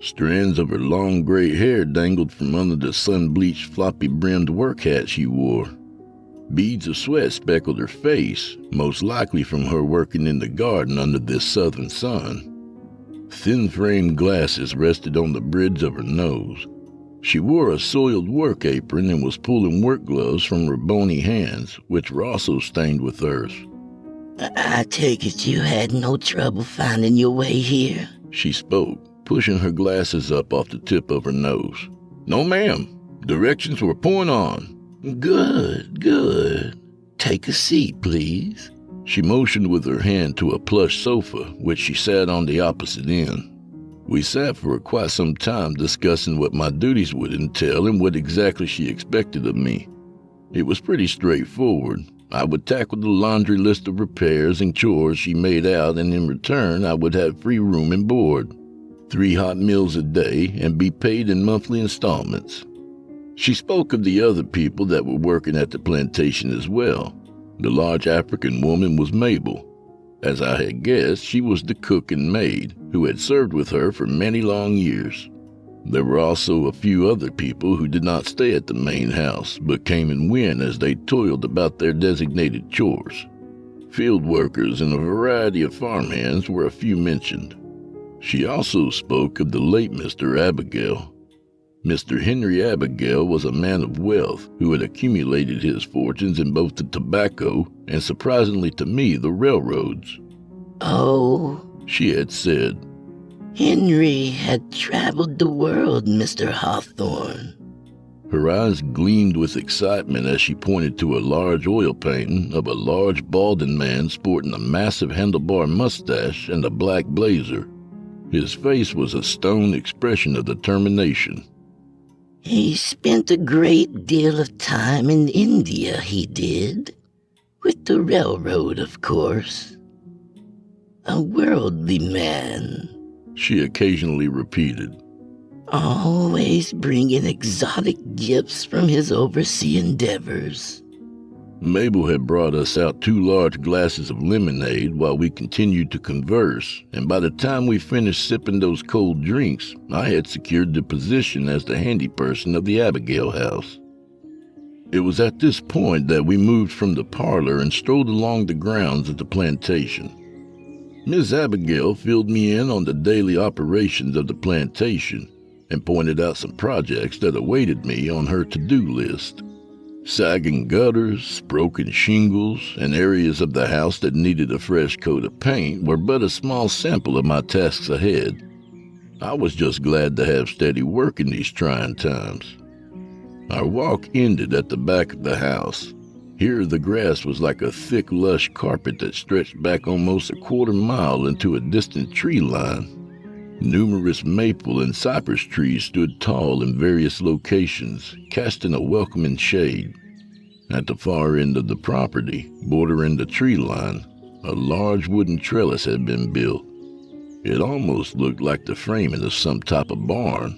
Strands of her long gray hair dangled from under the sun-bleached floppy-brimmed work hat she wore. Beads of sweat speckled her face, most likely from her working in the garden under this southern sun. Thin-framed glasses rested on the bridge of her nose. She wore a soiled work apron and was pulling work gloves from her bony hands, which were also stained with earth. "I take it you had no trouble finding your way here," she spoke, pushing her glasses up off the tip of her nose. "No, ma'am. Directions were pouring on." Good. Take a seat, please." She motioned with her hand to a plush sofa, which she sat on the opposite end. We sat for quite some time discussing what my duties would entail and what exactly she expected of me. It was pretty straightforward. I would tackle the laundry list of repairs and chores she made out, and in return I would have free room and board, 3 hot meals a day, and be paid in monthly installments. She spoke of the other people that were working at the plantation as well. The large African woman was Mabel. As I had guessed, she was the cook and maid who had served with her for many long years. There were also a few other people who did not stay at the main house, but came and went as they toiled about their designated chores. Field workers and a variety of farmhands were a few mentioned. She also spoke of the late Mr. Abigail. Mr. Henry Abigail was a man of wealth who had accumulated his fortunes in both the tobacco and, surprisingly to me, the railroads. "Oh," she had said. "Henry had traveled the world, Mr. Hawthorne." Her eyes gleamed with excitement as she pointed to a large oil painting of a large balding man sporting a massive handlebar mustache and a black blazer. His face was a stone expression of determination. "He spent a great deal of time in India, he did. With the railroad, of course. A worldly man," she occasionally repeated. "Always bringing exotic gifts from his overseas endeavors." Mabel had brought us out 2 large glasses of lemonade while we continued to converse, and by the time we finished sipping those cold drinks, I had secured the position as the handy person of the Abigail house. It was at this point that we moved from the parlor and strolled along the grounds of the plantation. Miss Abigail filled me in on the daily operations of the plantation and pointed out some projects that awaited me on her to-do list. Sagging gutters, broken shingles, and areas of the house that needed a fresh coat of paint were but a small sample of my tasks ahead. I was just glad to have steady work in these trying times. Our walk ended at the back of the house. Here the grass was like a thick, lush carpet that stretched back almost a quarter mile into a distant tree line. Numerous maple and cypress trees stood tall in various locations, casting a welcoming shade. At the far end of the property, bordering the tree line, A large wooden trellis had been built. It almost looked like the framing of some type of barn.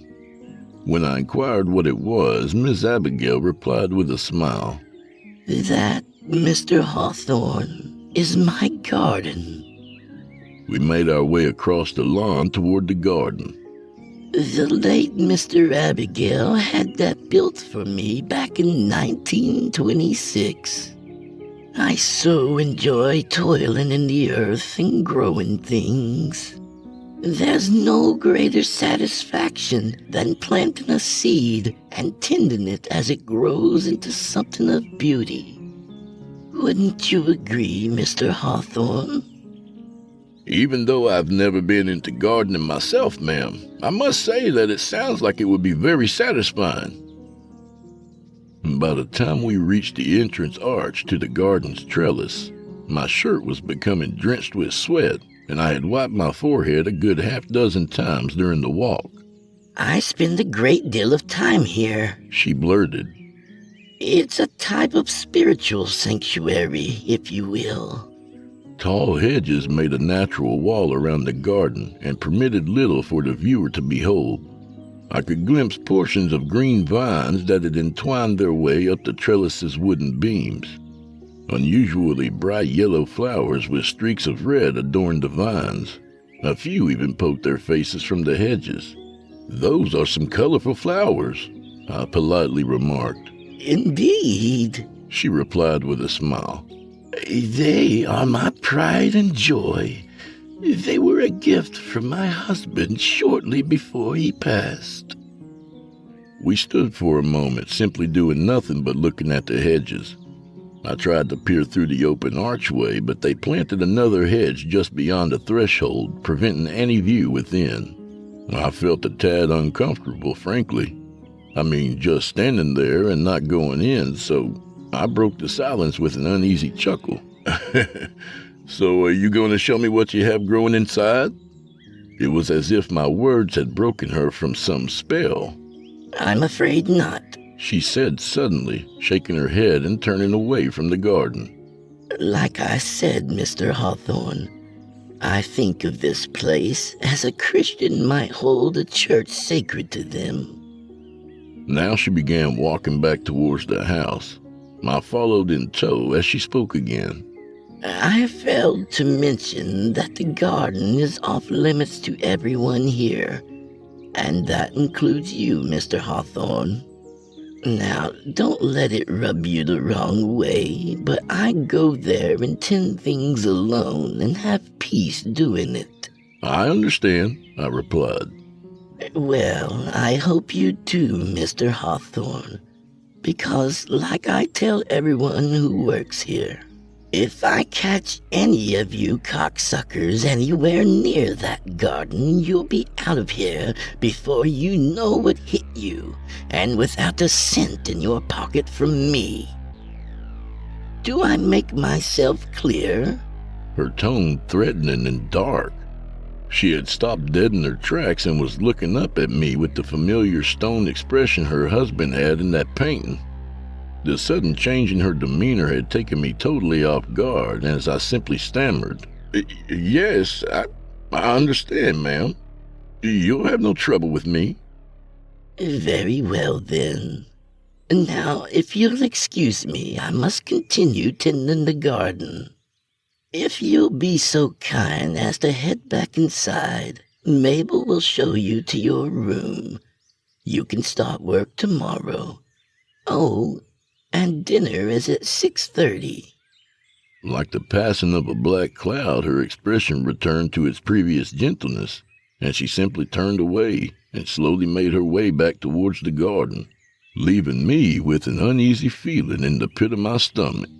When I inquired what it was, Miss Abigail replied with a smile. That, Mr. Hawthorne, is my garden. We made our way across the lawn toward the garden. The late Mr. Abigail had that built for me back in 1926. I so enjoy toiling in the earth and growing things. There's no greater satisfaction than planting a seed and tending it as it grows into something of beauty. Wouldn't you agree, Mr. Hawthorne? Even though I've never been into gardening myself, ma'am, I must say that it sounds like it would be very satisfying. By the time we reached the entrance arch to the garden's trellis, my shirt was becoming drenched with sweat, and I had wiped my forehead a good half-dozen times during the walk. I spend a great deal of time here, she blurted. It's a type of spiritual sanctuary, if you will. Tall hedges made a natural wall around the garden and permitted little for the viewer to behold. I could glimpse portions of green vines that had entwined their way up the trellis's wooden beams. Unusually bright yellow flowers with streaks of red adorned the vines. A few even poked their faces from the hedges. "Those are some colorful flowers," I politely remarked. "Indeed," she replied with a smile. "They are my pride and joy. They were a gift from my husband shortly before he passed." We stood for a moment, simply doing nothing but looking at the hedges. I tried to peer through the open archway, but they planted another hedge just beyond the threshold, preventing any view within. I felt a tad uncomfortable, frankly. I mean, just standing there and not going in, so I broke the silence with an uneasy chuckle. "So are you going to show me what you have growing inside?" It was as if my words had broken her from some spell. "I'm afraid not," she said suddenly, shaking her head and turning away from the garden. "Like I said, Mr. Hawthorne, I think of this place as a Christian might hold a church sacred to them." Now she began walking back towards the house. I followed in tow as she spoke again. "I failed to mention that the garden is off limits to everyone here, and that includes you, Mr. Hawthorne. Now, don't let it rub you the wrong way, but I go there and tend things alone and have peace doing it." "I understand," I replied. "Well, I hope you do, Mr. Hawthorne, because like I tell everyone who works here, if I catch any of you cocksuckers anywhere near that garden, you'll be out of here before you know what hit you, and without a cent in your pocket from me. Do I make myself clear?" Her tone threatening and dark. She had stopped dead in her tracks and was looking up at me with the familiar stone expression her husband had in that painting. The sudden change in her demeanor had taken me totally off guard, as I simply stammered, "Yes, I understand, ma'am. You'll have no trouble with me." "Very well, then. Now, if you'll excuse me, I must continue tending the garden. If you'll be so kind as to head back inside, Mabel will show you to your room. You can start work tomorrow. Oh, and dinner is at 6:30. Like the passing of a black cloud, her expression returned to its previous gentleness, and she simply turned away and slowly made her way back towards the garden, leaving me with an uneasy feeling in the pit of my stomach.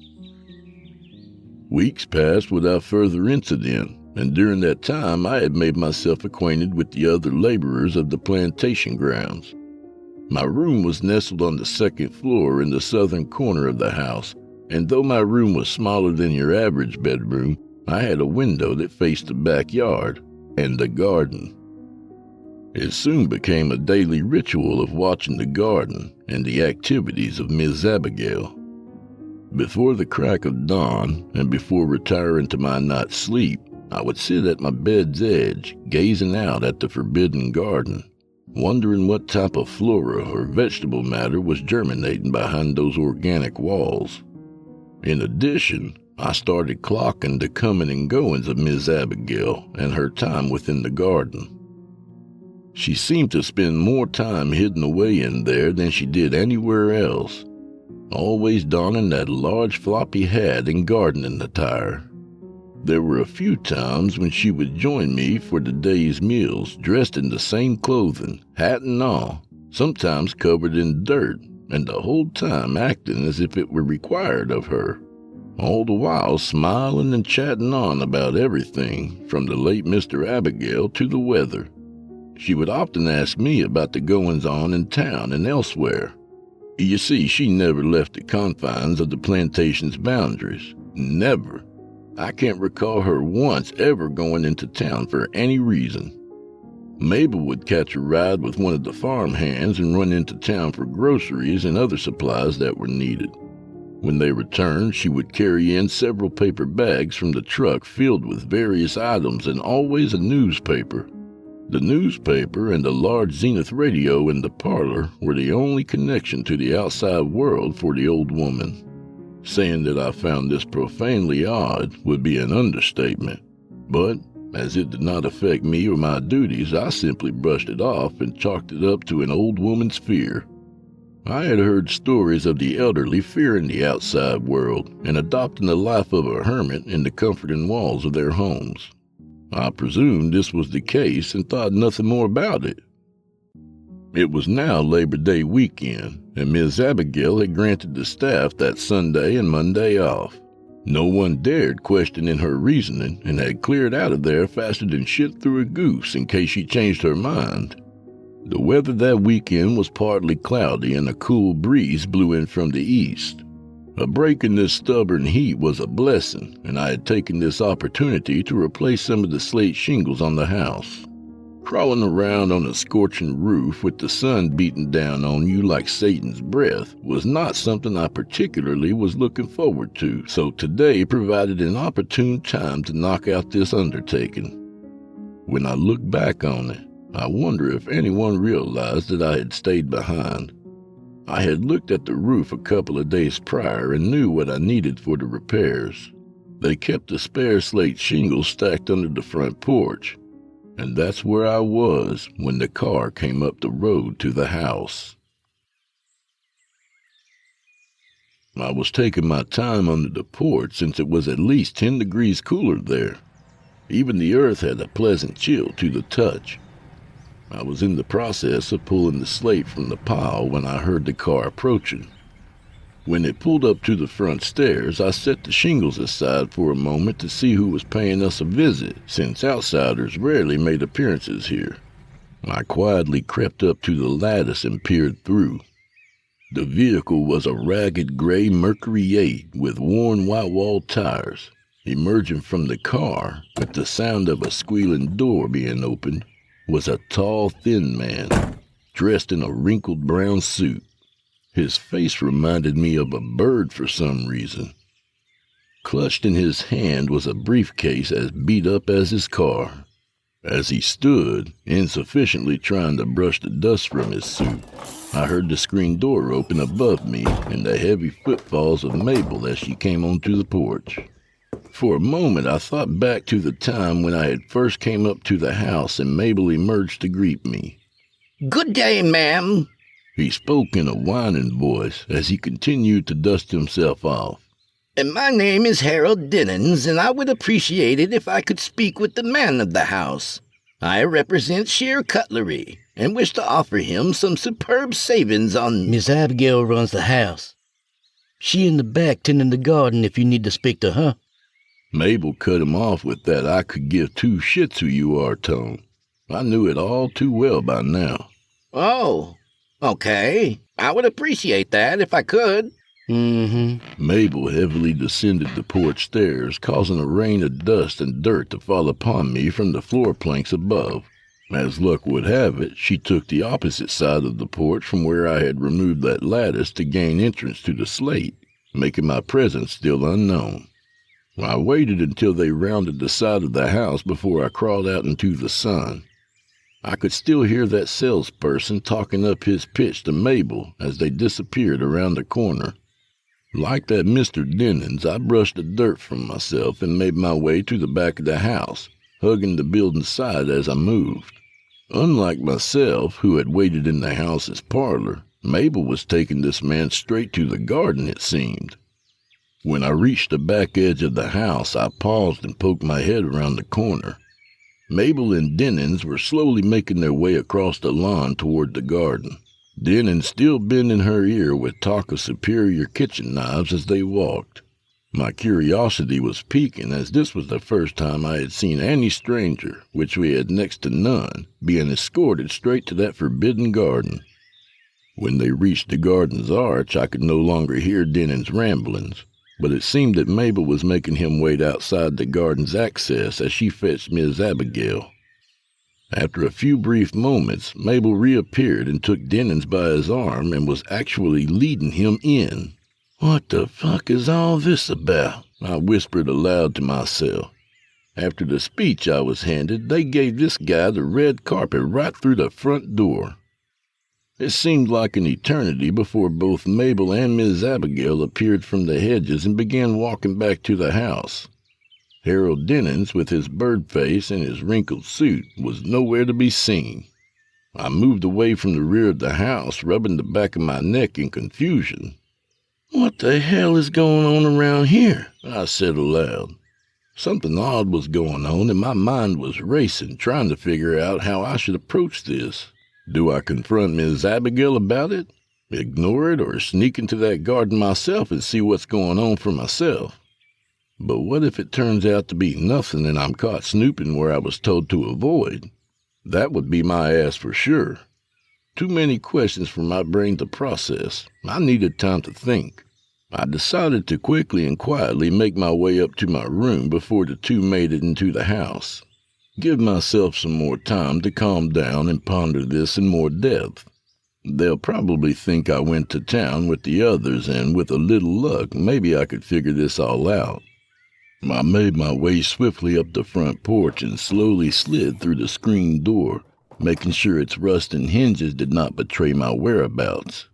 Weeks passed without further incident, and during that time I had made myself acquainted with the other laborers of the plantation grounds. My room was nestled on the second floor in the southern corner of the house, and though my room was smaller than your average bedroom, I had a window that faced the backyard and the garden. It soon became a daily ritual of watching the garden and the activities of Miss Abigail. Before the crack of dawn, and before retiring to my night's sleep, I would sit at my bed's edge, gazing out at the forbidden garden, wondering what type of flora or vegetable matter was germinating behind those organic walls. In addition, I started clocking the coming and goings of Miss Abigail and her time within the garden. She seemed to spend more time hidden away in there than she did anywhere else, always donning that large floppy hat and gardening attire. There were a few times when she would join me for the day's meals, dressed in the same clothing, hat and all, sometimes covered in dirt, and the whole time acting as if it were required of her, all the while smiling and chatting on about everything, from the late Mr. Abigail to the weather. She would often ask me about the goings-on in town and elsewhere. You see, she never left the confines of the plantation's boundaries. Never. I can't recall her once ever going into town for any reason. Mabel would catch a ride with one of the farm hands and run into town for groceries and other supplies that were needed. When they returned, she would carry in several paper bags from the truck filled with various items and always a newspaper. The newspaper and the large Zenith radio in the parlor were the only connection to the outside world for the old woman. Saying that I found this profanely odd would be an understatement, but as it did not affect me or my duties, I simply brushed it off and chalked it up to an old woman's fear. I had heard stories of the elderly fearing the outside world and adopting the life of a hermit in the comforting walls of their homes. I presumed this was the case and thought nothing more about it. It was now Labor Day weekend, and Miss Abigail had granted the staff that Sunday and Monday off. No one dared question in her reasoning and had cleared out of there faster than shit through a goose in case she changed her mind. The weather that weekend was partly cloudy and a cool breeze blew in from the east. A break in this stubborn heat was a blessing, and I had taken this opportunity to replace some of the slate shingles on the house. Crawling around on a scorching roof with the sun beating down on you like Satan's breath was not something I particularly was looking forward to, so today provided an opportune time to knock out this undertaking. When I look back on it, I wonder if anyone realized that I had stayed behind. I had looked at the roof a couple of days prior and knew what I needed for the repairs. They kept the spare slate shingles stacked under the front porch, and that's where I was when the car came up the road to the house. I was taking my time under the porch since it was at least 10 degrees cooler there. Even the earth had a pleasant chill to the touch. I was in the process of pulling the slate from the pile when I heard the car approaching. When it pulled up to the front stairs, I set the shingles aside for a moment to see who was paying us a visit, since outsiders rarely made appearances here. I quietly crept up to the lattice and peered through. The vehicle was a ragged gray Mercury 8 with worn white-walled tires. Emerging from the car, with the sound of a squealing door being opened, was a tall, thin man, dressed in a wrinkled brown suit. His face reminded me of a bird for some reason. Clutched in his hand was a briefcase as beat up as his car. As he stood, insufficiently trying to brush the dust from his suit, I heard the screen door open above me and the heavy footfalls of Mabel as she came onto the porch. For a moment I thought back to the time when I had first came up to the house and Mabel emerged to greet me. "Good day, ma'am." He spoke in a whining voice as he continued to dust himself off. "And my name is Harold Dennings, and I would appreciate it if I could speak with the man of the house. I represent Sheer Cutlery, and wish to offer him some superb savings on—" Miss Abigail runs the house. She in the back tending the garden if you need to speak to her. Mabel cut him off with that I could give two shits who you are tone. I knew it all too well by now. "Oh, okay. I would appreciate that if I could." Mabel heavily descended the porch stairs, causing a rain of dust and dirt to fall upon me from the floor planks above. As luck would have it, she took the opposite side of the porch from where I had removed that lattice to gain entrance to the slate. making my presence still unknown. I waited until they rounded the side of the house before I crawled out into the sun. I could still hear that salesperson talking up his pitch to Mabel as they disappeared around the corner. Like that Mr. Dennings, I brushed the dirt from myself and made my way to the back of the house, hugging the building side as I moved. Unlike myself, who had waited in the house's parlor, Mabel was taking this man straight to the garden, it seemed. When I reached the back edge of the house, I paused and poked my head around the corner. Mabel and Dennings were slowly making their way across the lawn toward the garden. Dennings still bending her ear with talk of superior kitchen knives as they walked. My curiosity was piquing, as this was the first time I had seen any stranger, which we had next to none, being escorted straight to that forbidden garden. When they reached the garden's arch, I could no longer hear Dennings' ramblings, but it seemed that Mabel was making him wait outside the garden's access as she fetched Miss Abigail. After a few brief moments, Mabel reappeared and took Dennings by his arm and was actually leading him in. "What the fuck is all this about?" I whispered aloud to myself. After the speech I was handed, they gave this guy the red carpet right through the front door. It seemed like an eternity before both Mabel and Miss Abigail appeared from the hedges and began walking back to the house. Harold Dennings, with his bird face and his wrinkled suit, was nowhere to be seen. I moved away from the rear of the house, rubbing the back of my neck in confusion. "What the hell is going on around here?" I said aloud. Something odd was going on, and my mind was racing, trying to figure out how I should approach this. Do I confront Miss Abigail about it, ignore it, or sneak into that garden myself and see what's going on for myself? But what if it turns out to be nothing and I'm caught snooping where I was told to avoid? That would be my ass for sure. Too many questions for my brain to process. I needed time to think. I decided to quickly and quietly make my way up to my room before the two made it into the house. Give myself some more time to calm down and ponder this in more depth. They'll probably think I went to town with the others, and with a little luck, maybe I could figure this all out. I made my way swiftly up the front porch and slowly slid through the screen door, making sure its rust and hinges did not betray my whereabouts.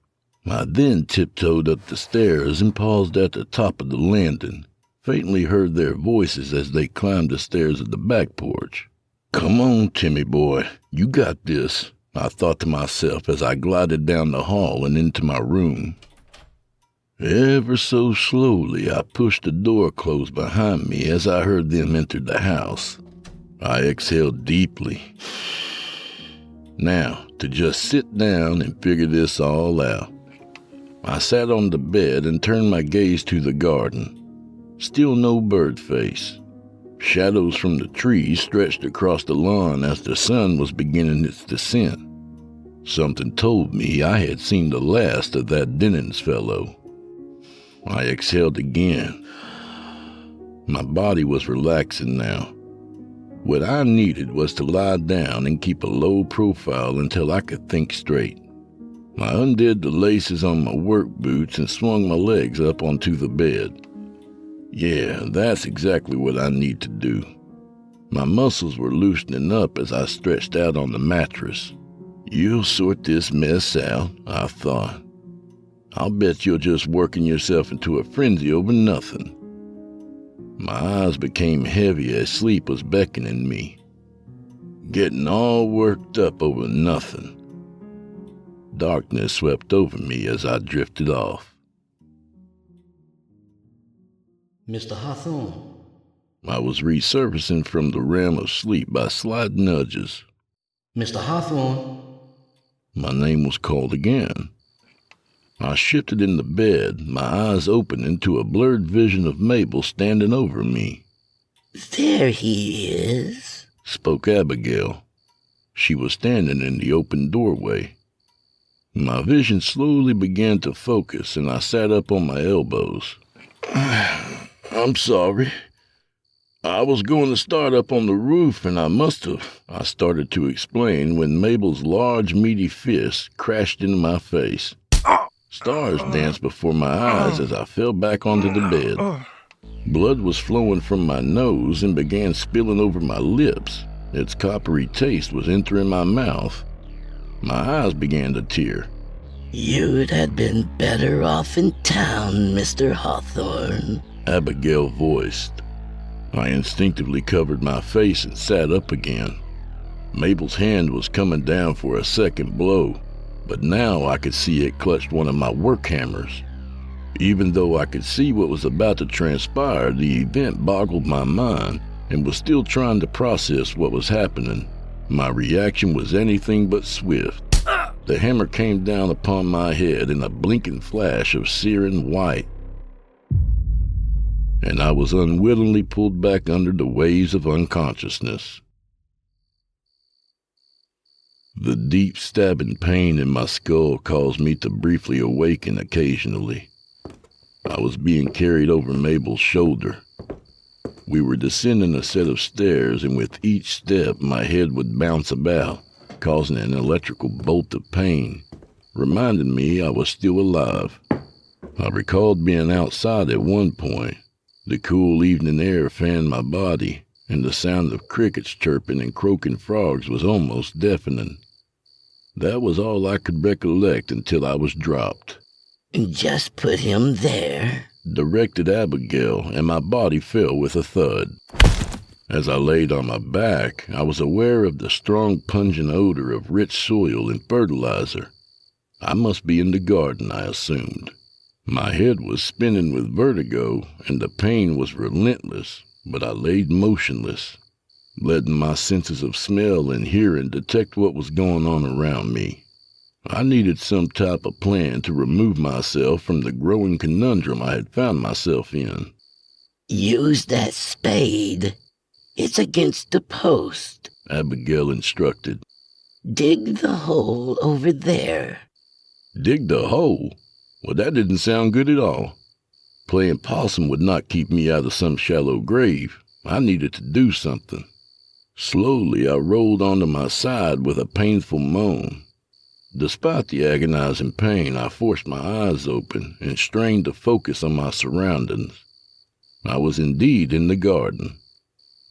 I then tiptoed up the stairs and paused at the top of the landing, faintly heard their voices as they climbed the stairs of the back porch. "Come on, Timmy boy, you got this," I thought to myself as I glided down the hall and into my room. Ever so slowly, I pushed the door closed behind me as I heard them enter the house. I exhaled deeply. Now, to just sit down and figure this all out. I sat on the bed and turned my gaze to the garden. Still no bird face. Shadows from the trees stretched across the lawn as the sun was beginning its descent. Something told me I had seen the last of that Dennings fellow. I exhaled again. My body was relaxing now. What I needed was to lie down and keep a low profile until I could think straight. I undid the laces on my work boots and swung my legs up onto the bed. Yeah, that's exactly what I need to do. My muscles were loosening up as I stretched out on the mattress. You'll sort this mess out, I thought. I'll bet you're just working yourself into a frenzy over nothing. My eyes became heavy as sleep was beckoning me. Getting all worked up over nothing. Darkness swept over me as I drifted off. Mr. Hawthorne. I was resurfacing from the realm of sleep by slight nudges. Mr. Hawthorne. My name was called again. I shifted in the bed, my eyes opening to a blurred vision of Mabel standing over me. "There he is," spoke Abigail. She was standing in the open doorway. My vision slowly began to focus, and I sat up on my elbows. "I'm sorry. I was going to start up on the roof, and I must have," I started to explain when Mabel's large, meaty fist crashed into my face. Stars danced before my eyes as I fell back onto the bed. Blood was flowing from my nose and began spilling over my lips. Its coppery taste was entering my mouth. My eyes began to tear. You'd have been better off in town, Mr. Hawthorne, Abigail voiced. I instinctively covered my face and sat up again. Mabel's hand was coming down for a second blow, but now I could see it clutched one of my work hammers. Even though I could see what was about to transpire, the event boggled my mind and was still trying to process what was happening. My reaction was anything but swift. The hammer came down upon my head in a blinking flash of searing white, and I was unwittingly pulled back under the waves of unconsciousness. The deep stabbing pain in my skull caused me to briefly awaken occasionally. I was being carried over Mabel's shoulder. We were descending a set of stairs, and with each step my head would bounce about, causing an electrical bolt of pain, reminding me I was still alive. I recalled being outside at one point. The cool evening air fanned my body, and the sound of crickets chirping and croaking frogs was almost deafening. That was all I could recollect until I was dropped. Just put him there, directed Abigail, and my body fell with a thud. As I laid on my back, I was aware of the strong pungent odor of rich soil and fertilizer. I must be in the garden, I assumed. My head was spinning with vertigo, and the pain was relentless, but I laid motionless, letting my senses of smell and hearing detect what was going on around me. I needed some type of plan to remove myself from the growing conundrum I had found myself in. Use that spade. It's against the post, Abigail instructed. Dig the hole over there. Dig the hole? Well, that didn't sound good at all. Playing possum would not keep me out of some shallow grave. I needed to do something. Slowly, I rolled onto my side with a painful moan. Despite the agonizing pain, I forced my eyes open and strained to focus on my surroundings. I was indeed in the garden.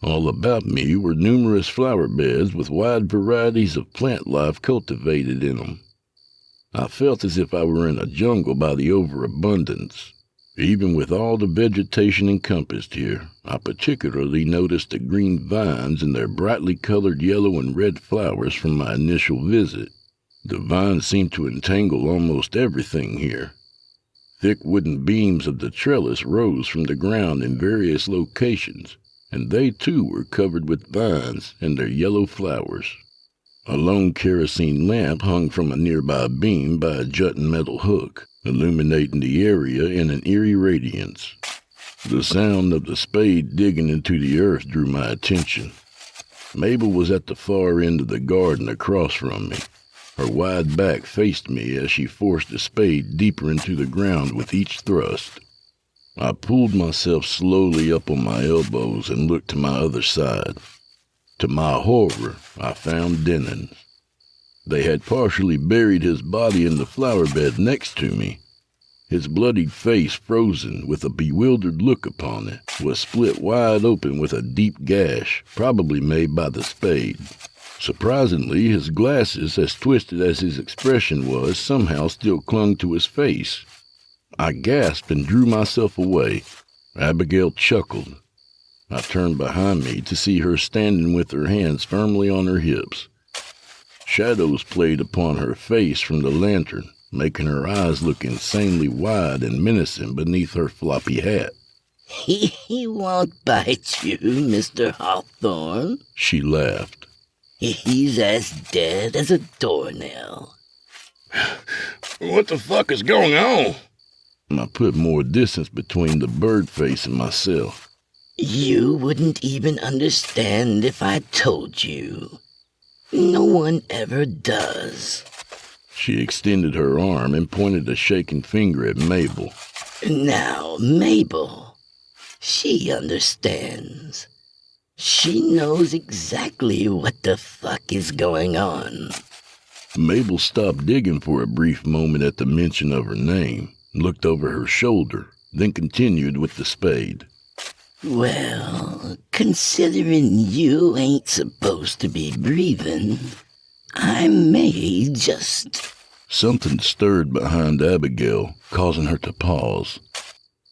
All about me were numerous flower beds with wide varieties of plant life cultivated in them. I felt as if I were in a jungle by the overabundance. Even with all the vegetation encompassed here, I particularly noticed the green vines and their brightly colored yellow and red flowers from my initial visit. The vines seemed to entangle almost everything here. Thick wooden beams of the trellis rose from the ground in various locations, and they too were covered with vines and their yellow flowers. A lone kerosene lamp hung from a nearby beam by a jutting metal hook, illuminating the area in an eerie radiance. The sound of the spade digging into the earth drew my attention. Mabel was at the far end of the garden across from me. Her wide back faced me as she forced the spade deeper into the ground with each thrust. I pulled myself slowly up on my elbows and looked to my other side. To my horror, I found Dennons. They had partially buried his body in the flower bed next to me. His bloodied face, frozen with a bewildered look upon it, was split wide open with a deep gash, probably made by the spade. Surprisingly, his glasses, as twisted as his expression was, somehow still clung to his face. I gasped and drew myself away. Abigail chuckled. I turned behind me to see her standing with her hands firmly on her hips. Shadows played upon her face from the lantern, making her eyes look insanely wide and menacing beneath her floppy hat. He won't bite you, Mr. Hawthorne, she laughed. He's as dead as a doornail. What the fuck is going on? I put more distance between the bird face and myself. You wouldn't even understand if I told you. No one ever does. She extended her arm and pointed a shaking finger at Mabel. Now, Mabel, she understands. She knows exactly what the fuck is going on. Mabel stopped digging for a brief moment at the mention of her name, looked over her shoulder, then continued with the spade. Well, considering you ain't supposed to be breathing, I may just... Something stirred behind Abigail, causing her to pause.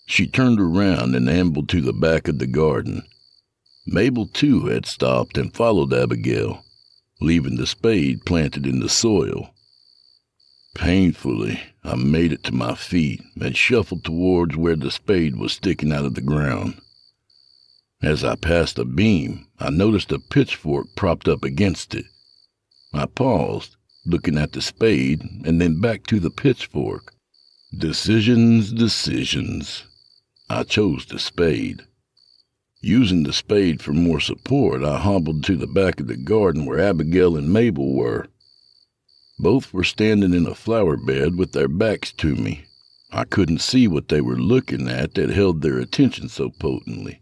She turned around and ambled to the back of the garden. Mabel, too, had stopped and followed Abigail, leaving the spade planted in the soil. Painfully, I made it to my feet and shuffled towards where the spade was sticking out of the ground. As I passed a beam, I noticed a pitchfork propped up against it. I paused, looking at the spade, and then back to the pitchfork. Decisions. I chose the spade. Using the spade for more support, I hobbled to the back of the garden where Abigail and Mabel were. Both were standing in a flower bed with their backs to me. I couldn't see what they were looking at that held their attention so potently.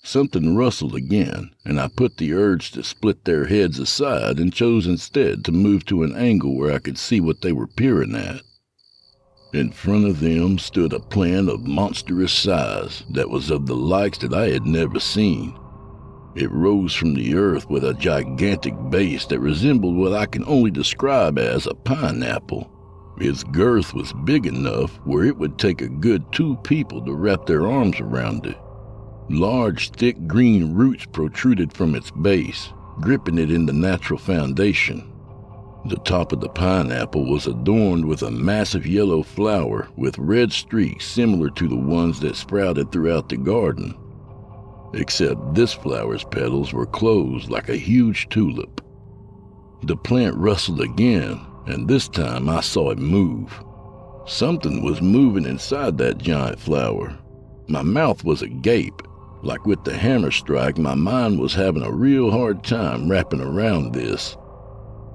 Something rustled again, and I put the urge to split their heads aside and chose instead to move to an angle where I could see what they were peering at. In front of them stood a plant of monstrous size that was of the likes that I had never seen. It rose from the earth with a gigantic base that resembled what I can only describe as a pineapple. Its girth was big enough where it would take a good 2 people to wrap their arms around it. Large, thick green roots protruded from its base, gripping it in the natural foundation. The top of the pineapple was adorned with a massive yellow flower with red streaks similar to the ones that sprouted throughout the garden. Except this flower's petals were closed like a huge tulip. The plant rustled again, and this time I saw it move. Something was moving inside that giant flower. My mouth was agape. Like with the hammer strike, my mind was having a real hard time wrapping around this.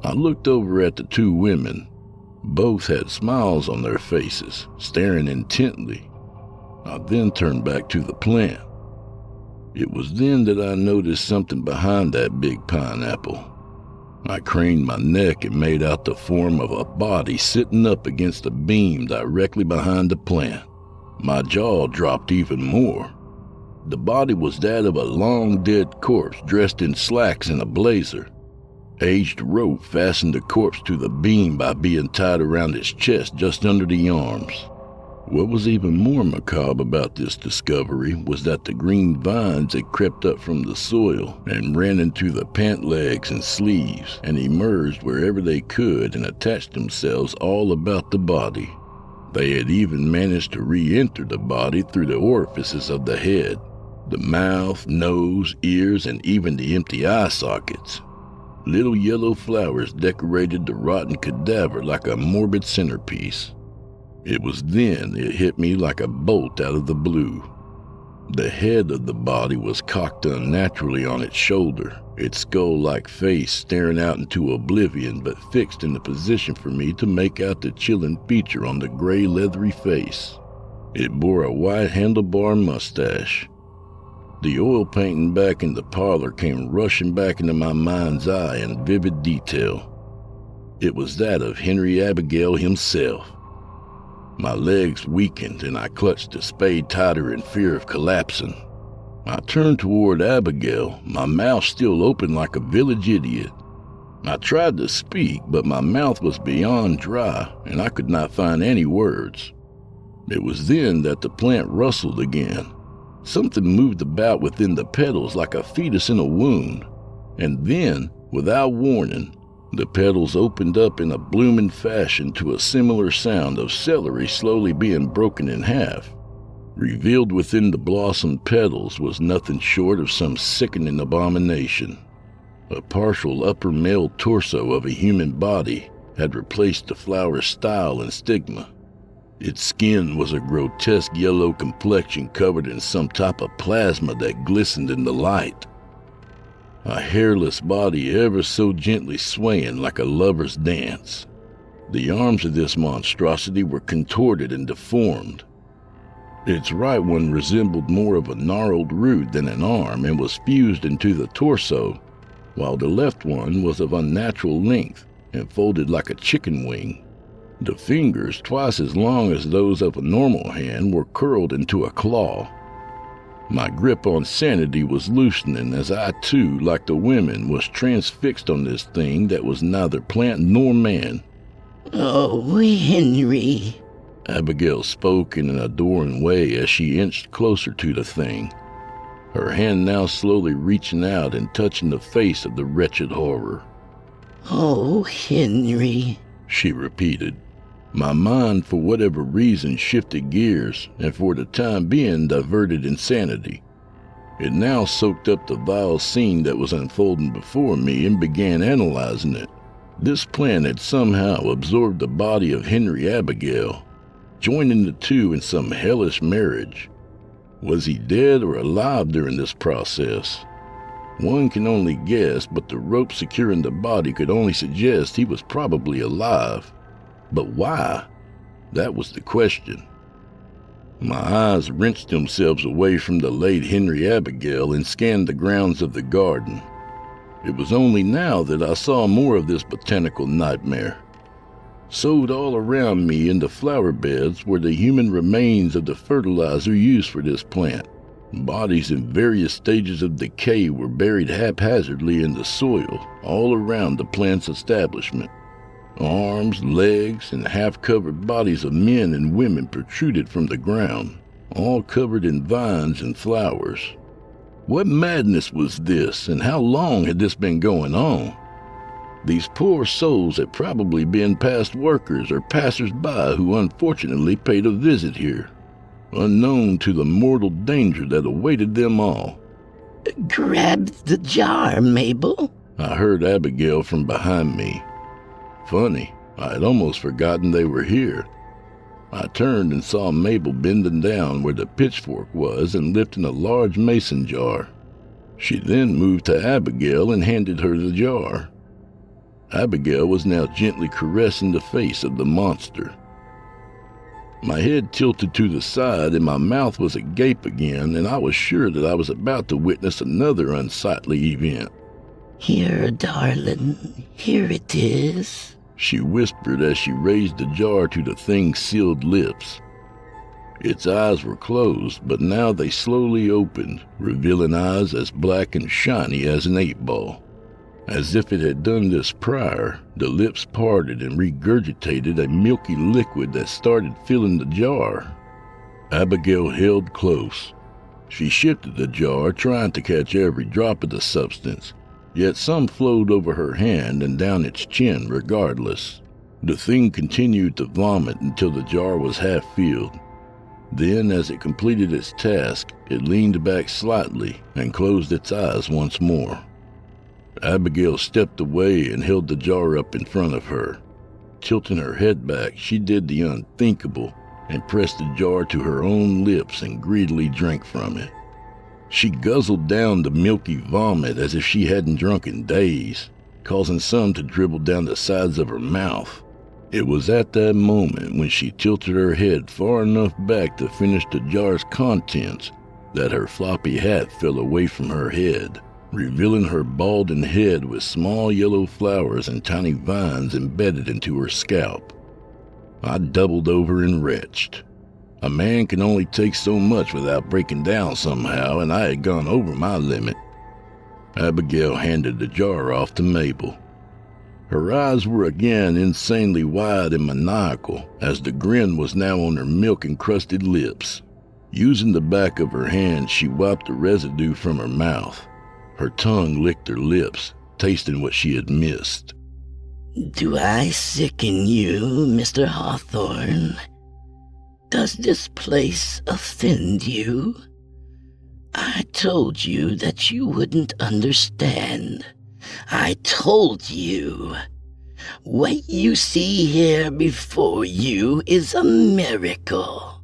I looked over at the 2 women. Both had smiles on their faces, staring intently. I then turned back to the plant. It was then that I noticed something behind that big pineapple. I craned my neck and made out the form of a body sitting up against a beam directly behind the plant. My jaw dropped even more. The body was that of a long-dead corpse dressed in slacks and a blazer. Aged rope fastened the corpse to the beam by being tied around its chest just under the arms. What was even more macabre about this discovery was that the green vines had crept up from the soil and ran into the pant legs and sleeves and emerged wherever they could and attached themselves all about the body. They had even managed to re-enter the body through the orifices of the head. The mouth, nose, ears, and even the empty eye sockets. Little yellow flowers decorated the rotten cadaver like a morbid centerpiece. It was then it hit me like a bolt out of the blue. The head of the body was cocked unnaturally on its shoulder, its skull-like face staring out into oblivion but fixed in a position for me to make out the chilling feature on the gray leathery face. It bore a white handlebar mustache. The oil painting back in the parlor came rushing back into my mind's eye in vivid detail. It was that of Henry Abigail himself. My legs weakened and I clutched the spade tighter in fear of collapsing. I turned toward Abigail, my mouth still open like a village idiot. I tried to speak, but my mouth was beyond dry and I could not find any words. It was then that the plant rustled again. Something moved about within the petals like a fetus in a wound, and then, without warning, the petals opened up in a blooming fashion to a similar sound of celery slowly being broken in half. Revealed within the blossomed petals was nothing short of some sickening abomination. A partial upper male torso of a human body had replaced the flower's style and stigma. Its skin was a grotesque yellow complexion covered in some type of plasma that glistened in the light. A hairless body ever so gently swaying like a lover's dance. The arms of this monstrosity were contorted and deformed. Its right one resembled more of a gnarled root than an arm and was fused into the torso, while the left one was of unnatural length, and folded like a chicken wing. The fingers, twice as long as those of a normal hand, were curled into a claw. My grip on sanity was loosening as I too, like the women, was transfixed on this thing that was neither plant nor man. "Oh, Henry," Abigail spoke in an adoring way as she inched closer to the thing, her hand now slowly reaching out and touching the face of the wretched horror. "Oh, Henry," she repeated. My mind, for whatever reason, shifted gears and for the time being diverted insanity. It now soaked up the vile scene that was unfolding before me and began analyzing it. This plant had somehow absorbed the body of Henry Abigail, joining the two in some hellish marriage. Was he dead or alive during this process? One can only guess, but the rope securing the body could only suggest he was probably alive. But why? That was the question. My eyes wrenched themselves away from the late Henry Abigail and scanned the grounds of the garden. It was only now that I saw more of this botanical nightmare. Sowed all around me in the flower beds were the human remains of the fertilizer used for this plant. Bodies in various stages of decay were buried haphazardly in the soil all around the plant's establishment. Arms, legs, and half-covered bodies of men and women protruded from the ground, all covered in vines and flowers. What madness was this, and how long had this been going on? These poor souls had probably been past workers or passers-by who unfortunately paid a visit here, unknown to the mortal danger that awaited them all. "Grab the jar, Mabel," I heard Abigail from behind me. Funny, I had almost forgotten they were here. I turned and saw Mabel bending down where the pitchfork was and lifting a large mason jar. She then moved to Abigail and handed her the jar. Abigail was now gently caressing the face of the monster. My head tilted to the side and my mouth was agape again, and I was sure that I was about to witness another unsightly event. "Here, darling, here it is," she whispered as she raised the jar to the thing's sealed lips. Its eyes were closed, but now they slowly opened, revealing eyes as black and shiny as an 8-ball. As if it had done this prior, the lips parted and regurgitated a milky liquid that started filling the jar. Abigail held close. She shifted the jar, trying to catch every drop of the substance, yet some flowed over her hand and down its chin regardless. The thing continued to vomit until the jar was half filled. Then, as it completed its task, it leaned back slightly and closed its eyes once more. Abigail stepped away and held the jar up in front of her. Tilting her head back, she did the unthinkable and pressed the jar to her own lips and greedily drank from it. She guzzled down the milky vomit as if she hadn't drunk in days, causing some to dribble down the sides of her mouth. It was at that moment, when she tilted her head far enough back to finish the jar's contents, that her floppy hat fell away from her head, revealing her balding head with small yellow flowers and tiny vines embedded into her scalp. I doubled over and retched. A man can only take so much without breaking down somehow, and I had gone over my limit. Abigail handed the jar off to Mabel. Her eyes were again insanely wide and maniacal, as the grin was now on her milk-encrusted lips. Using the back of her hand, she wiped the residue from her mouth. Her tongue licked her lips, tasting what she had missed. "Do I sicken you, Mr. Hawthorne? Does this place offend you? I told you that you wouldn't understand. I told you. What you see here before you is a miracle."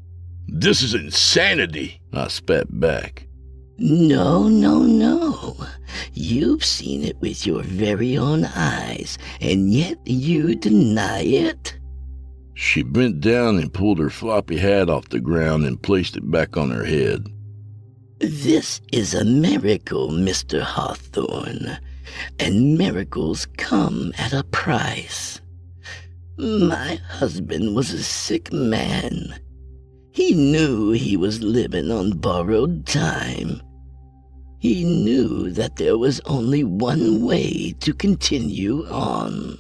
"This is insanity," I spat back. No. You've seen it with your very own eyes, and yet you deny it? She bent down and pulled her floppy hat off the ground and placed it back on her head. "This is a miracle, Mr. Hawthorne. and miracles come at a price. My husband was a sick man. He knew he was living on borrowed time. He knew that there was only one way to continue on.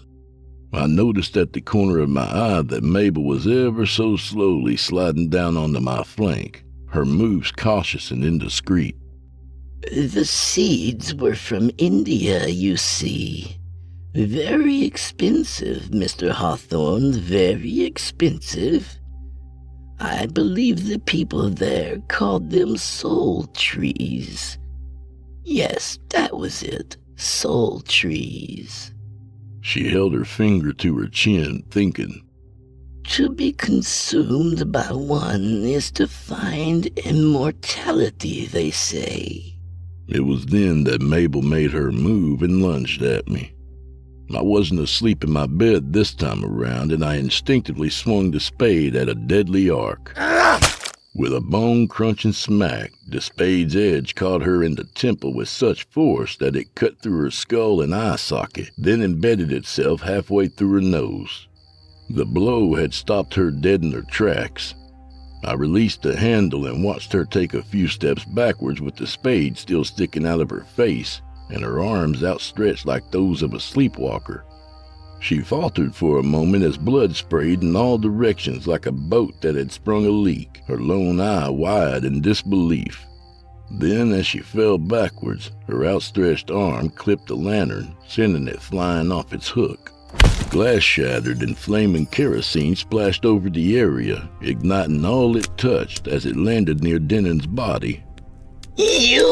I noticed at the corner of my eye that Mabel was ever so slowly sliding down onto my flank, her moves cautious and indiscreet. The seeds were from India, you see. Very expensive, Mr. Hawthorne, very expensive. I believe the people there called them soul trees. Yes, that was it, soul trees. She held her finger to her chin, thinking. To be consumed by one is to find immortality, they say. It was then that Mabel made her move and lunged at me. I wasn't asleep in my bed this time around, and I instinctively swung the spade at a deadly arc. With a bone-crunching smack, the spade's edge caught her in the temple with such force that it cut through her skull and eye socket, then embedded itself halfway through her nose. The blow had stopped her dead in her tracks. I released the handle and watched her take a few steps backwards with the spade still sticking out of her face and her arms outstretched like those of a sleepwalker. She faltered for a moment as blood sprayed in all directions like a boat that had sprung a leak, her lone eye wide in disbelief. Then, as she fell backwards, her outstretched arm clipped the lantern, sending it flying off its hook. Glass shattered and flaming kerosene splashed over the area, igniting all it touched as it landed near Denon's body. You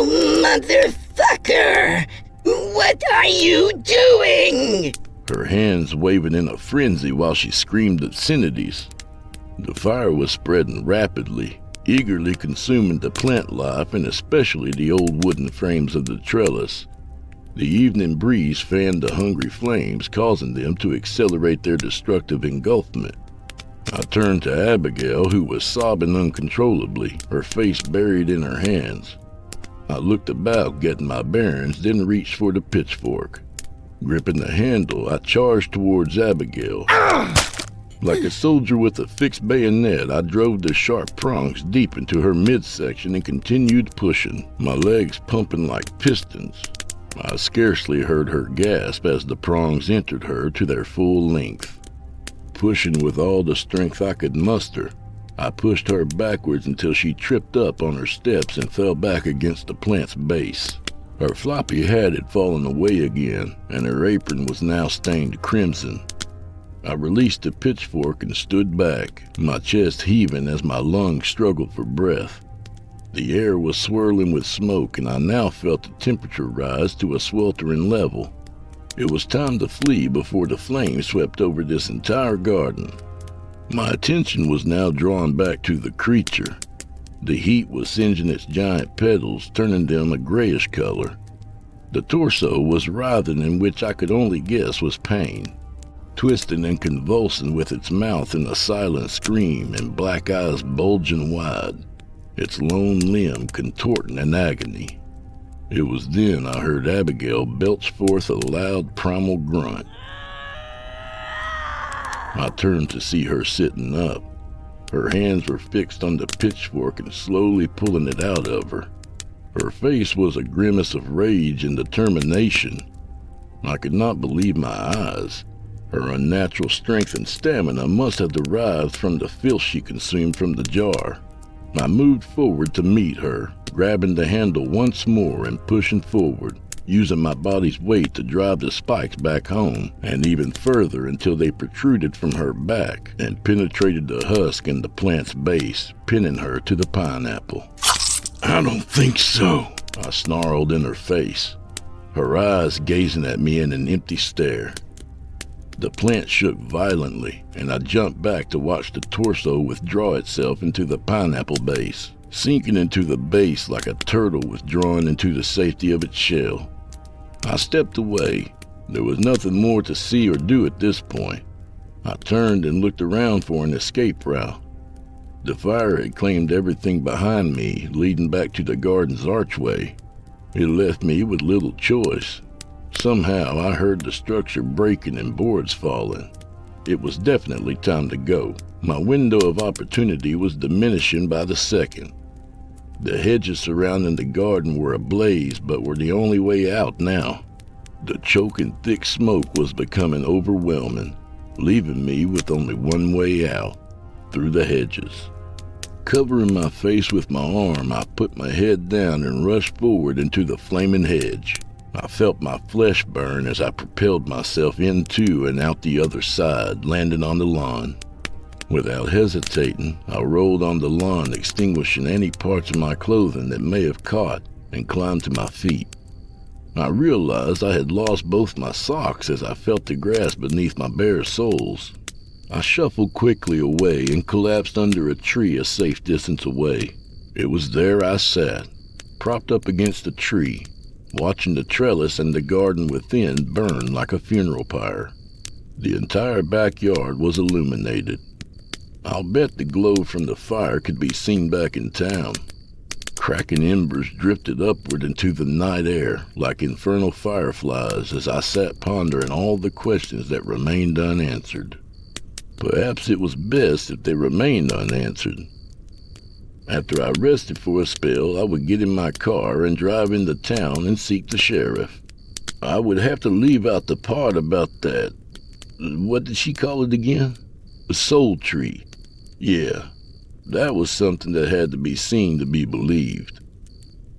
motherfucker! What are you doing? Her hands waving in a frenzy while she screamed obscenities. The fire was spreading rapidly, eagerly consuming the plant life and especially the old wooden frames of the trellis. The evening breeze fanned the hungry flames, causing them to accelerate their destructive engulfment. I turned to Abigail, who was sobbing uncontrollably, her face buried in her hands. I looked about, getting my bearings, then reached for the pitchfork. Gripping the handle, I charged towards Abigail. Like a soldier with a fixed bayonet, I drove the sharp prongs deep into her midsection and continued pushing, my legs pumping like pistons. I scarcely heard her gasp as the prongs entered her to their full length. Pushing with all the strength I could muster, I pushed her backwards until she tripped up on her steps and fell back against the plant's base. Her floppy hat had fallen away again, and her apron was now stained crimson. I released the pitchfork and stood back, my chest heaving as my lungs struggled for breath. The air was swirling with smoke, and I now felt the temperature rise to a sweltering level. It was time to flee before the flames swept over this entire garden. My attention was now drawn back to the creature. The heat was singeing its giant petals, turning them a grayish color. The torso was writhing, in which I could only guess was pain, twisting and convulsing with its mouth in a silent scream and black eyes bulging wide, its lone limb contorting in agony. It was then I heard Abigail belch forth a loud primal grunt. I turned to see her sitting up. Her hands were fixed on the pitchfork and slowly pulling it out of her. Her face was a grimace of rage and determination. I could not believe my eyes. Her unnatural strength and stamina must have derived from the filth she consumed from the jar. I moved forward to meet her, grabbing the handle once more and pushing forward, using my body's weight to drive the spikes back home, and even further until they protruded from her back and penetrated the husk and the plant's base, pinning her to the pineapple. "I don't think so," I snarled in her face, her eyes gazing at me in an empty stare. The plant shook violently, and I jumped back to watch the torso withdraw itself into the pineapple base, sinking into the base like a turtle withdrawing into the safety of its shell. I stepped away. There was nothing more to see or do at this point. I turned and looked around for an escape route. The fire had claimed everything behind me, leading back to the garden's archway. It left me with little choice. Somehow I heard the structure breaking and boards falling. It was definitely time to go. My window of opportunity was diminishing by the second. The hedges surrounding the garden were ablaze, but were the only way out now. The choking thick smoke was becoming overwhelming, leaving me with only one way out, through the hedges. Covering my face with my arm, I put my head down and rushed forward into the flaming hedge. I felt my flesh burn as I propelled myself into and out the other side, landing on the lawn. Without hesitating, I rolled on the lawn, extinguishing any parts of my clothing that may have caught, and climbed to my feet. I realized I had lost both my socks as I felt the grass beneath my bare soles. I shuffled quickly away and collapsed under a tree a safe distance away. It was there I sat, propped up against a tree, watching the trellis and the garden within burn like a funeral pyre. The entire backyard was illuminated. I'll bet the glow from the fire could be seen back in town. Cracking embers drifted upward into the night air like infernal fireflies as I sat pondering all the questions that remained unanswered. Perhaps it was best if they remained unanswered. After I rested for a spell, I would get in my car and drive into town and seek the sheriff. I would have to leave out the part about that. What did she call it again? A soul tree. Yeah, that was something that had to be seen to be believed.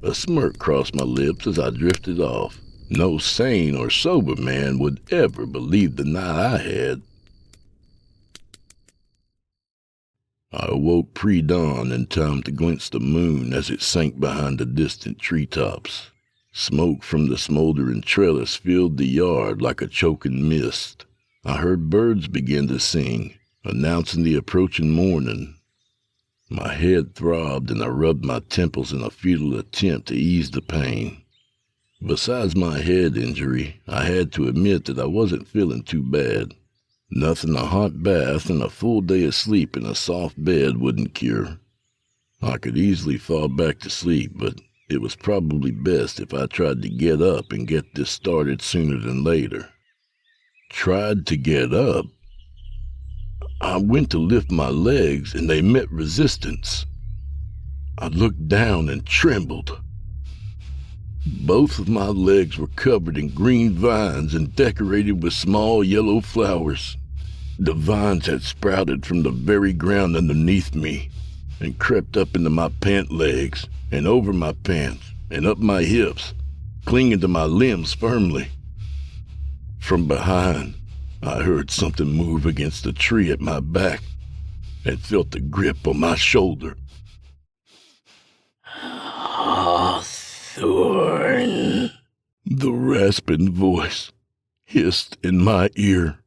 A smirk crossed my lips as I drifted off. No sane or sober man would ever believe the night I had. I awoke pre-dawn in time to glimpse the moon as it sank behind the distant treetops. Smoke from the smoldering trellis filled the yard like a choking mist. I heard birds begin to sing, announcing the approaching morning. My head throbbed and I rubbed my temples in a futile attempt to ease the pain. Besides my head injury, I had to admit that I wasn't feeling too bad. Nothing a hot bath and a full day of sleep in a soft bed wouldn't cure. I could easily fall back to sleep, but it was probably best if I tried to get up and get this started sooner than later. Tried to get up? I went to lift my legs and they met resistance. I looked down and trembled. Both of my legs were covered in green vines and decorated with small yellow flowers. The vines had sprouted from the very ground underneath me and crept up into my pant legs and over my pants and up my hips, clinging to my limbs firmly. From behind, I heard something move against the tree at my back and felt the grip on my shoulder. Hawthorne. The rasping voice hissed in my ear.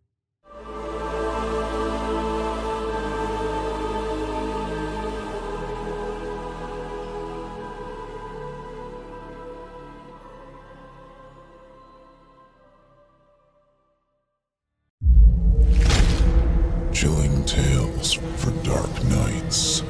Chilling tales for dark nights.